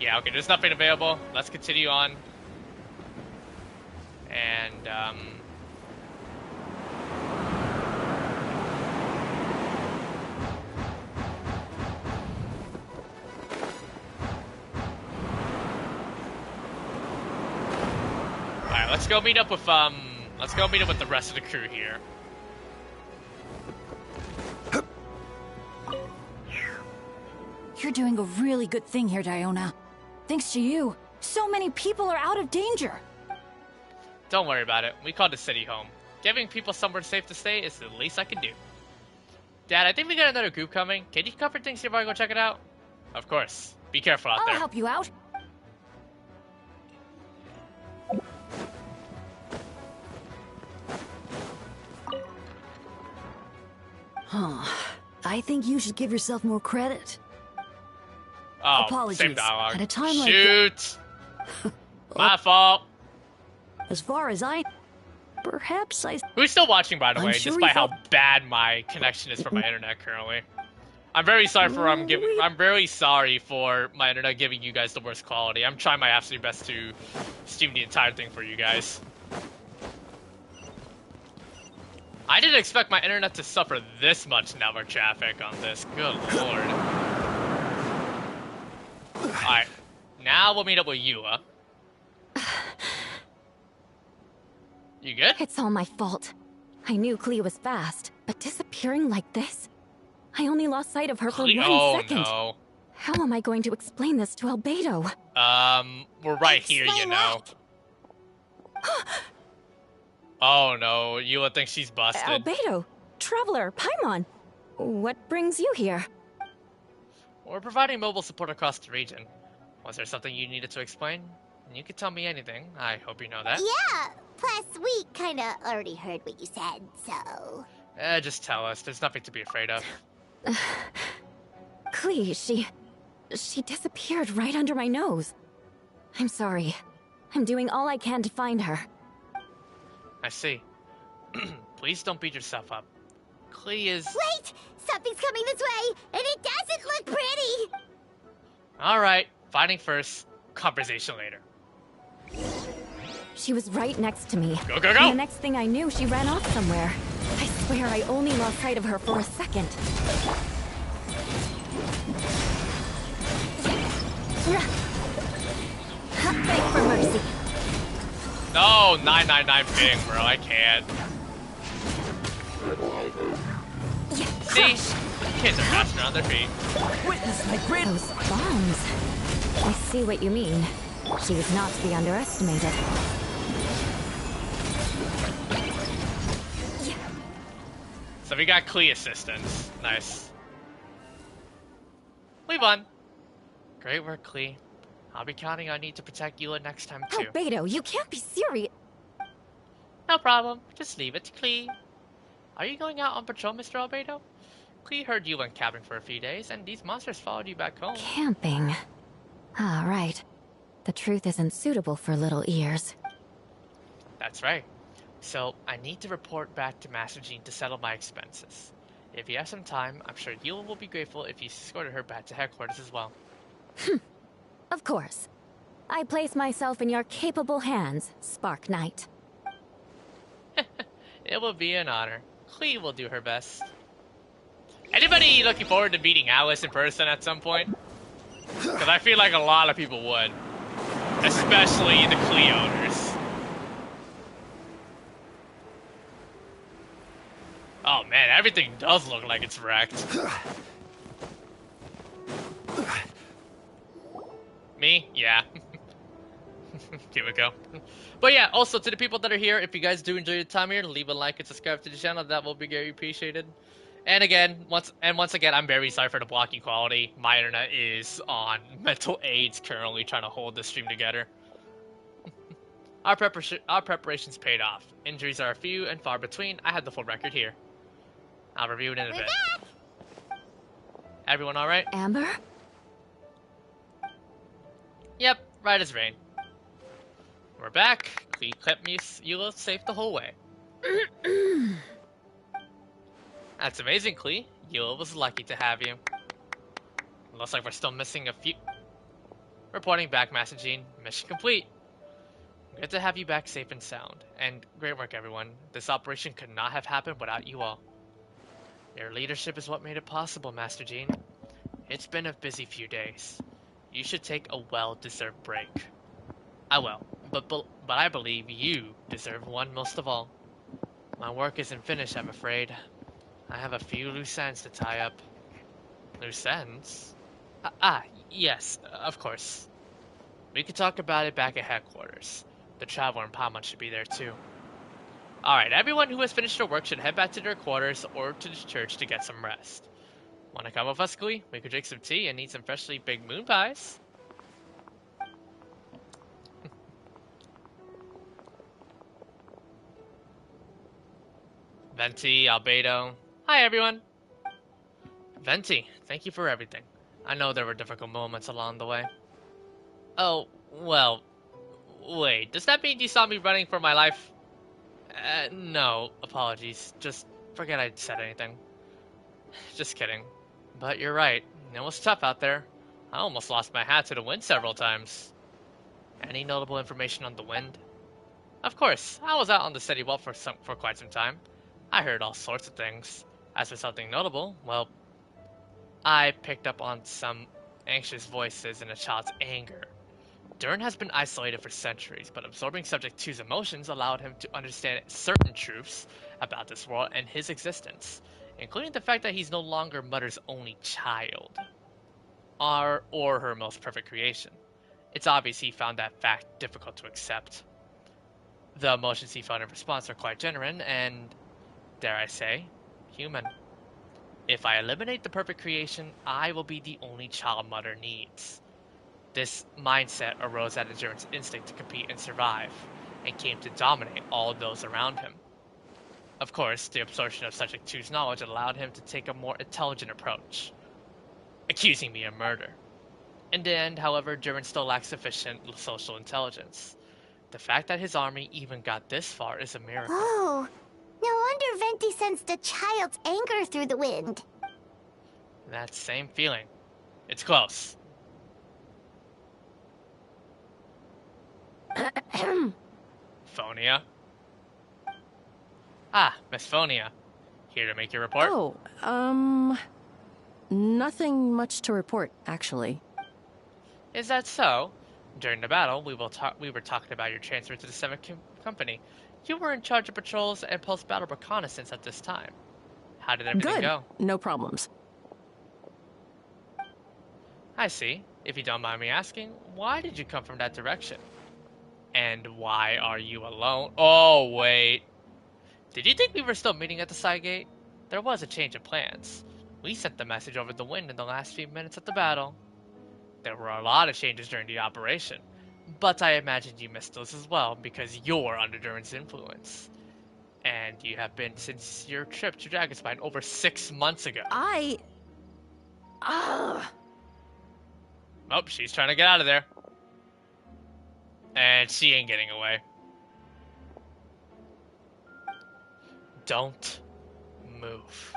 Speaker 1: Yeah, okay, there's nothing available. Let's continue on. And, alright, let's go meet up with the rest of the crew here.
Speaker 10: You're doing a really good thing here, Diona. Thanks to you, so many people are out of danger.
Speaker 1: Don't worry about it. We called the city home. Giving people somewhere safe to stay is the least I can do. Dad, I think we got another group coming. Can you cover things before I go check it out? Of course. Be careful out there.
Speaker 10: I'll help you out. Huh. I think you should give yourself more credit.
Speaker 1: Oh,
Speaker 10: Apologies.
Speaker 1: same dialogue.
Speaker 10: At a time
Speaker 1: Shoot! My fault.
Speaker 10: As far as perhaps
Speaker 1: Who's still watching, by the
Speaker 10: I'm
Speaker 1: way,
Speaker 10: sure
Speaker 1: despite
Speaker 10: you
Speaker 1: how bad my connection is for my internet currently? I'm very sorry for I'm very sorry for my internet giving you guys the worst quality. I'm trying my absolute best to stream the entire thing for you guys. I didn't expect my internet to suffer this much network traffic on this. Good lord. Alright, now we'll meet up with Yua. You good?
Speaker 6: It's all my fault. I knew Clea was fast, but disappearing like this? I only lost sight of her for 1 second.
Speaker 1: No.
Speaker 6: How am I going to explain this to Albedo?
Speaker 1: We're right here, you know. Oh no, Yua thinks she's busted.
Speaker 6: Albedo, Traveler, Paimon. What brings you here?
Speaker 1: We're providing mobile support across the region. Was there something you needed to explain? You could tell me anything. I hope you know that.
Speaker 5: Yeah, plus we kinda already heard what you said, so...
Speaker 1: Just tell us. There's nothing to be afraid of.
Speaker 6: Clea, she disappeared right under my nose. I'm sorry. I'm doing all I can to find her.
Speaker 1: I see. Please don't beat yourself up. Clea is...
Speaker 5: Wait! Something's coming this way, and it doesn't look pretty!
Speaker 1: Alright, fighting first, conversation later.
Speaker 6: She was right next to me.
Speaker 1: Go, go, go!
Speaker 6: And the next thing I knew, she ran off somewhere. I swear I only lost sight of her for a second. Beg for mercy.
Speaker 1: No, 999 ping, bro. I can't. See? Kids are bouncing around their feet.
Speaker 6: Witness my great... Those bombs. I see what you mean. She was not to be underestimated.
Speaker 1: So we got Clea assistance. Nice. We won. Great work, Clea. I'll be counting on you to protect Eula next time, too.
Speaker 6: Albedo, you can't be serious.
Speaker 1: No problem. Just leave it to Clea. Are you going out on patrol, Mr. Albedo? Clea heard you went camping for a few days, and these monsters followed you back home.
Speaker 6: Camping. Ah, right. The truth isn't suitable for little ears.
Speaker 1: That's right. So, I need to report back to Master Jean to settle my expenses. If you have some time, I'm sure Eula will be grateful if you escorted her back to headquarters as well.
Speaker 6: Of course.
Speaker 9: I place myself in your capable hands, Spark Knight.
Speaker 1: It will be an honor. Clee will do her best. Anybody looking forward to meeting Alice in person at some point? Because I feel like a lot of people would. Especially the Clee owners. Oh man, everything does look like it's wrecked. Me? Yeah. Here we go. But yeah, also to the people that are here, if you guys do enjoy your time here, leave a like and subscribe to the channel. That will be very appreciated. And again, once again, I'm very sorry for the blocking quality. My internet is on mental aids currently trying to hold the stream together. Our preparations paid off. Injuries are few and far between. I have the full record here. I'll review it in a bit. Everyone alright?
Speaker 9: Amber?
Speaker 1: Yep, right as rain. We're back. Clee kept me safe the whole way. That's amazing, Clee. Eula was lucky to have you. Looks like we're still missing a few. Reporting back, Master Jean. Mission complete. Good to have you back safe and sound. And great work, everyone. This operation could not have happened without you all. Your leadership is what made it possible, Master Jean. It's been a busy few days. You should take a well-deserved break. I will, but I believe you deserve one most of all. My work isn't finished, I'm afraid. I have a few loose ends to tie up. Loose ends? Yes, of course. We could talk about it back at headquarters. The Traveler and Paimon should be there too. Alright, everyone who has finished their work should head back to their quarters or to the church to get some rest. Wanna come with us, Glee? We could drink some tea and eat some freshly baked moon pies. Venti, Albedo. Hi, everyone. Venti, thank you for everything. I know there were difficult moments along the way. Oh, well, wait, does that mean you saw me running for my life? No, apologies. Just forget I said anything. Just kidding. But you're right, it was tough out there. I almost lost my hat to the wind several times. Any notable information on the wind? Of course, I was out on the steady well for quite some time. I heard all sorts of things. As for something notable, well, I picked up on some anxious voices and a child's anger. Durin has been isolated for centuries, but absorbing Subject 2's emotions allowed him to understand certain truths about this world and his existence, including the fact that he's no longer Mother's only child, or her most perfect creation. It's obvious he found that fact difficult to accept. The emotions he felt in response are quite genuine and, dare I say, human. If I eliminate the perfect creation, I will be the only child Mother needs. This mindset arose out of Durin's instinct to compete and survive, and came to dominate all those around him. Of course, the absorption of Subject 2's knowledge allowed him to take a more intelligent approach, accusing me of murder. In the end, however, Durin still lacks sufficient social intelligence. The fact that his army even got this far is a miracle.
Speaker 5: Oh, no wonder Venti sensed a child's anger through the wind.
Speaker 1: That same feeling. It's close. Phonia? Ah, Miss Phonia. Here to make your report?
Speaker 17: Oh, nothing much to report, actually.
Speaker 1: Is that so? During the battle, we were talking about your transfer to the 7th Company. You were in charge of patrols and post-battle reconnaissance at this time. How did everything go?
Speaker 17: No problems.
Speaker 1: I see. If you don't mind me asking, why did you come from that direction? And why are you alone? Oh, wait. Did you think we were still meeting at the side gate? There was a change of plans. We sent the message over the wind in the last few minutes of the battle. There were a lot of changes during the operation, but I imagined you missed those as well because you're under Durin's influence. And you have been since your trip to Dragonspine over 6 months ago. Oh, she's trying to get out of there. And she ain't getting away. Don't move.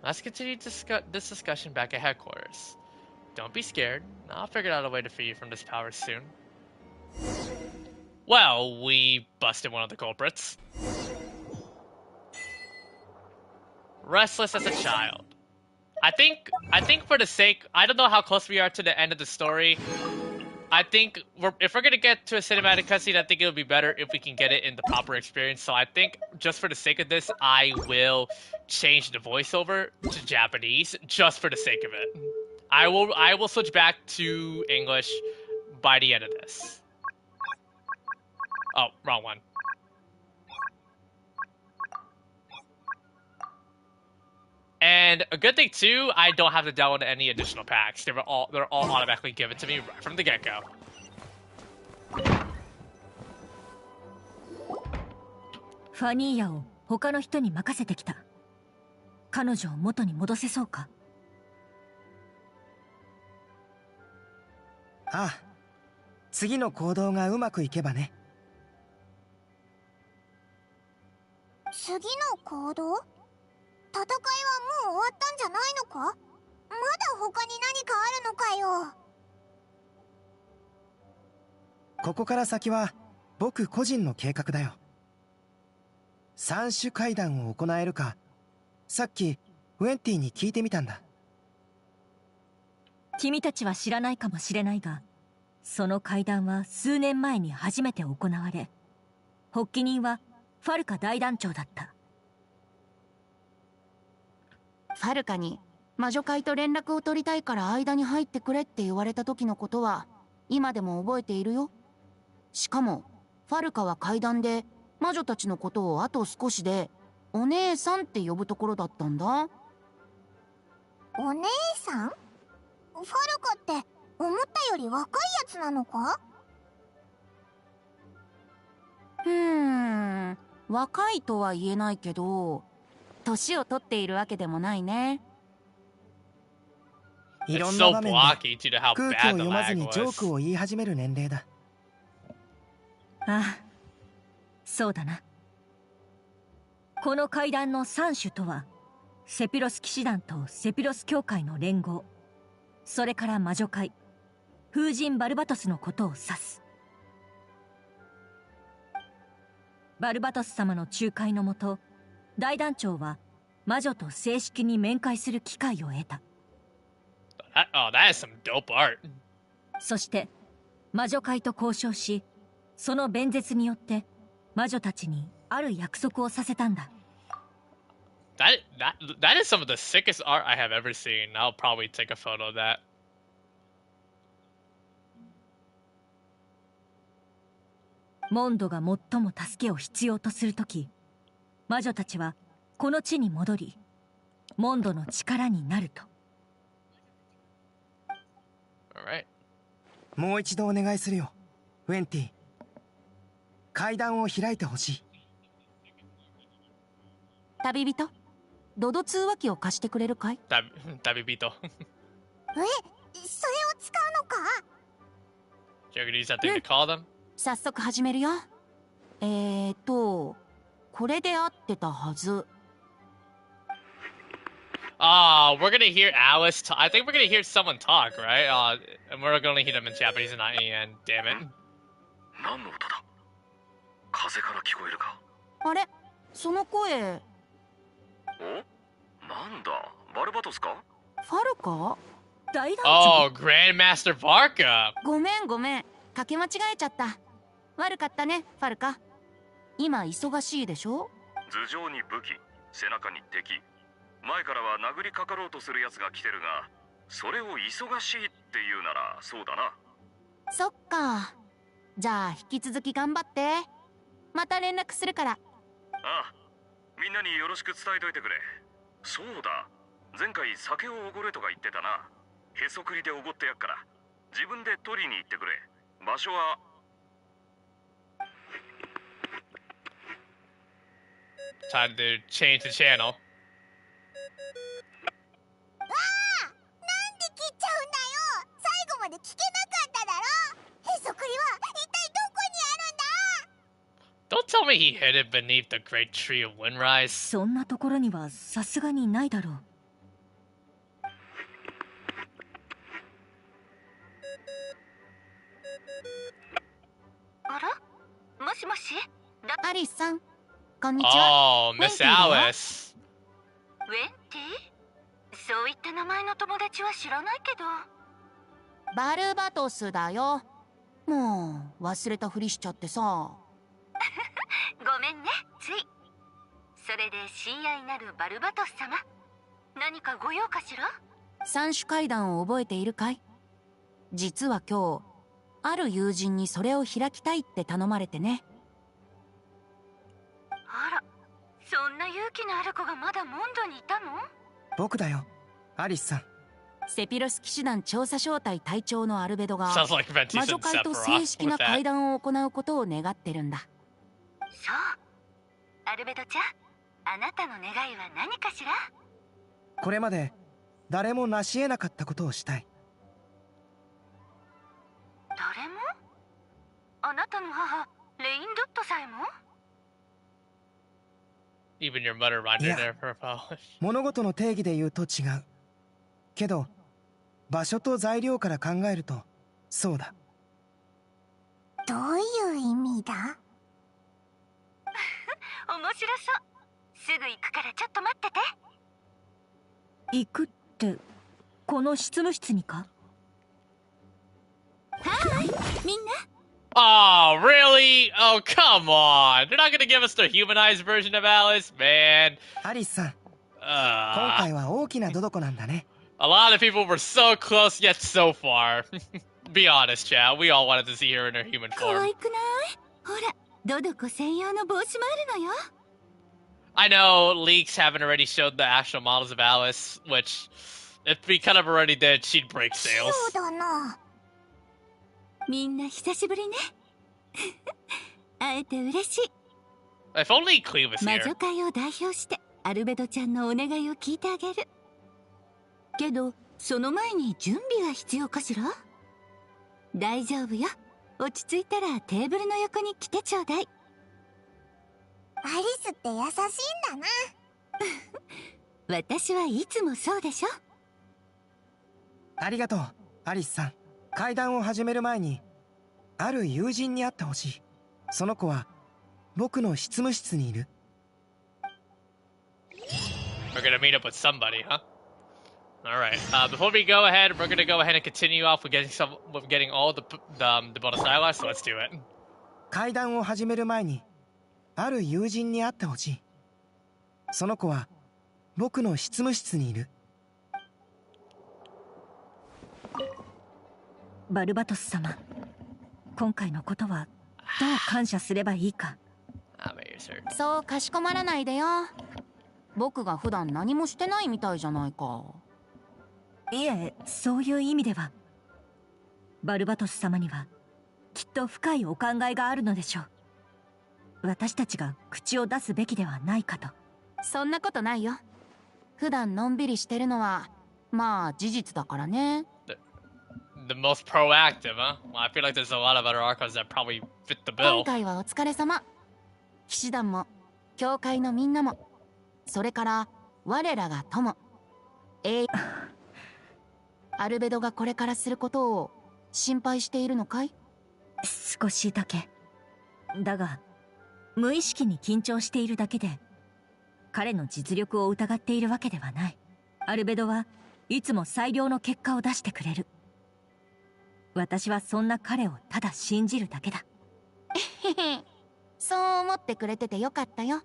Speaker 1: Let's continue this discussion back at headquarters. Don't be scared. I'll figure out a way to free you from this power soon. Well, we busted one of the culprits. Restless as a child. I think for the sake, I don't know how close we are to the end of the story. I think if we're gonna get to a cinematic cutscene, I think it would be better if we can get it in the proper experience. So I think just for the sake of this, I will change the voiceover to Japanese just for the sake of it. I will switch back to English by the end of this. Oh, wrong one. And a good thing too, I don't have to download any additional packs. They're all automatically given to me right from the get-go.
Speaker 18: ファニーヤを他の人に任せてきた。彼女を元に戻せそうか？
Speaker 19: ああ、次の行動がうまくいけばね。
Speaker 5: 次の行動？戦いはもう終わったんじゃないのか？まだ他に何かあるのかよ。
Speaker 19: ここから先は僕個人の計画だよ。三種会談を行えるか、さっきウェンティに聞いてみたんだ。
Speaker 18: 君たちは知らないかもしれないが、その会談は数年前に初めて行われ、発起人はファルカ大団長だった。
Speaker 20: ファルカに魔女会と連絡を取りたいから間に入ってくれって言われた時のことは今でも覚えているよ。しかもファルカは階段で魔女たちのことをあと少しでお姉さんって呼ぶところだったんだ。
Speaker 5: お姉さん？ファルカって思ったより若いやつなのか？
Speaker 20: 若いとは言えないけど年を取っているわけでもないね。いろんな場面で空気を読まずにジョークを言い始める年齢だ。
Speaker 18: ああ、そうだな。この会談の三種とは、セピロス騎士団とセピロス教会の連合、それから魔女会、風神バルバトスのことを指す。バルバトス様の仲介のもと、大団長は魔女と正式に面会する機会を得た。
Speaker 1: that is some dope art.
Speaker 18: そして魔女会と交渉し、その弁舌によって魔女たちにある約束をさせたんだ。
Speaker 1: That is some of the sickest art I have ever seen. I'll probably take a photo of that.
Speaker 18: モンドが最も助けを必要とするとき、魔女たちはこの地に戻り、モンドの力になると。
Speaker 1: Alright.
Speaker 19: もう一度お願いするよ、ウェンティ。階段を開いてほしい。
Speaker 20: 旅人、ドド通話機を貸してくれるかい？
Speaker 1: 旅人。
Speaker 5: それを使うのか？
Speaker 1: You're gonna use that thing to call them?
Speaker 20: 早速始めるよ。これで合ってたはず。
Speaker 1: We're gonna hear Alice I think we're gonna hear someone talk, right? And we're gonna hear them in Japanese and not in English. Damn it.
Speaker 21: 何の音だ？風から聞こえるか？
Speaker 20: あれ？その声。
Speaker 21: お？なんだ？バルバトスか？
Speaker 20: ファルカ？
Speaker 18: 大団長。
Speaker 1: Grandmaster Varka.
Speaker 20: ごめん。かけ間違えちゃった。悪かったね、ファルカ。今忙しいでしょ？
Speaker 21: 頭上に武器、背中に敵。前からは殴りかかろうとする奴が来てるが、それを忙しいって言うならそうだな。
Speaker 20: そっか。じゃあ引き続き頑張って。また連絡するから。
Speaker 21: ああ、みんなによろしく伝えといてくれ。そうだ、前回酒をおごれとか言ってたな。へそくりでおごってやっから、自分で取りに行ってくれ。場所は
Speaker 1: Time to change the channel.
Speaker 5: なんで切っちゃうんだよ。最後まで聞けなかっただろ。へそくりは一体どこにあるんだ。
Speaker 1: Don't tell me he hid it beneath the great tree of Windrise.
Speaker 18: そんなところにはさすがにないだろう。
Speaker 20: アリスさん、こんにちは。
Speaker 1: Oh, Miss Alice.
Speaker 2: ウェンティ？そういった名前の友達は知らないけど。
Speaker 20: バルバトスだよ。もう忘れたふりしちゃってさ。
Speaker 2: ごめんね、つい。それで親愛なるバルバトス様、何かご用かしら？
Speaker 20: 三種階段を覚えているかい？実は今日ある友人にそれを開きたいって頼まれてね。
Speaker 2: あら、そんな勇気のある子がまだモンドにいたの？
Speaker 19: 僕だよ、アリスさん。
Speaker 20: セピロス騎士団調査小隊隊長のアルベドが
Speaker 1: Sounds like Venti
Speaker 20: 魔
Speaker 1: said
Speaker 20: 女会と
Speaker 1: Sephiroth
Speaker 20: 正式な
Speaker 1: with that.
Speaker 20: 会談を行うことを願ってるんだ。
Speaker 2: そう。アルベドちゃん、あなたの願いは何かしら？
Speaker 19: これまで誰も成し得なかったことをしたい。
Speaker 2: 誰も？あなたの母、レインドットさえも？
Speaker 1: Even your mother reminded her of her father.
Speaker 19: 物事の定義で言うと違う。けど場所と材料から考えるとそうだ。
Speaker 5: どういう意味だ？
Speaker 2: 面白そう。すぐ行くからちょっと待ってて。
Speaker 18: 行くってこの執務室にか？
Speaker 2: はい、みんな。
Speaker 1: Oh, really? Oh, come on. They're not gonna give us the humanized version of Alice, man.
Speaker 19: アリスさん、今回は大きなドドコなんだね。
Speaker 1: A lot of people were so close yet so far. Be honest, Chad. We all wanted to see her in her human
Speaker 2: 可
Speaker 1: form.
Speaker 2: 愛くない？ほら、ドドコ専用の帽子もあるのよ。
Speaker 1: I know leaks haven't already showed the actual models of Alice, which, if we kind of already did, she'd break sales.
Speaker 5: そうだな。
Speaker 2: みんな久しぶりね。会えて嬉しい。
Speaker 1: If only Cleve was
Speaker 2: 魔
Speaker 1: here.
Speaker 2: 女会を代表してアルベドちゃんのお願いを聞いてあげる。けどその前に準備が必要かしら？大丈夫よ。落ち着いたらテーブルの横に来てちょうだい。
Speaker 5: アリスって優しいんだな。
Speaker 2: 私はいつもそうでしょ。
Speaker 19: ありがとう、アリスさん。会談を始める前にある友人に会ってほしい。その子は僕の執務室にいる。
Speaker 1: We're gonna meet up with somebody, huh? Alright, before we go ahead, we're gonna go ahead and continue off with getting all the bonus dialogue, so let's do it.
Speaker 19: 会談を始める前にある友人に会ってほしい。その子は僕の執務室にいる。
Speaker 18: バルバトス様、今回のことはどう感謝すればいいか。
Speaker 20: そうかしこまらないでよ。僕が普段何もしてないみたいじゃないか。
Speaker 18: いえ、そういう意味ではバルバトス様にはきっと深いお考えがあるのでしょう。私たちが口を出すべきではないかと。
Speaker 20: そんなことないよ。普段のんびりしてるのはまあ事実だからね。
Speaker 1: The most proactive, huh? Well, I feel like there's a lot of other archons that probably fit the bill.
Speaker 20: 今回はお疲れ様。騎士団も教会のみんなも、それから我らが友アルベドがこれからすることを心配しているのかい？
Speaker 18: 少しだけ。だが無意識に緊張しているだけで彼の実力を疑っているわけではない。アルベドはいつも最良の結果を出してくれる。私はそんな彼をただ信じるだけだ。
Speaker 20: そう思ってくれててよかったよ。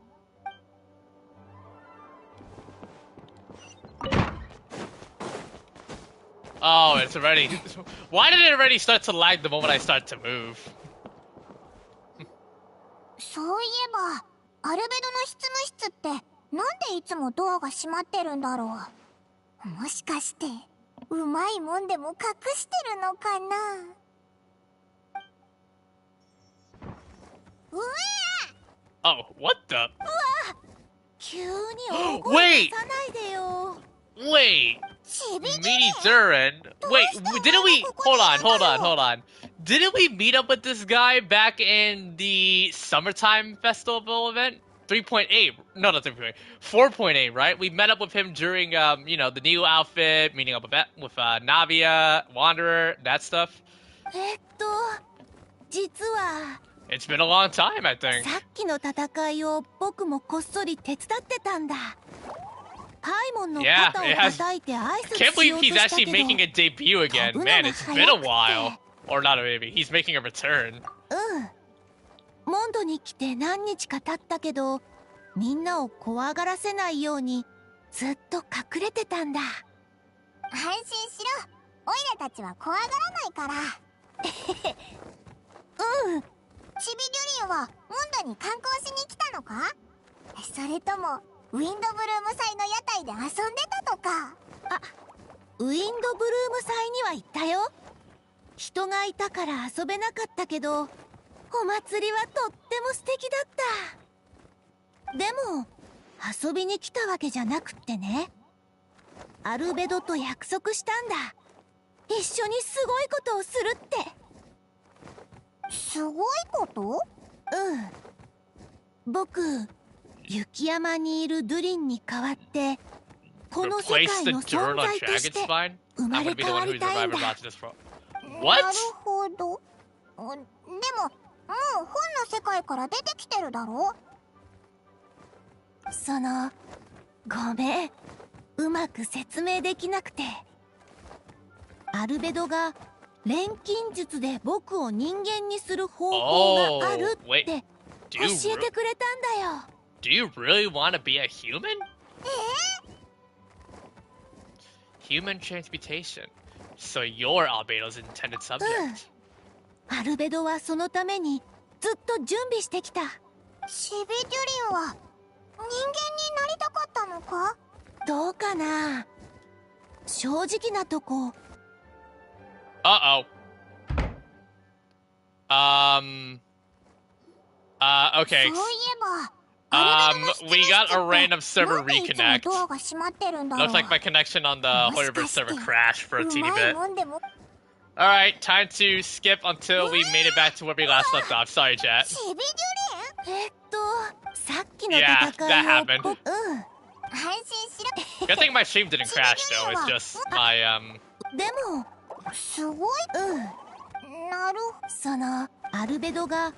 Speaker 1: Oh, it's already... Why did it already start to lag the moment I start to move?
Speaker 5: そういえばアルベドの執務室ってなんでいつもドアが閉まってるんだろう。もしかしてうまいもんでも隠してるのかな。うわ
Speaker 1: Oh, what the?
Speaker 5: うわ急に大声出さないでよ。
Speaker 1: Wait! Meeting Durin? Wait, didn't we... Hold on. Didn't we meet up with this guy back in the summertime festival event? 3.8. No, not 3.8. 4.8, right? We met up with him during, you know, the new outfit, meeting up with Navia, Wanderer, that stuff.
Speaker 5: 実は
Speaker 1: It's been a long time, I think.
Speaker 2: さっきの戦いを僕もこっそり手伝ってたんだ。パイモンの
Speaker 1: Yeah,
Speaker 2: 肩を
Speaker 1: it has.
Speaker 2: 叩いて挨
Speaker 1: I
Speaker 2: 拶
Speaker 1: can't
Speaker 2: しよ
Speaker 1: believe
Speaker 2: うと
Speaker 1: he's
Speaker 2: した
Speaker 1: actually
Speaker 2: け
Speaker 1: making
Speaker 2: ど、
Speaker 1: a debut again. Man, it's been a while. Or not a maybe. He's making a return.
Speaker 2: モンドに来て何日か経ったけど、みんなを怖がらせないようにずっと隠れてたんだ。
Speaker 5: 安心しろ。オイラたちは怖がらないから。チビデュリンはモンドに観光しに来たのか？それともウィンドブルーム祭の屋台で遊んでたとか？
Speaker 2: ウィンドブルーム祭には行ったよ。人がいたから遊べなかったけど、お祭りはとっても素敵だった。でも遊びに来たわけじゃなくってね、アルベドと約束したんだ。一緒にすごいことをするって。
Speaker 5: すごいこと？
Speaker 2: 僕、雪山にいるドゥリンに代わってこの世
Speaker 1: Replace
Speaker 2: 界
Speaker 1: the
Speaker 2: の
Speaker 1: dirt
Speaker 2: 存
Speaker 1: on
Speaker 2: 在として
Speaker 1: Dragon's Spine?
Speaker 2: 生
Speaker 1: I'm
Speaker 2: ま
Speaker 1: gonna
Speaker 2: れ
Speaker 1: be the
Speaker 2: 変わ
Speaker 1: one
Speaker 2: り
Speaker 1: who's
Speaker 2: たいん
Speaker 1: reviving
Speaker 2: だ。
Speaker 1: Bot this pro. What?
Speaker 5: なるほど。でももう本の世界から出てきてるだろ？
Speaker 2: ごめん、うまく説明できなくて。アルベドが錬金術で僕を人間にする方法があるって教えてくれたんだよ。
Speaker 1: Do you really want to be a human? Human transmutation. So you're Albedo's intended subject.
Speaker 2: アルベドはそのためにずっと準備してきた。
Speaker 5: チビデュリンは人間になりたかったのか？
Speaker 2: どうかな。正直なとこ。
Speaker 1: Uh-oh. Okay.
Speaker 5: そういえば。
Speaker 1: We got a random server reconnect.
Speaker 5: ドアが閉まってるんだろう。
Speaker 1: Looks like my connection on the Hoyoverse server crashed for a teeny bit. Alright, time to skip until we made it back to where we last left off. Sorry, chat.
Speaker 5: チビデュリン？
Speaker 2: さっきの
Speaker 1: Yeah,
Speaker 2: 戦
Speaker 1: that
Speaker 2: い
Speaker 1: happened.
Speaker 2: を
Speaker 5: 安心しろ。
Speaker 1: Good thing my stream didn't crash though. It's just my
Speaker 2: でも
Speaker 5: すごい。なる。
Speaker 2: アルベドが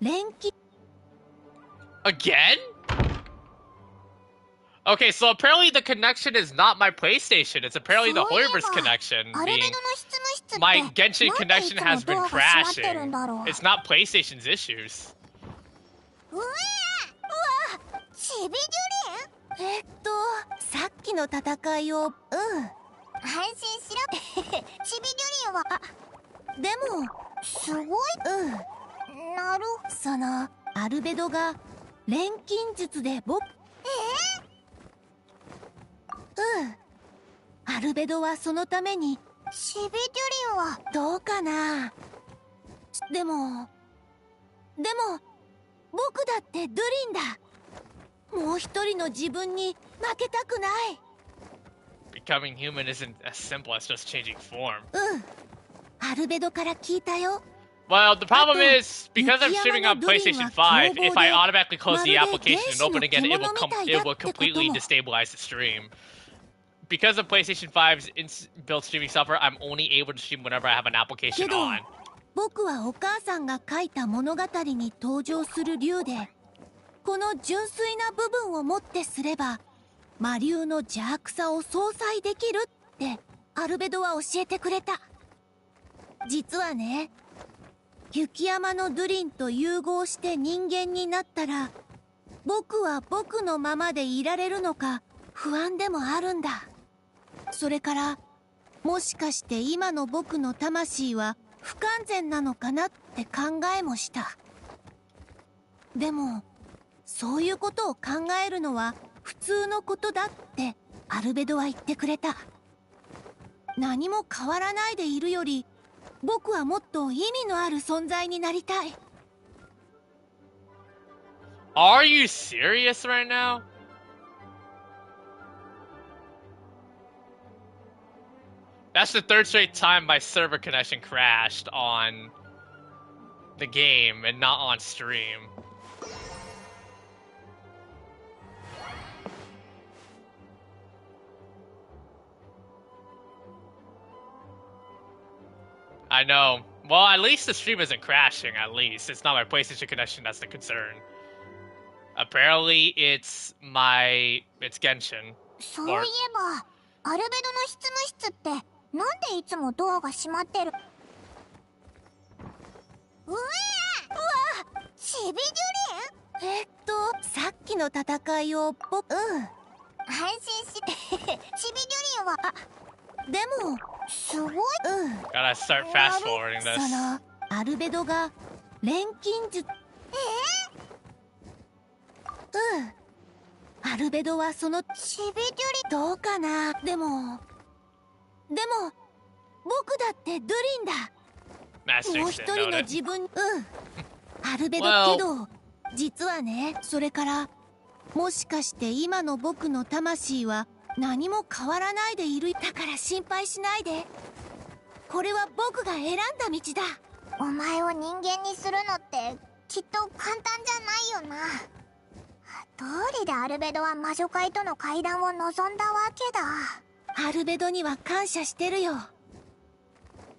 Speaker 2: 錬金
Speaker 1: Again? Okay, so apparently the connection is not my PlayStation. It's apparently the Hoyoverse connection. My Genshin connection has been crashing. It's not PlayStation's issues.
Speaker 5: チビデュリン？
Speaker 2: さっきの戦いを
Speaker 5: 安心しろ。チビデュリンは
Speaker 2: でも
Speaker 5: すごい。なる。
Speaker 2: アルベドが錬金術で僕アルベドはそのために
Speaker 5: チビデュリンは
Speaker 2: どうかな。でも僕だってドゥリンだ。もう一人の自分に負けたくない。
Speaker 1: Becoming human isn't as simple as just changing form.
Speaker 2: アルベドから聞いたよ。
Speaker 1: Well, the problem is, because I'm streaming on PlayStation 5, if I automatically close the application and open again, it will completely destabilize the stream. Because of PlayStation 5's inbuilt streaming software, I'm only able to stream whenever I have an application on.
Speaker 2: 僕はお母さんが書いた物語に登場する竜で、この純粋な部分をもってすれば魔竜の邪悪さを相殺できるってアルベドは教えてくれた。実はね、雪山のドゥリンと融合して人間になったら、僕は僕のままでいられるのか不安でもあるんだ。それからもしかして今の僕の魂は不完全なのかなって考えもした。でもそういうことを考えるのは普通のことだってアルベドは言ってくれた。何も変わらないでいるより、僕はもっと意味のある存在になりたい。
Speaker 1: Are you serious right now? That's the third straight time my server connection crashed on the game and not on stream. I know. Well, at least the stream isn't crashing, at least. It's not my PlayStation connection that's the concern. Apparently, it's Genshin.
Speaker 5: そういえば、アルベドの執務室ってなんでいつもドアが閉まってる？うわ！シビデュリン？
Speaker 6: さっきの戦いを僕、
Speaker 5: 安心して。シビデュリンは、
Speaker 6: でも、
Speaker 5: すごい。
Speaker 1: Gotta start fast forwarding this.
Speaker 6: その、アルベドが錬金術。アルベドはその
Speaker 5: シビデュリ
Speaker 6: どうかな。でも僕だってドゥリンだ。もう一人の自分。アルベドけど、実はね、それからもしかして今の僕の魂は何も変わらないでいる。だから心配しないで。これは僕が選んだ道だ。
Speaker 5: お前を人間にするのってきっと簡単じゃないよな。通りでアルベドは魔女界との会談を望んだわけだ。
Speaker 6: アルベドには感謝してるよ。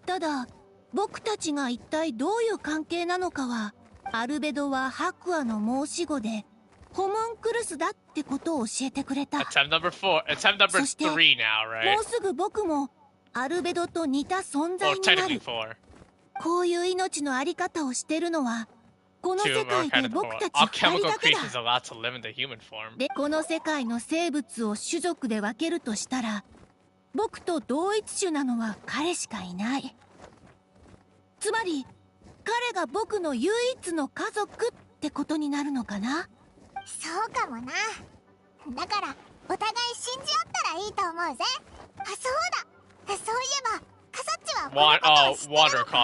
Speaker 6: ただ僕たちが一体どういう関係なのかは、アルベドは白亜の申し子でホムンクルスだってことを教えてくれた。
Speaker 1: Attempt number 3 now, right?
Speaker 6: もうすぐ僕もアルベドと似た存在になる。こういう命のあり方をしてるのはこの世界で僕たち2人だけだ。で、この世界の生物を種族で分けるとしたら、僕と同一種なのは彼しかいない。つまり彼が僕の唯一の家族ってことになるのかな。
Speaker 5: そうかもな。だからお互い信じ合ったらいいと思うぜ。あ、そうだ。そういえばカサッチはこのことを知ってるのか？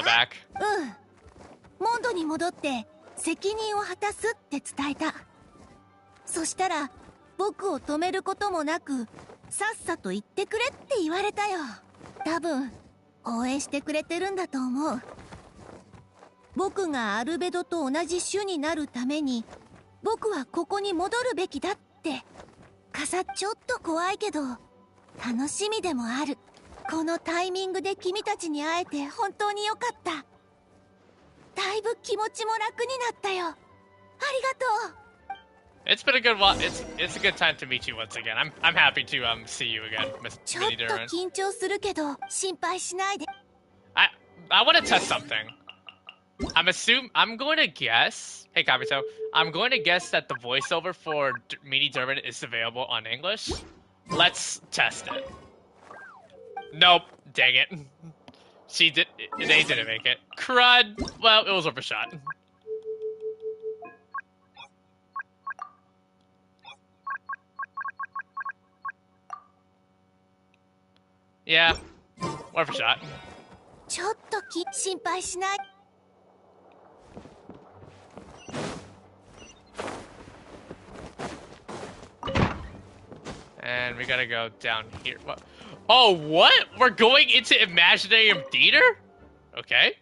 Speaker 6: モンドに戻って責任を果たすって伝えた。そしたら僕を止めることもなくさっさと言ってくれって言われたよ。多分応援してくれてるんだと思う。僕がアルベドと同じ種になるために僕はここに戻るべきだって。ちょっと怖いけど楽しみでもある。このタイミングで君たちに会えて本当によかった。だいぶ気持ちも楽になったよ。ありがとう。
Speaker 1: It's been a good one. It's a good time to meet you once again. I'm happy to see you again, Miss
Speaker 6: ちょっ
Speaker 1: Mini
Speaker 6: と
Speaker 1: Duran.
Speaker 6: 緊張するけど心配しないで。
Speaker 1: I want to test something. I'm going to guess. Hey, Kabuto. I'm going to guess that the voiceover for Mini Duran is available on English. Let's test it. Nope. Dang it. They didn't make it. Crud. Well, it was overshot. Yeah. Overshot.
Speaker 6: ちょっと心配しない。
Speaker 1: And we gotta go down here. What? Oh, what? We're going into Imaginarium Theater? Okay.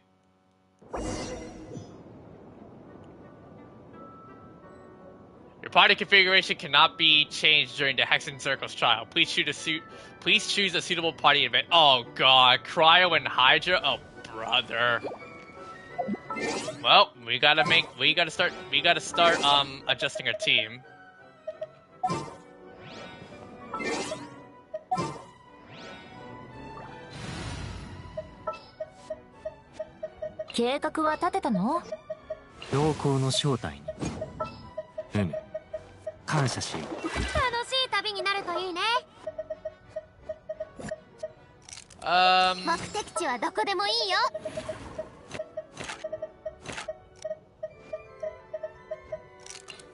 Speaker 1: Your party configuration cannot be changed during the Hexen Circle's trial. Please choose a suitable party event. Oh god, Cryo and Hydra? Oh brother. Well, we gotta start adjusting our team.
Speaker 4: Yokouの正体に。感謝しよう。
Speaker 5: 楽しい旅になるといいね。目的地はどこでもいいよ。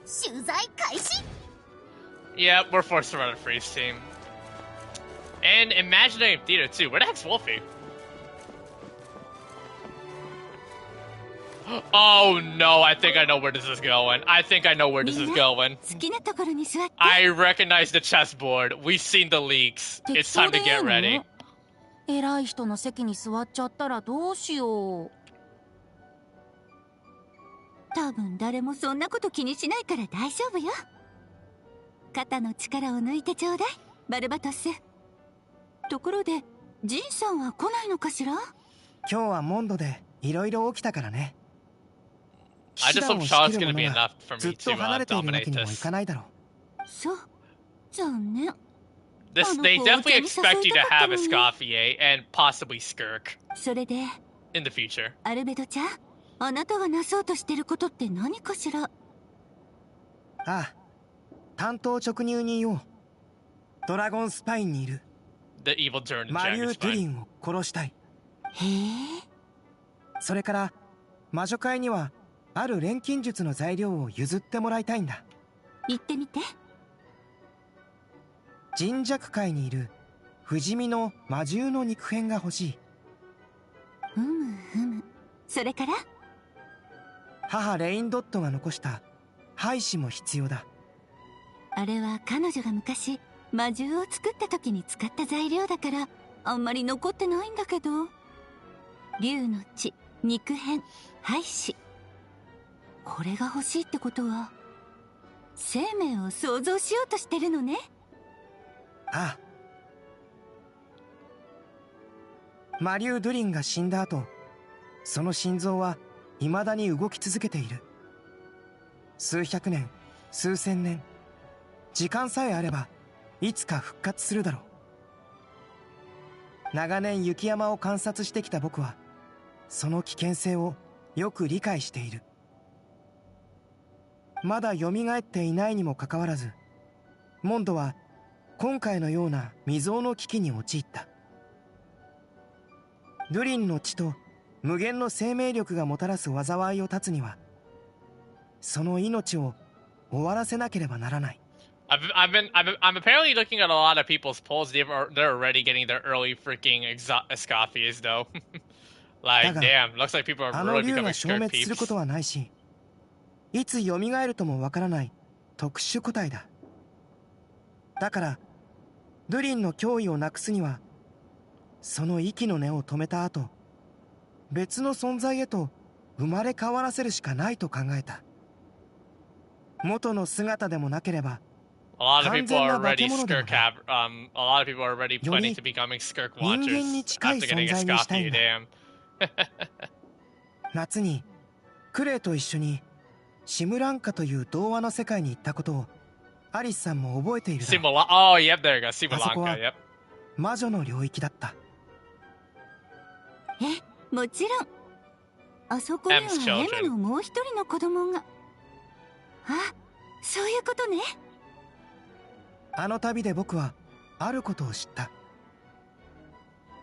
Speaker 5: 取材開始。
Speaker 1: Yeah, we're forced to run a freeze team. And Imaginarium Theater too. Where the heck's Wolfie? Oh no, I think I know where this is going. I recognize the chessboard. We've seen the leaks. It's time to get ready.
Speaker 20: 偉い人の席に座っちゃったらどうしよう。
Speaker 2: 多分誰もそんなこと気にしないから大丈夫よ。肩の力を抜いてちょうだい、バルバトス。ところでジンさんは来ないのかしら？
Speaker 19: 今日はモンドでいろいろ起きたからね。
Speaker 1: I just hope Charlotte's gonna be enough for
Speaker 19: ず
Speaker 1: me
Speaker 19: っと
Speaker 1: to
Speaker 19: 離れているわ
Speaker 1: dominate
Speaker 19: けにもい
Speaker 1: this.
Speaker 19: かないだろう。
Speaker 2: そう残念。
Speaker 1: They definitely expect you to have Escoffier and possibly Skirk
Speaker 2: それで
Speaker 1: in the future.
Speaker 2: アルベドちゃん、あなたがなそうとしてることって何かしら？
Speaker 19: ああ、担当直入に言おう。ドラゴンスパインにいる
Speaker 1: The evil Durn
Speaker 19: マリュ
Speaker 1: Dragon
Speaker 19: ー・ドゥリ
Speaker 1: Spine.
Speaker 19: ンを殺したい。
Speaker 2: へえ。
Speaker 19: それから魔女会にはある錬金術の材料を譲ってもらいたいんだ。
Speaker 2: 言ってみて。
Speaker 19: 神弱界にいる不死身の魔獣の肉片が欲しい。
Speaker 2: ふむふむ。それから
Speaker 19: 母レインドットが残した胚子も必要だ。
Speaker 2: あれは彼女が昔魔獣を作った時に使った材料だからあんまり残ってないんだけど。竜の血、肉片、胚子。これが欲しいってことは生命を創造しようとしてるのね。
Speaker 19: ああ。マリュー・ドゥリンが死んだ後、その心臓は未だに動き続けている。数百年、数千年、時間さえあればいつか復活するだろう。長年雪山を観察してきた僕はその危険性をよく理解している。まだ蘇っていないにもかかわらず、モンドは今回のような未曾有の危機に陥った。ドゥリンの血と無限の生命力がもたらす災いを断つには、その命を終わらせなければならない。
Speaker 1: I'm apparently looking at a lot of people's polls. They're already getting their early freaking Escoffiers though. Like, damn, looks like people are
Speaker 19: あの
Speaker 1: really
Speaker 19: 竜
Speaker 1: becoming
Speaker 19: が消
Speaker 1: Skirk
Speaker 19: 滅するこ
Speaker 1: peeps.
Speaker 19: とはないし、いつ蘇るともわからない特殊個体だ。だからドゥリンの脅威をなくすには、その息の根を止めた後、別の存在へと生まれ変わらせるしかないと考えた。元の姿でもなければ
Speaker 1: A lot of people are
Speaker 19: 完全な化け
Speaker 1: already
Speaker 19: 物でも
Speaker 1: Skirk
Speaker 19: ない。
Speaker 1: a lot of people are already planning to becoming Skirk
Speaker 19: 人間
Speaker 1: watchers
Speaker 19: に近い
Speaker 1: after getting
Speaker 19: 存在にしたいん
Speaker 1: Escoffier.
Speaker 19: だ。
Speaker 1: Damn.
Speaker 19: 夏にクレイと一緒にシムランカという童話の世界に行ったことをアリスさんも覚えているだろう。
Speaker 1: Oh, yep, there you go.
Speaker 19: あそこ
Speaker 1: Simulanka,
Speaker 19: は
Speaker 1: yep.
Speaker 19: 魔女の領域だった
Speaker 2: もちろん。あそこには
Speaker 1: M's children.
Speaker 2: M のもう一人の子供が。あ、そういうことね。
Speaker 19: あの旅で僕はあることを知った。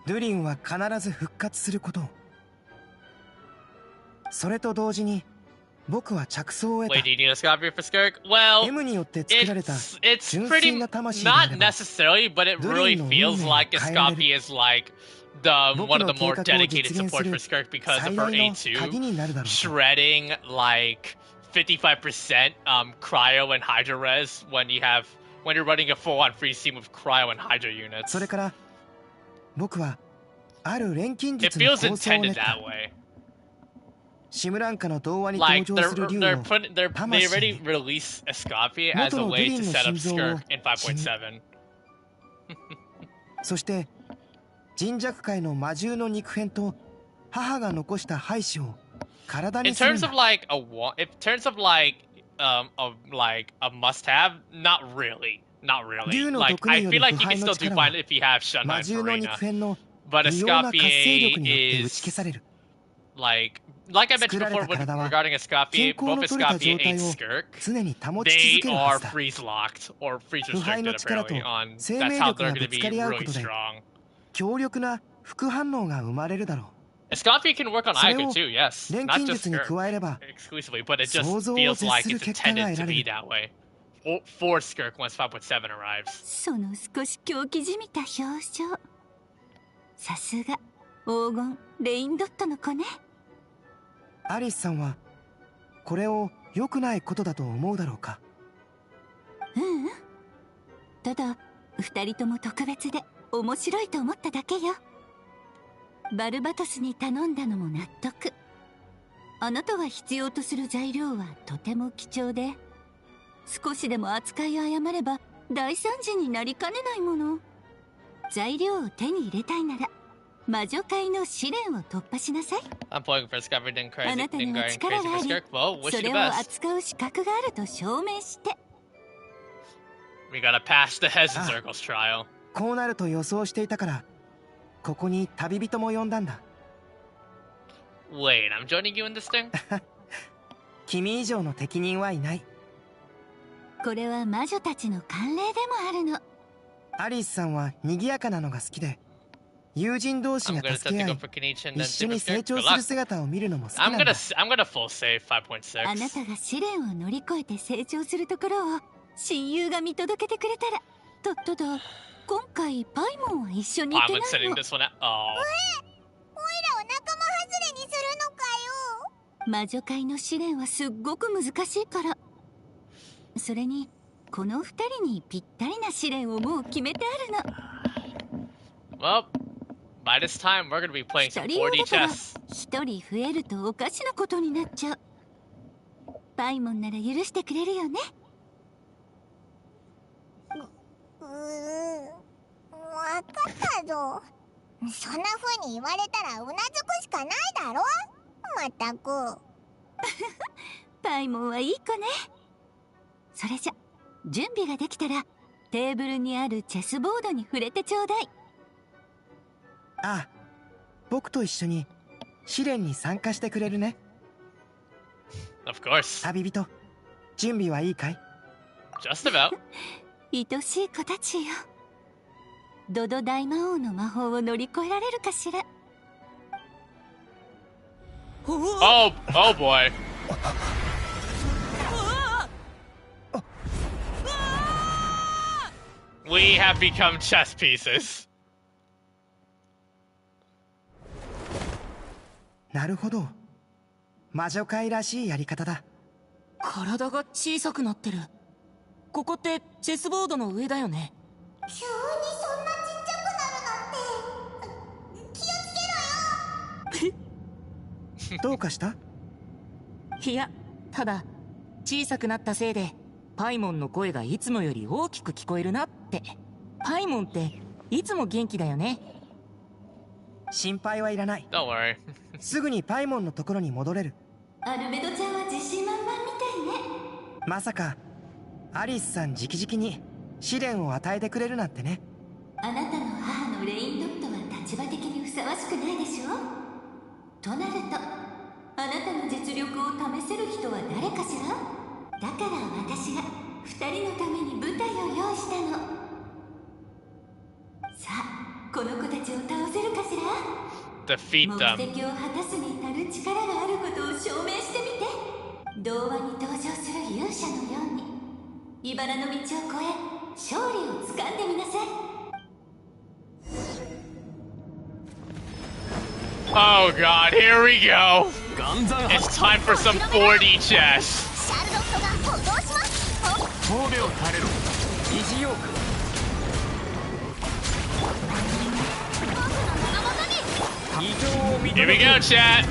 Speaker 19: ドゥリンは必ず復活することを。それと同時に僕は着想を得
Speaker 1: Wait,
Speaker 19: た。
Speaker 1: do you need Escoffier for Skirk? Well,
Speaker 19: M によって作られた
Speaker 1: it's
Speaker 19: 純
Speaker 1: pretty
Speaker 19: 粋な魂であ
Speaker 1: not
Speaker 19: れば、
Speaker 1: necessarily, but it really feels like Escoffier is like one of the more dedicated support for Skirk because of her
Speaker 19: 最大の鍵
Speaker 1: A2
Speaker 19: になるだろうと。
Speaker 1: shredding like 55% cryo and hydro res when you're running a full-on free team with cryo and hydro units.
Speaker 19: それから僕はある錬金
Speaker 1: It
Speaker 19: 術の
Speaker 1: feels
Speaker 19: 構想を練
Speaker 1: intended
Speaker 19: った。
Speaker 1: that way.
Speaker 19: シムランカの童話に
Speaker 1: Like
Speaker 19: 登場する竜
Speaker 1: they
Speaker 19: の
Speaker 1: already released Escoffier as a way to set up Skirk in 5.7.
Speaker 19: そして神弱界の魔獣の肉片と母が残した胚子を体
Speaker 1: In
Speaker 19: にするん
Speaker 1: terms
Speaker 19: だ。
Speaker 1: of like in terms of like a must-have, not really. Not really.
Speaker 19: 竜の
Speaker 1: Like
Speaker 19: 毒に
Speaker 1: I
Speaker 19: よる
Speaker 1: feel like
Speaker 19: 腐
Speaker 1: you
Speaker 19: 敗
Speaker 1: can
Speaker 19: の
Speaker 1: still do
Speaker 19: 力は
Speaker 1: fine if you have Shunai
Speaker 19: 魔
Speaker 1: and
Speaker 19: 獣の肉
Speaker 1: Farina.
Speaker 19: 片の
Speaker 1: But
Speaker 19: 異様な活性
Speaker 1: Escoffier
Speaker 19: 力によって打ち
Speaker 1: is
Speaker 19: 消される。
Speaker 1: like I mentioned before regarding Escoffier,
Speaker 19: 健康
Speaker 1: both
Speaker 19: の取れた
Speaker 1: Escoffier
Speaker 19: 状態
Speaker 1: and
Speaker 19: を
Speaker 1: Skirk,
Speaker 19: 常に保ち続
Speaker 1: they
Speaker 19: けるは
Speaker 1: are
Speaker 19: ずだ。
Speaker 1: freeze locked or freeze
Speaker 19: 腐敗
Speaker 1: restricted
Speaker 19: の力と
Speaker 1: apparently on
Speaker 19: 生
Speaker 1: that's
Speaker 19: 命
Speaker 1: how
Speaker 19: 力
Speaker 1: they're
Speaker 19: が
Speaker 1: going
Speaker 19: ぶ
Speaker 1: to
Speaker 19: つ
Speaker 1: be
Speaker 19: かり合うこ
Speaker 1: really
Speaker 19: とで
Speaker 1: strong.
Speaker 19: 強力な副反応が生まれるだろう。
Speaker 1: Escoffier can work on
Speaker 19: それ
Speaker 1: Ico
Speaker 19: を
Speaker 1: too, yes.
Speaker 19: 錬
Speaker 1: Not
Speaker 19: 金
Speaker 1: just
Speaker 19: 術に
Speaker 1: Skirk
Speaker 19: 加えれば
Speaker 1: exclusively, but it just
Speaker 19: 想像を
Speaker 1: feels
Speaker 19: 絶
Speaker 1: like
Speaker 19: する
Speaker 1: it's
Speaker 19: 結果が
Speaker 1: intended
Speaker 19: 得
Speaker 1: to
Speaker 19: られ
Speaker 1: be
Speaker 19: る。
Speaker 1: that way. For Skirk once 5.7 arrives.
Speaker 2: その少し狂気じみた表情。さすが黄金レインドットの子ね。
Speaker 19: アリスさんはこれを良くないことだと思うだろうか。
Speaker 2: ただ二人とも特別で面白いと思っただけよ。バルバトスに頼んだのも納得。あなたが必要とする材料はとても貴重で、少しでも扱いを誤れば大惨事になりかねないもの。材料を手に入れたいなら魔女界の試練を突破しなさい。
Speaker 1: I'm pulling for Escoffier, then
Speaker 2: あ
Speaker 1: crazy,
Speaker 2: なたに
Speaker 1: then
Speaker 2: は
Speaker 1: going
Speaker 2: 力
Speaker 1: crazy
Speaker 2: が
Speaker 1: for
Speaker 2: あり、
Speaker 1: Skirk. Well, wish
Speaker 2: そ
Speaker 1: you the
Speaker 2: れを
Speaker 1: best.
Speaker 2: 扱う資格があると証明して。
Speaker 1: We gotta pass the Heads and Circles trial.
Speaker 19: こうなると予想していたから、ここに旅人も呼んだんだ。
Speaker 1: Wait, I'm joining you in this thing?
Speaker 19: 君以上の適任はいない。
Speaker 2: これは魔女たちの慣例でもあるの。
Speaker 19: アリスさんは賑やかなのが好きで、友人同士が助け合い、一緒に成長する姿を見るのも好きなんだ。
Speaker 1: I'm gonna full save 5.6.
Speaker 2: あなたが試練を乗り越えて成長するところを親友が見届けてくれたら。ただ今回パイモンは一緒に行け
Speaker 1: I'm
Speaker 2: ない
Speaker 1: setting
Speaker 2: の。
Speaker 1: this one out. Oh.
Speaker 5: おいらを仲間外れにするのかよ。
Speaker 2: 魔女界の試練はすっごく難しいから。それにこの二人にぴったりな試練をもう決めてあるの。
Speaker 1: Well, by this time we're gonna be playing
Speaker 2: 二
Speaker 1: some
Speaker 2: 人用
Speaker 1: 4D
Speaker 2: だから
Speaker 1: chess.
Speaker 2: 一人増えるとおかしなことになっちゃう。パイモンなら許してくれるよね。
Speaker 5: わかったぞ。そんな風に言われたらうなずくしかないだろ。まったく。
Speaker 2: パイモンはいい子ね。それじゃ準備ができたらテーブルにあるチェスボードに触れてちょうだい。
Speaker 19: ああ、僕と一緒に試練に参加してくれるね。
Speaker 1: Of course.
Speaker 19: 旅人、準備はいいかい？
Speaker 1: Just about.
Speaker 2: 愛しい子たちよ。ドド大魔王の魔法を乗り越えられるかしら。
Speaker 1: Oh boy. We have become chess pieces.
Speaker 19: なるほど。魔女界らしいやり方だ。
Speaker 3: 体が小さくなってる。ここってチェスボードの上だよね。
Speaker 5: 急にそんなちっちゃくなるなんて。気をつけろよ。
Speaker 19: どうかした？
Speaker 3: いや、ただ小さくなったせいでパイモンの声がいつもより大きく聞こえるなって。パイモンっていつも元気だよね。
Speaker 19: 心配はいらない。
Speaker 1: Don't worry.
Speaker 19: すぐにパイモンのところに戻れる。
Speaker 2: アルベドちゃんは自信満々みたいね。
Speaker 19: まさかアリスさん直々に試練を与えてくれるなんてね。
Speaker 2: あなたの母のレインドットは立場的にふさわしくないでしょ。となるとあなたの実力を試せる人は誰かしら。だから私が2人のために舞台を用意したの。さあこの子たちを倒せるかしら。
Speaker 1: Defeat
Speaker 2: 目
Speaker 1: them.
Speaker 2: 的を果たすに足る力があることを証明してみて。童話に登場する勇者のように茨の道を越え勝利をつかんでみなさい。
Speaker 1: Oh god, here we go. It's time for some 4D chess.
Speaker 5: シャルロットが補導します。
Speaker 11: 神戸を垂れろ。疑似用か。
Speaker 1: Here we go, chat.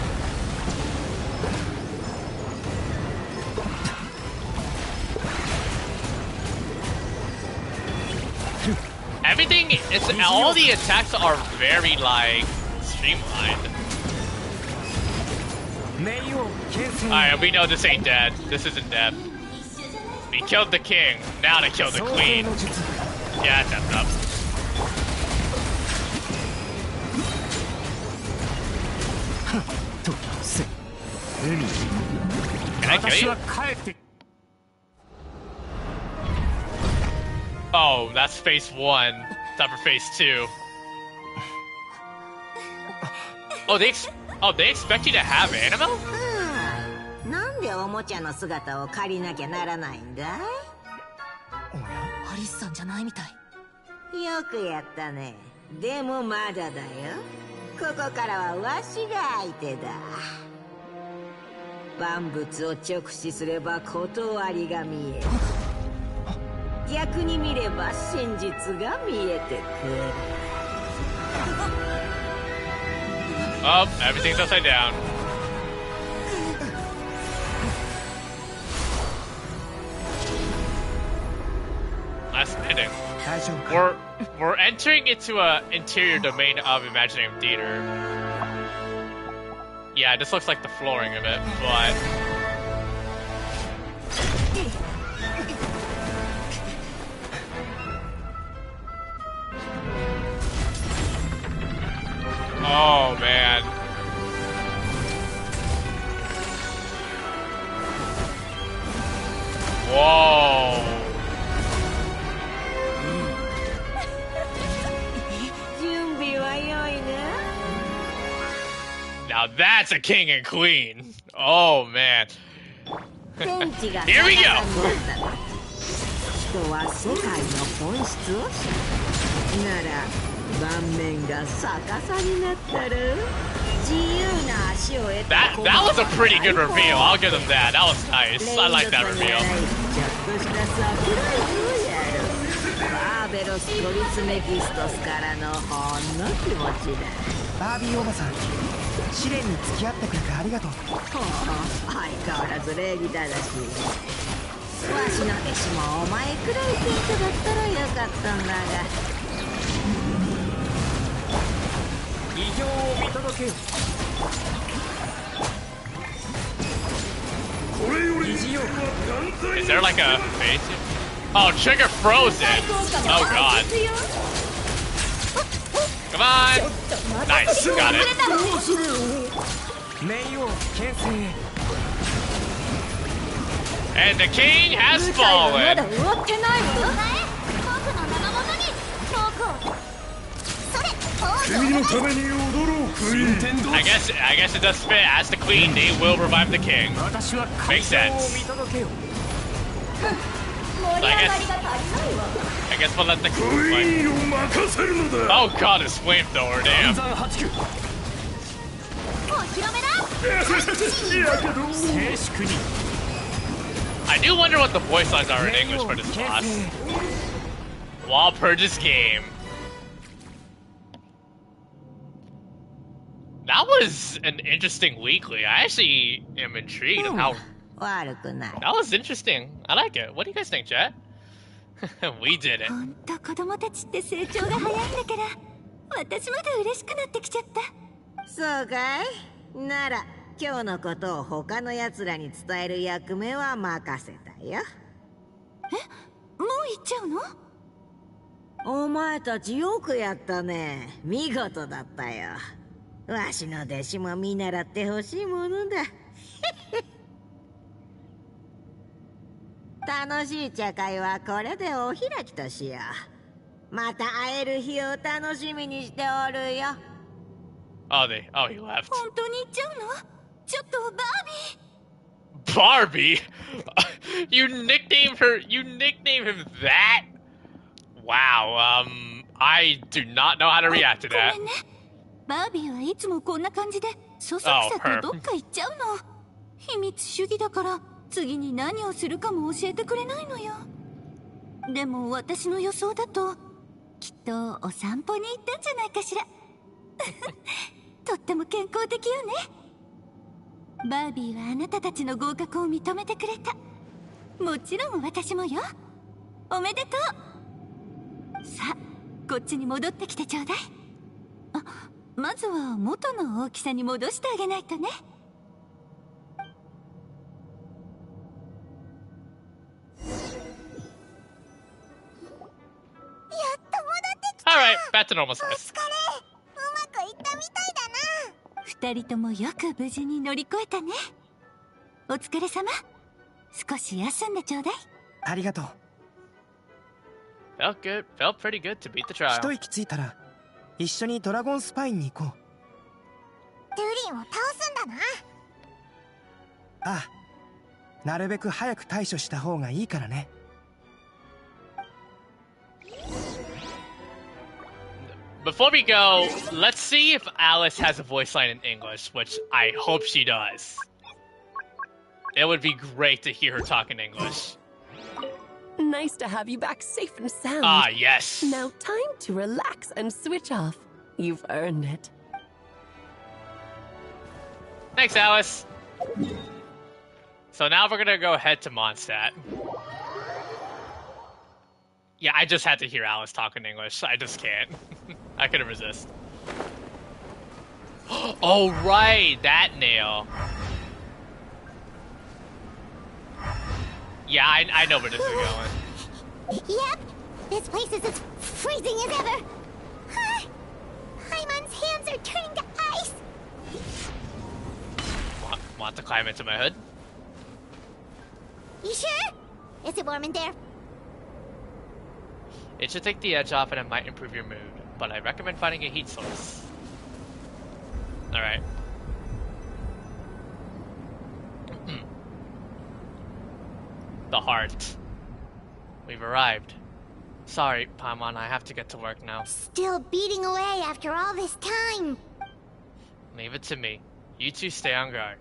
Speaker 1: Everything is all the attacks are very like streamlined. Alright, we know this ain't dead. This isn't dead. We killed the king. Now to kill the queen. Yeah, that's effed up. Can I kill you? Oh, that's phase 1. Time for phase 2. Oh, they expect you to have animal?
Speaker 22: なんでおもちゃの姿を借りなきゃならないんだい？
Speaker 3: アリスさんじゃないみたい。
Speaker 22: よくやったね。でもまだだよ。ここからはわしが相手だ。万物を直視すれば断りが見える。逆に見れば真実が見えてくる。
Speaker 1: Oh, everything's upside down. ending. We're entering into a interior domain of Imaginarium Theater. Yeah, this looks like the flooring of it, but oh man. Whoa. Now that's a king and queen. Oh man. Here we go.
Speaker 22: 人は世界の本質を知るなら盤面が逆さになったら自由な足を得た
Speaker 1: That was a pretty good reveal. I'll give them that. That was nice. I like that reveal.
Speaker 22: ちょっとしたサプライズをやるバーベロストリスメキストスからのほんの気持ちだ
Speaker 19: バービーおばさん試練に付き合ってくれてありがとう
Speaker 22: ほう相変わらず礼儀正しいわしの弟子もお前くらい謙虚だったらよかったんだが
Speaker 11: 異形を見届けよ
Speaker 1: Is there like a face? Oh, trigger frozen. Oh god. Come on. Nice, got it. And the king has fallen. I guess it does fit. As the queen, they will revive the king. Makes sense. So I guess we'll let the queen. Oh god, it's flamethrower, damn. I do wonder what the voice lines are in English for this boss. While purchase game. That was an interesting weekly. I actually am intrigued of how... That was interesting. I like it. What do you guys think, chat? We did it.
Speaker 2: ほんと子供たちって成長が早いんだから私まで嬉しくなってきちゃった
Speaker 22: そうかいなら今日のことを他の奴らに伝える役目は任せたよ
Speaker 2: もう行っちゃうの
Speaker 22: お前たちよくやったね見事だったよわしの弟子も見習ってほしいものだ楽しい茶会はこれでお開きとしようまた会える日を楽しみにしておるよ
Speaker 1: Oh, he left.
Speaker 2: 本当に行っちゃうのちょっとバービー
Speaker 1: Barbie? You nicknamed him that? Wow, I do not know how to react to that.
Speaker 2: ごめんねバービーはいつもこんな感じでそそくさとどっか行っちゃうの秘密主義だから次に何をするかも教えてくれないのよでも私の予想だときっとお散歩に行ったんじゃないかしらとっても健康的よねバービーはあなたたちの合格を認めてくれたもちろん私もよおめでとうさあこっちに戻ってきてちょうだいあまずは元の大きさに戻してあげないとね
Speaker 1: Alright, back to normal size.
Speaker 2: 二人ともよく無事に乗り越えたねお疲れ様少し休んでちょうだい
Speaker 19: ありがとう
Speaker 1: Felt pretty good to beat the trial.
Speaker 19: 一息ついたら一緒にドラゴンスパインに行こう
Speaker 5: ドゥリンを倒すんだな
Speaker 19: ああなるべく早く対処した方がいいからね
Speaker 1: Before we go, let's see if Alice has a voice line in English, which I hope she does. It would be great to hear her talk in English.
Speaker 17: Nice to have you back safe and sound.
Speaker 1: Ah, yes.
Speaker 17: Now time to relax and switch off. You've earned it.
Speaker 1: Thanks, Alice. So now we're gonna go head to Mondstadt. Yeah, I just had to hear Alice talk in English. I just can't. I couldn't resist. Oh, right! That nail. Yeah, I know where this is going.
Speaker 5: Yep, this place is as freezing as ever. Paimon's hands are turning to ice.
Speaker 1: Want to climb into my hood?
Speaker 5: You sure? Is it warm in there?
Speaker 1: It should take the edge off and it might improve your mood, but I recommend finding a heat source. Alright. The heart. We've arrived. Sorry, Paimon, I have to get to work now.
Speaker 5: Still beating away after all this time.
Speaker 1: Leave it to me. You two stay on guard.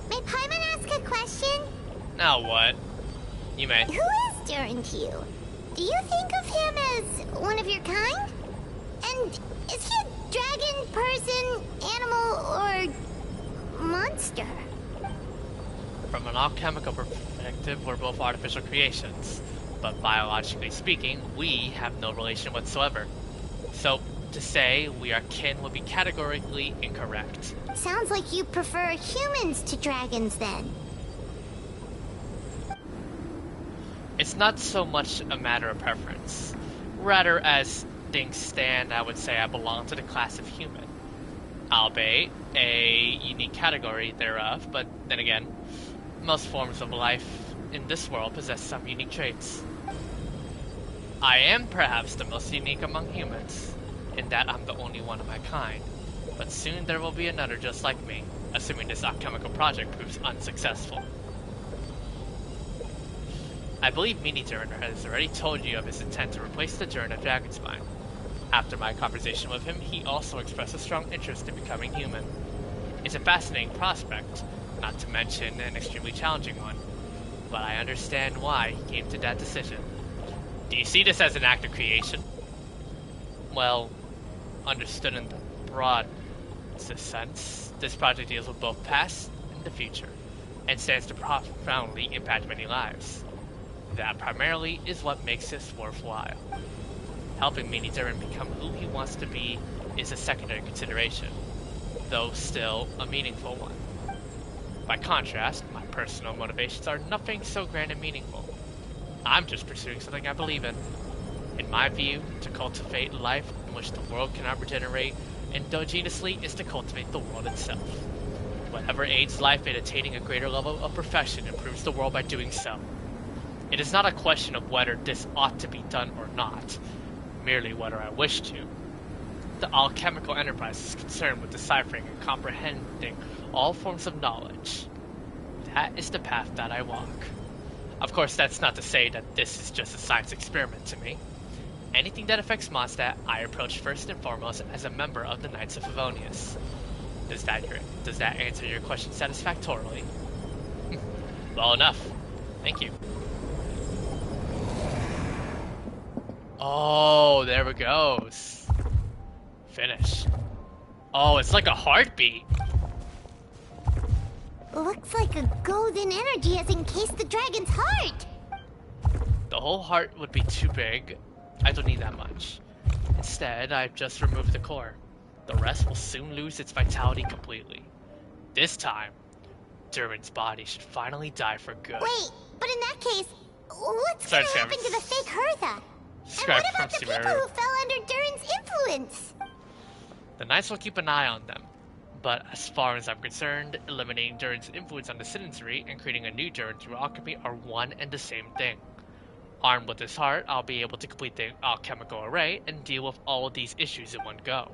Speaker 5: May Paimon ask a question?
Speaker 1: Now what? You may.
Speaker 5: Who is Durin to you? Do you think of him as one of your kind? And is he a dragon, person, animal, or monster?
Speaker 1: From an alchemical perspective, we're both artificial creations. But biologically speaking, we have no relation whatsoever. So, to say we are kin would be categorically incorrect.
Speaker 5: Sounds like you prefer humans to dragons, then.
Speaker 1: It's not so much a matter of preference. Rather, as things stand, I would say I belong to the class of human. Albeit a unique category thereof, but then again, most forms of life in this world possess some unique traits. I am perhaps the most unique among humans, in that I'm the only one of my kind, but soon there will be another just like me, assuming this alchemical project proves unsuccessful. I believe Mini-Durin has already told you of his intent to replace the Durin of Dragonspine. After my conversation with him, he also expressed a strong interest in becoming human. It's a fascinating prospect, not to mention an extremely challenging one, but I understand why he came to that decision. Do you see this as an act of creation? Well, understood in the broad sense, this project deals with both past and the future, and stands to profoundly impact many lives. That primarily is what makes this worthwhile. Helping Mini-Durin become who he wants to be is a secondary consideration, though still a meaningful one. By contrast, my personal motivations are nothing so grand and meaningful. I'm just pursuing something I believe in. In my view, to cultivate life in which the world cannot regenerate endogenously is to cultivate the world itself. Whatever aids life in attaining a greater level of perfection improves the world by doing so. It is not a question of whether this ought to be done or not, merely whether I wish to. The alchemical enterprise is concerned with deciphering and comprehending all forms of knowledge. That is the path that I walk. Of course, that's not to say that this is just a science experiment to me. Anything that affects Mondstadt, I approach first and foremost as a member of the Knights of Favonius. Does that answer your question satisfactorily? Well enough. Thank you. Oh, there it goes. Finish. Oh, it's like a heartbeat.
Speaker 5: Looks like a golden energy has encased the dragon's heart.
Speaker 1: The whole heart would be too big. I don't need that much. Instead, I've just removed the core. The rest will soon lose its vitality completely. This time, Durin's body should finally die for good.
Speaker 5: Wait, but in that case, what's gonna happen to the fake Hertha? And what about the people who fell under Durin's influence?
Speaker 1: The Knights will keep an eye on them. But as far as I'm concerned, eliminating Durin's influence on the citizenry and creating a new Durin through alchemy are one and the same thing. Armed with this heart, I'll be able to complete the alchemical array and deal with all of these issues in one go.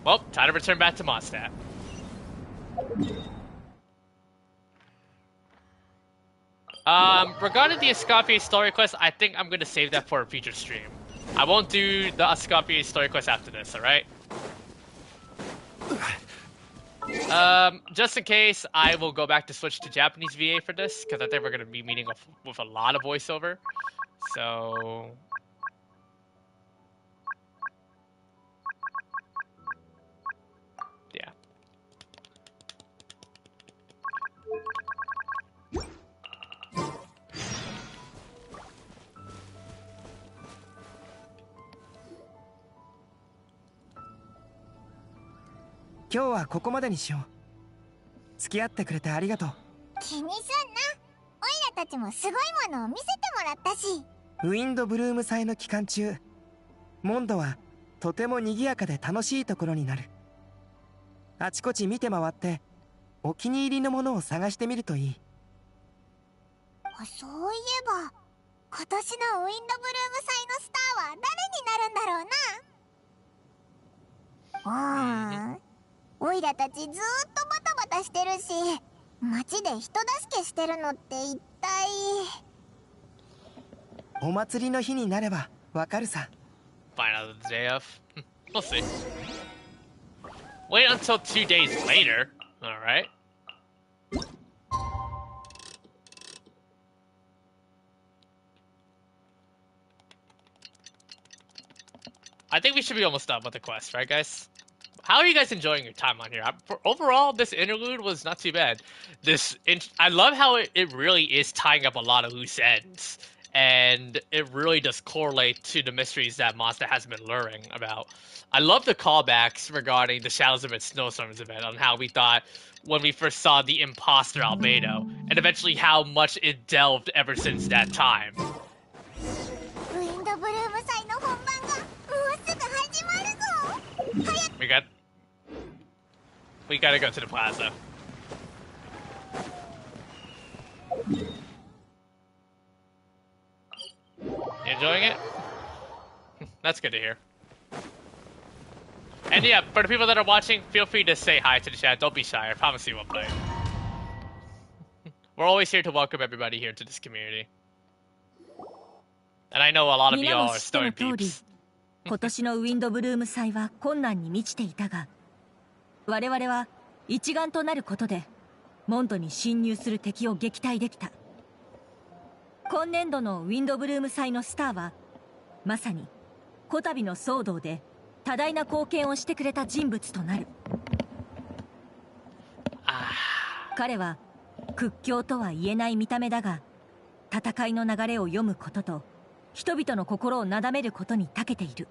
Speaker 1: Well, time to return back to Mondstadt. Regarding the Escoffier story quest, I think I'm gonna save that for a future stream. I won't do the Escoffier story quest after this, alright? Just in case, I will go back to switch to Japanese VA for this, because I think we're gonna be meeting with a lot of voiceover. So,
Speaker 19: 今日はここまでにしよう。付き合ってくれてありがとう。
Speaker 5: 気にすんな。オイラたちもすごいものを見せてもらったし。
Speaker 19: ウィンドブルーム祭の期間中、モンドはとても賑やかで楽しいところになる。あちこち見て回ってお気に入りのものを探してみるといい。
Speaker 5: そういえば今年のウィンドブルーム祭のスターは誰になるんだろうな。オイラたちずーっとバタバタしてるし、街で人助けしてるのって一体。
Speaker 19: お祭りの日になればわかるさ。
Speaker 1: Find out the day of. We'll see. Wait until 2 days later. Alright. I think we should be almost done with the quest, right, guys? How are you guys enjoying your time on here? Overall, this interlude was not too bad. I love how it really is tying up a lot of loose ends, and it really does correlate to the mysteries that Mondstadt has been luring about. I love the callbacks regarding the Shadows of Its Snowstorms event, on how we thought when we first saw the imposter Albedo, and eventually how much it delved ever since that time. We gotta go to the plaza. You enjoying it? That's good to hear. And yeah, for the people that are watching, feel free to say hi to the chat. Don't be shy. I promise you we'll play. We're always here to welcome everybody here to this community. And I know a lot of you all are story peeps.
Speaker 18: 今年のウィンドブルーム祭は困難に満ちていたが、我々は一丸となることでモンドに侵入する敵を撃退できた。今年度のウィンドブルーム祭のスターはまさにこたびの騒動で多大な貢献をしてくれた人物となる。彼は屈強とは言えない見た目だが、戦いの流れを読むことと人々の心をなだめることに長けている。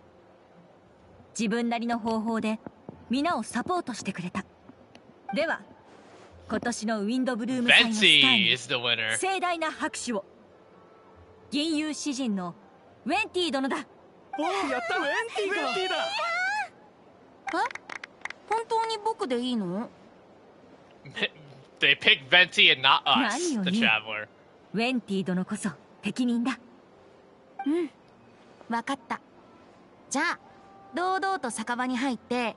Speaker 18: 自分なりの方法で皆をサポートしてくれた。では今年のウィンドブルーム祭のスターに盛大な拍手を。銀融詩人のウェンティ殿だ。
Speaker 3: やった、ウェンティだ。
Speaker 20: 本当に僕でいいの？
Speaker 1: They picked Venti and not us,
Speaker 18: 何よ
Speaker 1: the
Speaker 18: ね。
Speaker 1: traveler.
Speaker 18: ウェンティ殿こそ適任だ。
Speaker 20: うん、わかった。じゃあ堂々と酒場に入って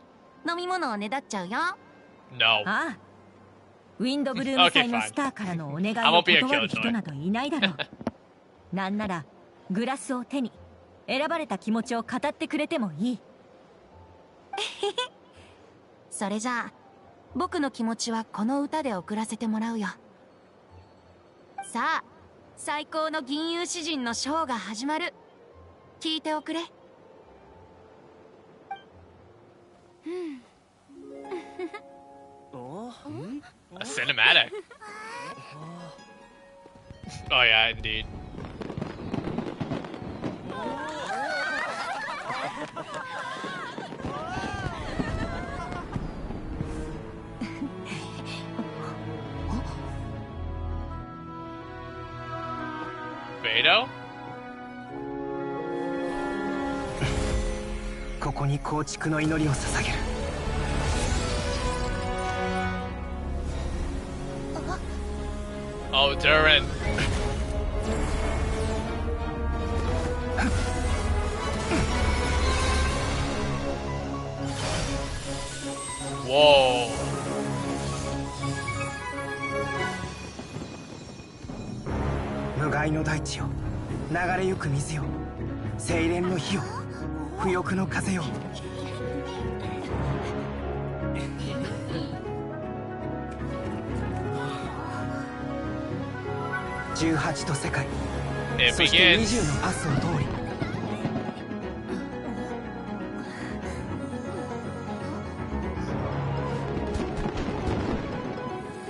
Speaker 20: 飲み物をねだっちゃうよ。
Speaker 1: No.
Speaker 18: ああ、ウィンドブルーム祭のスターからのお願いを断る人などいないだろう。なんならグラスを手に選ばれた気持ちを語ってくれてもいい。
Speaker 20: それじゃあ僕の気持ちはこの歌で送らせてもらうよ。さあ、最高の銀融詩人のショーが始まる。聞いておくれ。
Speaker 1: A cinematic. Oh yeah, indeed. Beto?
Speaker 19: ここに構築の祈りを捧げる。
Speaker 1: Oh, Durin. Whoa.
Speaker 19: 無害の大地よ、流れゆく水よ、精錬の火よ、不欲の風よ。18と世界、そして20のパスを通り、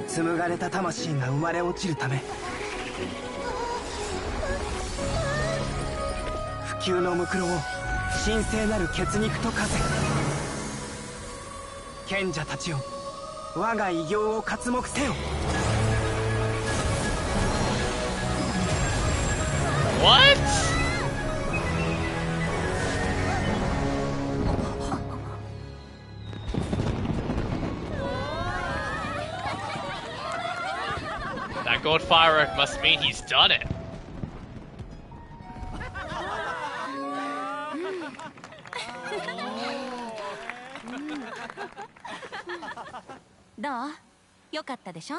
Speaker 19: 紡がれた魂が生まれ落ちるため、不朽のムクロを神聖なる血肉と化せ、賢者たちよ、我が偉業を刮目せよ。
Speaker 1: What? That gold firework must mean he's done it.
Speaker 6: どう？よかったでしょ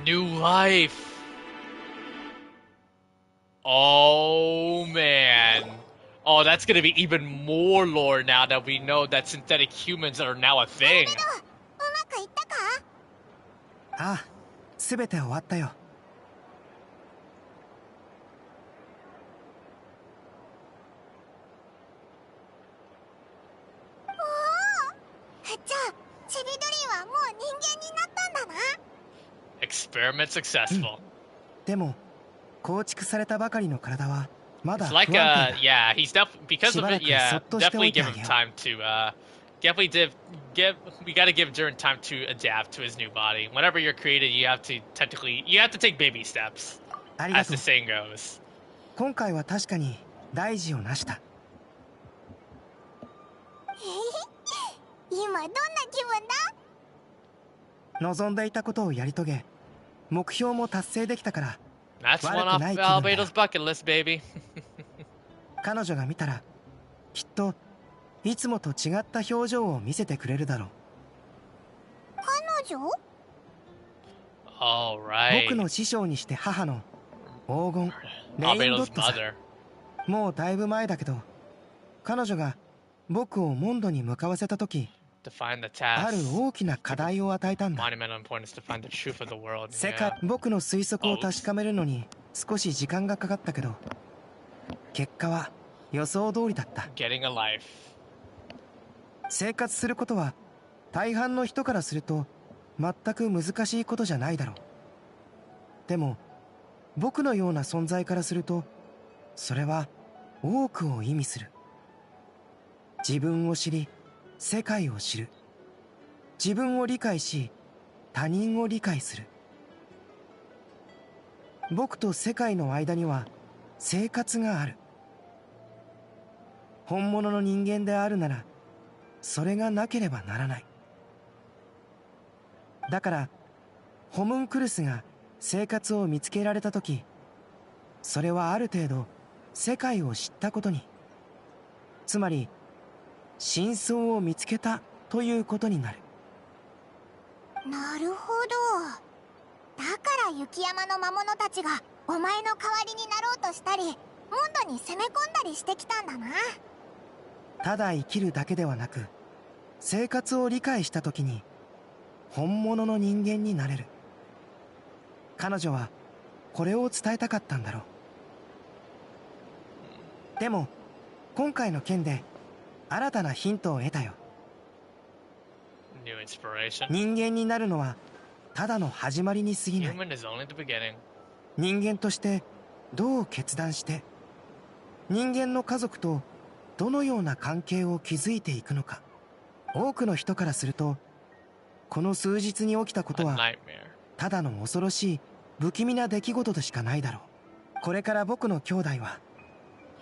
Speaker 1: ？New life. Oh man. Oh, that's gonna be even more lore now that we know that synthetic humans are now a thing.
Speaker 19: ああ、すべて終わったよ。
Speaker 5: じゃあ、チリドリはもう人間になったんだな。
Speaker 1: Experiment successful.
Speaker 19: でも、構築されたばかりの体はまだ
Speaker 1: It's
Speaker 19: 不
Speaker 1: like
Speaker 19: 安定だ。
Speaker 1: yeah, he's because of it, yeah, definitely give him time to definitely we gotta give Durin time to adapt to his new body. Whenever you're created, you have to take baby steps,
Speaker 19: ありが
Speaker 1: as
Speaker 19: とう。
Speaker 1: the saying goes.
Speaker 19: 今回は確かに大事を成した。
Speaker 5: 今どんな気分だ？
Speaker 19: 望んでいたことをやり遂げ、目標も達成できたから
Speaker 1: That's
Speaker 19: 悪
Speaker 1: one
Speaker 19: くない
Speaker 1: off
Speaker 19: 気分だ。
Speaker 1: Albedo's bucket list, baby.
Speaker 19: 彼女が見たらきっといつもと違った表情を見せてくれるだろう。
Speaker 5: 彼女？
Speaker 1: All right.
Speaker 19: 僕の師匠にして母の黄金レインド
Speaker 1: Albedo's
Speaker 19: ットさ。
Speaker 1: mother.
Speaker 19: もうだいぶ前だけど、彼女が僕をモンドに向かわせた時、
Speaker 1: To find the
Speaker 19: ある
Speaker 1: task.
Speaker 19: 大きな課題を与えたんだ。
Speaker 1: Monumental importance to find the truth of the world.
Speaker 19: 世界、
Speaker 1: Yeah.
Speaker 19: 僕の推測を確かめるのに少し時間がかかったけど、結果は予想通りだった。
Speaker 1: Getting a life.
Speaker 19: 生活することは大半の人からすると全く難しいことじゃないだろう。でも僕のような存在からするとそれは多くを意味する。自分を知り世界を知る。自分を理解し他人を理解する。僕と世界の間には生活がある。本物の人間であるならそれがなければならない。だからホムンクルスが生活を見つけられた時、それはある程度世界を知ったことに、つまり真相を見つけたということになる。
Speaker 5: なるほど。だから雪山の魔物たちがお前の代わりになろうとしたり、モンドに攻め込んだりしてきたんだな。
Speaker 19: ただ生きるだけではなく、生活を理解した時に本物の人間になれる。彼女はこれを伝えたかったんだろう。でも今回の件で新たなヒントを得たよ。
Speaker 1: New inspiration.
Speaker 19: 人間になるのはただの始まりに過ぎない。
Speaker 1: Human is only the beginning.
Speaker 19: 人間としてどう決断して人間の家族とどのような関係を築いていくのか。多くの人からするとこの数日に起きたことは
Speaker 1: A nightmare.
Speaker 19: ただの恐ろしい不気味な出来事でしかないだろう。これから僕の兄弟は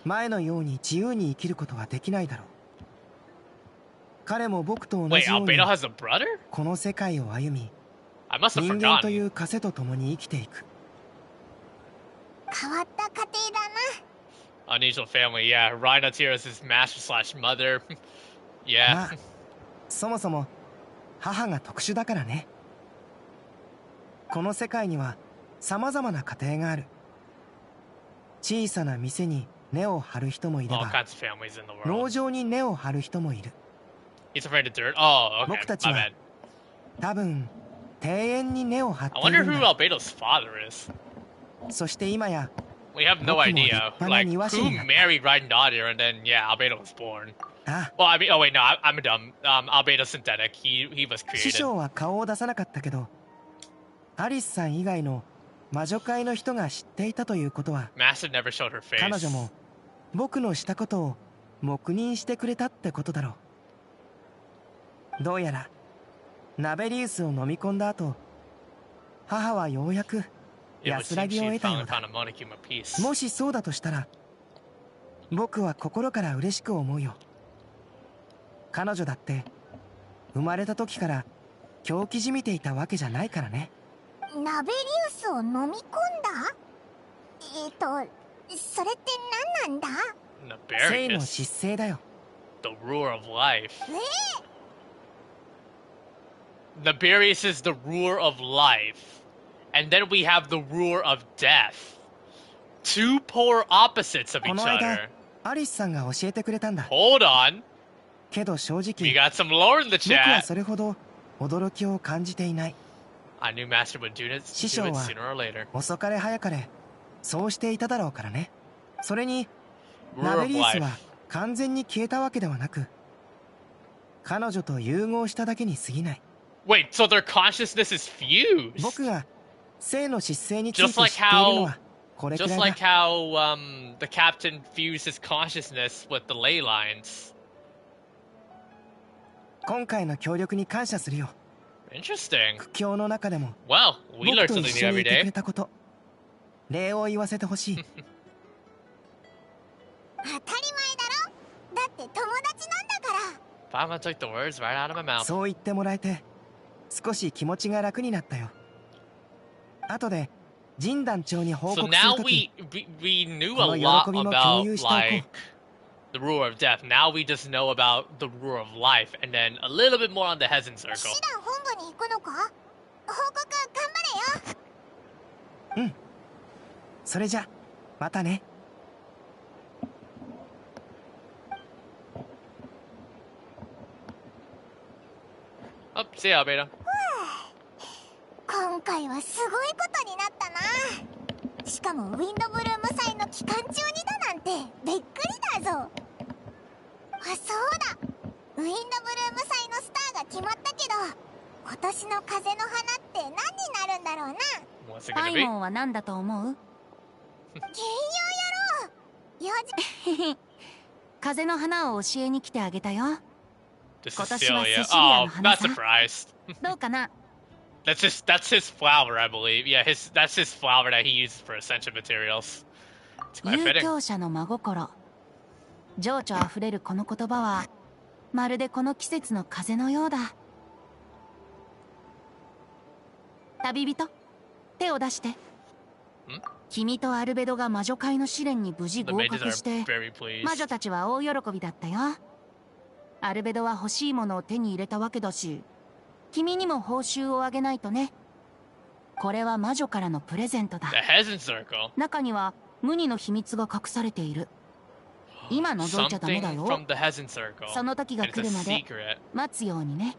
Speaker 19: 前のように自由に生きることはできないだろう。彼も僕と同
Speaker 1: Wait,
Speaker 19: じように
Speaker 1: Albedo has a brother?
Speaker 19: この世界を歩み、
Speaker 1: I must have
Speaker 19: 人間と
Speaker 1: forgotten.
Speaker 19: いう枷と共に生きていく。
Speaker 5: 変わった家庭だな。
Speaker 1: Unusual family, yeah. Rhino Tear is his master slash mother.
Speaker 19: ま
Speaker 1: Yeah.
Speaker 19: あそもそも母が特殊だからね。この世界には様々な家庭がある。小さな店に根を張る人もいれ
Speaker 1: All
Speaker 19: ば、
Speaker 1: kinds of families in the
Speaker 19: 農
Speaker 1: world.
Speaker 19: 場に根を張る人もいる。
Speaker 1: He's afraid of dirt. Oh, okay.
Speaker 19: 僕たち
Speaker 1: My
Speaker 19: は
Speaker 1: bad.
Speaker 19: 多分庭園に根を張って
Speaker 1: I
Speaker 19: いる
Speaker 1: wonder
Speaker 19: ん
Speaker 1: who
Speaker 19: だ。
Speaker 1: Albedo's father is.
Speaker 19: そして今や
Speaker 1: We have no
Speaker 19: 僕も
Speaker 1: idea.
Speaker 19: 立派な
Speaker 1: Like,
Speaker 19: 庭師
Speaker 1: who
Speaker 19: になった。
Speaker 1: married Rhino and then, yeah, Albedo was born.
Speaker 19: あ
Speaker 1: Well, I mean, oh wait, no, I'm dumb. Albedo's synthetic. He was
Speaker 19: 師
Speaker 1: created.
Speaker 19: 匠は顔を出さなかったけど、アリスさん以外の魔女界の人が知っていたということは、
Speaker 1: Master never showed her face.
Speaker 19: 彼女も僕のしたことを黙認してくれたってことだろう。どうやらナベリウスを飲み込んだ後、母はようやく
Speaker 1: It would
Speaker 19: 安
Speaker 1: seem
Speaker 19: らぎを
Speaker 1: she
Speaker 19: 得た
Speaker 1: had
Speaker 19: よう
Speaker 1: finally
Speaker 19: だ。
Speaker 1: found a Monokuma piece.
Speaker 19: もしそうだとしたら、僕は心から嬉しく思うよ。彼女だって生まれた時から狂気じみていたわけじゃないからね。
Speaker 5: ナベリウスを飲み込んだ？それって何なんだ？
Speaker 19: 生の疾生だよ。
Speaker 1: The ruler of life. Naberius is the ruler of life. And then we have the ruler of death. Two polar opposites of
Speaker 19: こ
Speaker 1: each
Speaker 19: の間
Speaker 1: other.
Speaker 19: アリスさんが教えてくれたんだ。
Speaker 1: Hold on.
Speaker 19: けど正
Speaker 1: We
Speaker 19: 直
Speaker 1: got some lore in the
Speaker 19: 僕は
Speaker 1: chat.
Speaker 19: それほど驚きを感じていない。
Speaker 1: I knew Master would do it
Speaker 19: 師匠は
Speaker 1: sooner or later.
Speaker 19: 遅かれ早かれそうしていただろうからね。それに
Speaker 1: Ruler
Speaker 19: ナ
Speaker 1: of
Speaker 19: ベリウス
Speaker 1: life.
Speaker 19: は完全に消えたわけではなく、彼女と融合しただけに過ぎない
Speaker 1: Wait, so their consciousness is fused?
Speaker 19: 僕が生の疾生について
Speaker 1: Just
Speaker 19: 知っ
Speaker 1: like
Speaker 19: ているの
Speaker 1: how,
Speaker 19: はこれくら
Speaker 1: just
Speaker 19: い
Speaker 1: like
Speaker 19: だ。
Speaker 1: how the captain fused his consciousness with the ley lines.
Speaker 19: 今回の協力に感謝するよ。
Speaker 1: Interesting.
Speaker 19: 苦境の中でも
Speaker 1: Well, we
Speaker 19: 僕
Speaker 1: learn
Speaker 19: と
Speaker 1: something
Speaker 19: 一緒
Speaker 1: new
Speaker 19: に
Speaker 1: every
Speaker 19: いてく
Speaker 1: day.
Speaker 19: れたこと、礼を言わせてほしい。
Speaker 5: 当たり前だろ。だって友達なんだから。
Speaker 1: Fama took the words right out of my mouth.
Speaker 19: そう言ってもらえて少し気持ちが楽になったよ。後で神団長に報
Speaker 1: So
Speaker 19: 告する
Speaker 1: now
Speaker 19: とき、
Speaker 1: we knew
Speaker 19: こ
Speaker 1: a
Speaker 19: の
Speaker 1: lot
Speaker 19: 喜びも共
Speaker 1: about
Speaker 19: 有しておこう。
Speaker 1: like the ruler of death. Now we just know about the ruler of life, and then a little bit more on the Hezen circle.
Speaker 5: 師団本部に行くのか？報告頑張れよ。
Speaker 19: うん。それじゃまたね。
Speaker 1: Oh, see ya, Albedo.
Speaker 5: 今回はすごいことになったな。しかもウィンドブルーム祭の期間中にだなんてびっくりだぞ。あ、そうだ。ウィンドブルーム祭のスターが決まったけど、今年の風の花って何になるんだろうな。
Speaker 1: What's it
Speaker 20: パ
Speaker 1: gonna
Speaker 20: イ
Speaker 1: be?
Speaker 20: モンは何だと思う？
Speaker 5: 原用やろう。よじ
Speaker 20: 風の花を教えに来てあげたよ。
Speaker 1: This
Speaker 20: 今
Speaker 1: is
Speaker 20: 年は
Speaker 1: Celia.
Speaker 20: セシリア
Speaker 1: Oh,
Speaker 20: の花
Speaker 1: not
Speaker 20: さ。
Speaker 1: surprised.
Speaker 20: どうかな？
Speaker 1: That's his flower, I believe. Yeah, that's his flower that he uses for ascension materials. It's quite
Speaker 20: 遊
Speaker 1: fitting.
Speaker 20: 興者の真心。情緒あふれるこの言葉は、まるでこの季節の風のようだ。旅人、手を出して。君とアルベドが魔女界の試練に無事
Speaker 1: The
Speaker 20: 合
Speaker 1: mages
Speaker 20: 格
Speaker 1: are
Speaker 20: して、
Speaker 1: very pleased.
Speaker 20: 魔女たちは大喜びだったよ。アルベドは欲しいものを手に入れたわけだし、君にも報酬をあげないとね。これは魔女からのプレゼントだ。
Speaker 1: The Hezen circle.
Speaker 20: 中には無二の秘密が隠されている。今覗いちゃダメだ
Speaker 1: Something
Speaker 20: よ。
Speaker 1: from the Hezen circle.
Speaker 20: その時が
Speaker 1: And
Speaker 20: 来
Speaker 1: it's
Speaker 20: る
Speaker 1: a
Speaker 20: まで
Speaker 1: secret.
Speaker 20: 待つようにね。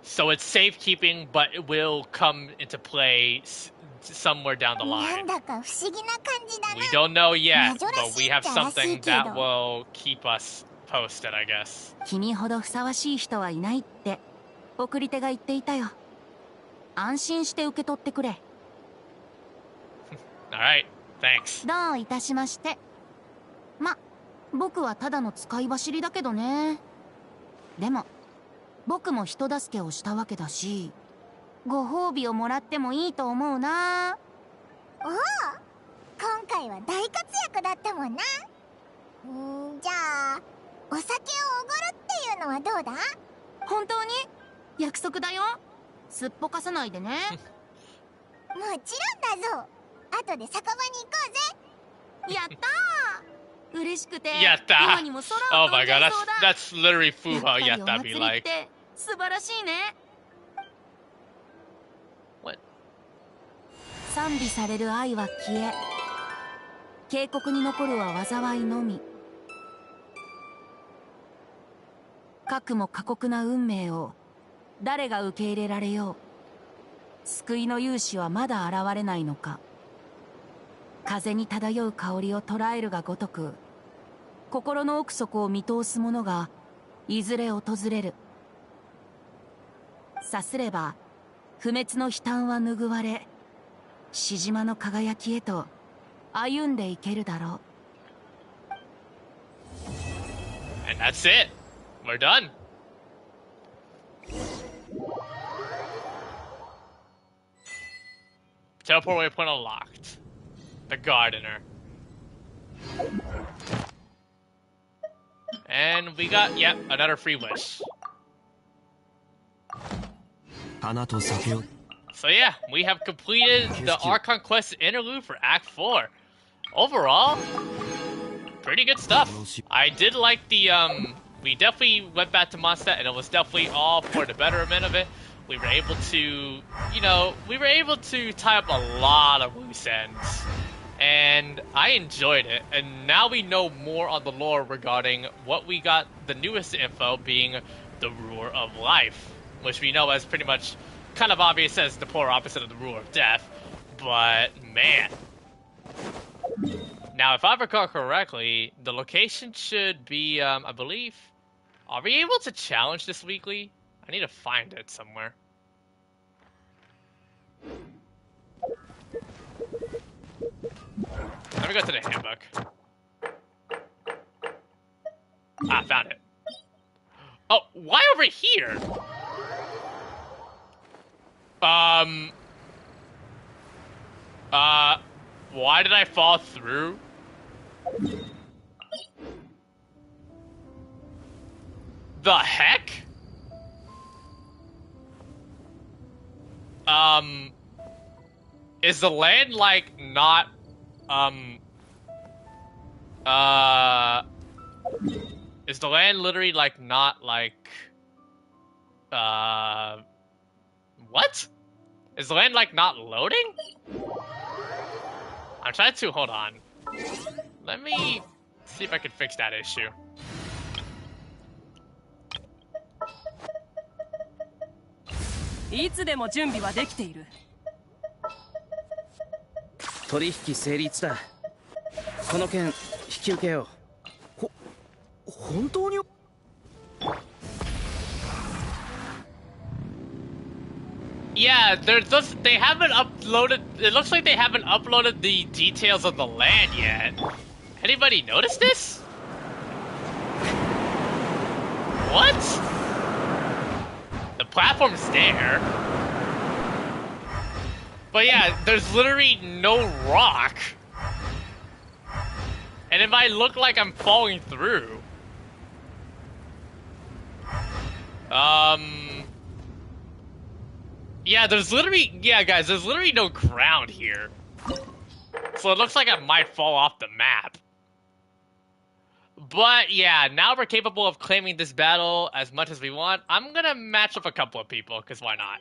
Speaker 1: So it's safekeeping, but it will come into play somewhere down the
Speaker 5: な
Speaker 1: line.
Speaker 5: んだか不思議な感じだな。
Speaker 1: We don't know yet,
Speaker 5: 魔女ら
Speaker 1: but
Speaker 5: し
Speaker 1: we
Speaker 5: い
Speaker 1: have
Speaker 5: っちゃらしい
Speaker 1: something
Speaker 5: け
Speaker 1: that
Speaker 5: ど。
Speaker 1: will keep us posted, I guess.
Speaker 20: 君ほどふさわしい人はいないって送り手が言っていたよ。安心して受け取ってくれ。
Speaker 1: Alright, thanks.
Speaker 20: どういたしまして。ま、僕はただの使い走りだけどね。でも僕も人助けをしたわけだし、ご褒美をもらってもいいと思うな。
Speaker 5: おお、今回は大活躍だったもんな。じゃあお酒をおごるっていうのはどうだ？
Speaker 20: 本当に？約束だよ。すっぽかさないでね。
Speaker 5: もちろんだぞ。後で酒場に行こうぜ。
Speaker 20: やったー。嬉しくて
Speaker 1: Yatta.
Speaker 20: 今にも空を
Speaker 1: Oh
Speaker 20: 飛ん
Speaker 1: my
Speaker 20: じゃ
Speaker 1: god,
Speaker 20: いそうだ。
Speaker 1: that's literally Fuha
Speaker 20: やっぱ
Speaker 1: Yatta
Speaker 20: り
Speaker 1: be
Speaker 20: お祭りっ
Speaker 1: like.
Speaker 20: て素晴らしいね。
Speaker 1: What?
Speaker 20: 賛美される愛は消え、渓谷に残るは災いのみ。かくも過酷な運命を誰が受け入れられよう。救いの勇士はまだ現れないのか。風に漂う香りを捉えるがごとく、心の奥底を見通す者がいずれ訪れる。さすれば不滅の悲嘆は拭われ、獅島の輝きへと歩んでいけるだろう。
Speaker 1: And that's it. We're done. Teleport waypoint unlocked. The Gardener. And we got, yep, another free wish. So yeah, we have completed the Archon Quest Interlude for Act 4. Overall, pretty good stuff. I did like the, we definitely went back to Mondstadt, and it was definitely all for the betterment of it. We were able to, you know, tie up a lot of loose ends. And I enjoyed it. And now we know more on the lore regarding what we got, the newest info being the Ruler of Life, which we know as pretty much kind of obvious as the polar opposite of the Ruler of Death. But, man. Now, if I recall correctly, the location should be, I believe... Are we able to challenge this weekly? I need to find it somewhere. Let me go to the handbook. Ah, found it. Oh, why over here? Why did I fall through? The heck? Is the land, like, not, is the land literally, like, not, like, what? Is the land, like, not loading? I'm trying to, hold on. Let me see if I can fix that issue. Yeah, they haven't uploaded, it looks like they haven't uploaded the details of the land yet. Anybody notice this? What? The platform's there. But yeah, there's literally no rock. And it might look like I'm falling through. Yeah, there's literally, yeah guys, there's literally no ground here. So it looks like I might fall off the map. But yeah, now we're capable of claiming this battle as much as we want. I'm gonna match up a couple of people, because why not?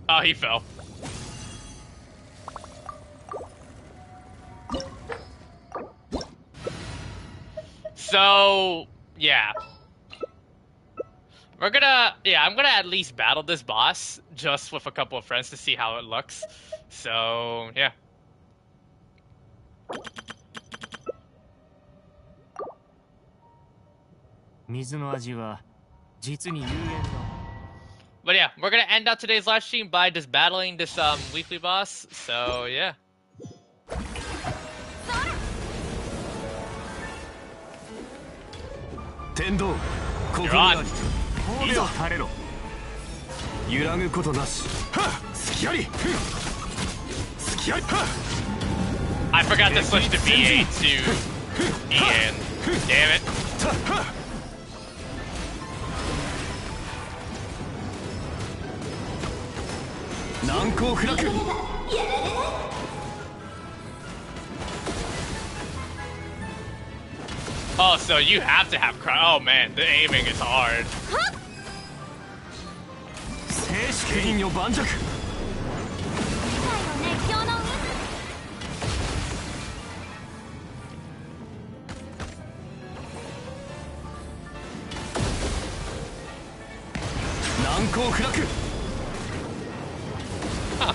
Speaker 1: Oh, he fell. So, yeah. I'm gonna at least battle this boss just with a couple of friends to see how it looks. So, yeah. But yeah, we're gonna end out today's live stream by just battling this weekly boss. So yeah. You're on. I forgot to switch to BA to Ian. Damn it. Oh, so you have to have oh man, the aiming is hard. Huh.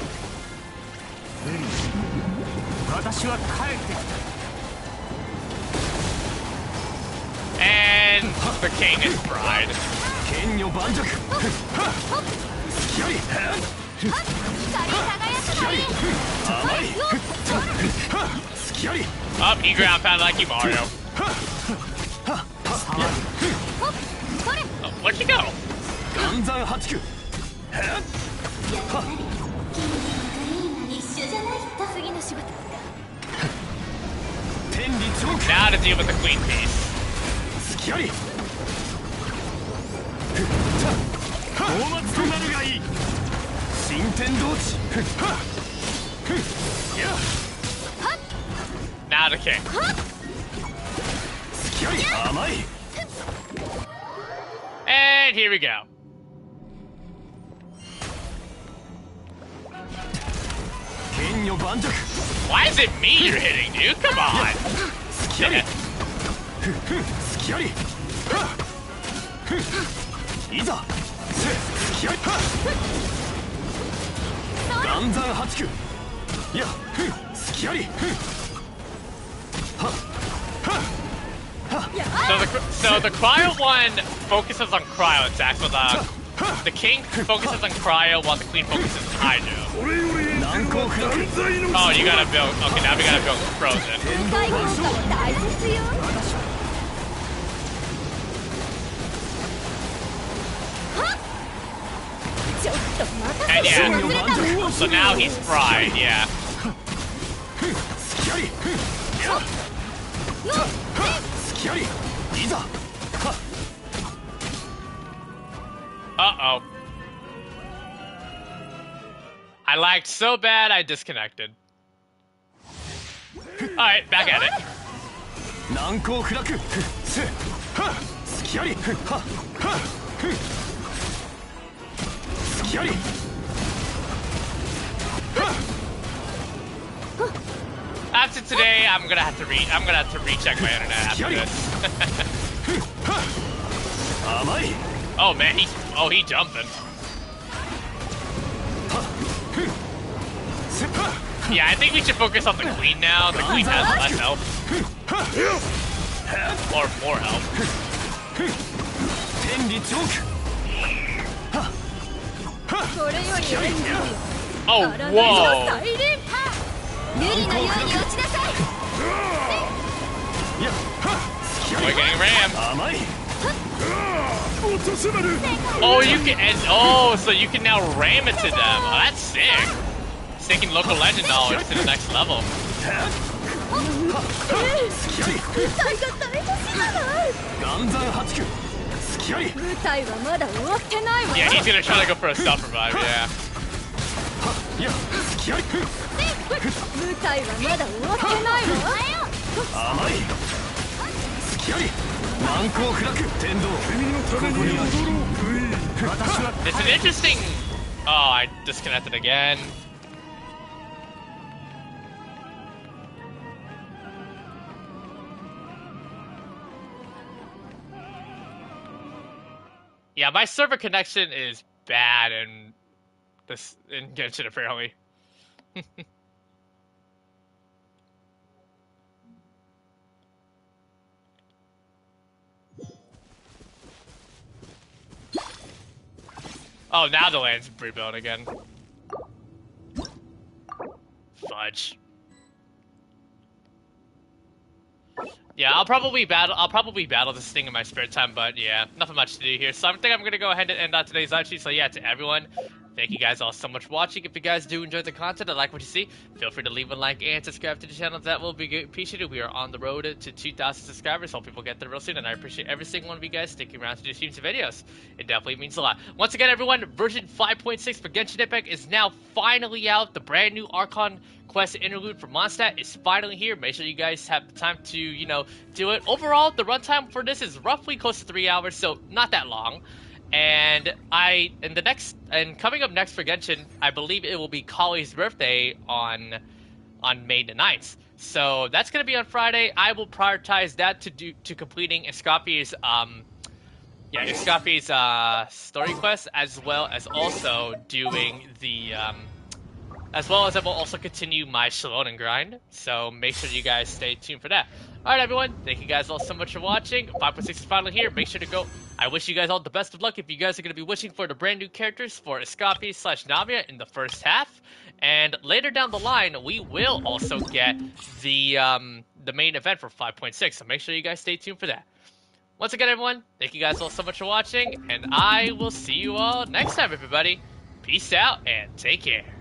Speaker 1: And the king is bride. Up, he ground pound like you, Mario. Oh, where'd she go? Now to deal with the queen piece. Now the king. And here we go. Why is it me you're hitting, dude? Come on. Yeah. So the cryo one focuses on cryo attacks, but the king focuses on cryo while the queen focuses on hydro. Oh, you gotta build. Okay, now we gotta build frozen. And yeah, so now he's fried, yeah. Uh-oh. I lagged so bad I disconnected. Alright, back at it. After today, I'm gonna have to recheck my internet after this. Oh man, he jumping. Yeah, I think we should focus on the queen now. The queen has less health. Or more health. Oh, whoa! We're getting rammed. Oh, you can, so you can now ram it to them. Oh, that's sick. It's taking local legend knowledge to the next level. Yeah, he's gonna try to go for a self revive, yeah. It's an interesting... Oh, I disconnected again. Yeah, my server connection is bad in Genshin apparently. Oh, now the land's rebuilt again. Fudge. Yeah, I'll probably battle this thing in my spare time, but yeah, nothing much to do here. So I think I'm gonna go ahead and end out today's live stream. So yeah, to everyone, thank you guys all so much for watching. If you guys do enjoy the content and like what you see, feel free to leave a like and subscribe to the channel. That will be appreciated. We are on the road to 2,000 subscribers. Hope people get there real soon, and I appreciate every single one of you guys sticking around to do streams and videos. It definitely means a lot. Once again, everyone, version 5.6 for Genshin Impact is now finally out. The brand new Archon Quest Interlude for Mondstadt is finally here. Make sure you guys have the time to, you know, do it. Overall, the runtime for this is roughly close to 3 hours, so not that long. And coming up next for Genshin, I believe it will be Kali's birthday on May the 9th. So that's gonna be on Friday. I will prioritize that to completing Escoffier's Yeah, Escoffier's story quest, as well as also doing the as well as I will also continue my Shalonen grind. So make sure you guys stay tuned for that. Alright everyone, thank you guys all so much for watching. 5.6 is finally here. Make sure to go. I wish you guys all the best of luck if you guys are going to be wishing for the brand new characters for Escoffier/Navia in the first half. And later down the line, we will also get the main event for 5.6. So make sure you guys stay tuned for that. Once again, everyone, thank you guys all so much for watching, and I will see you all next time, everybody. Peace out, and take care.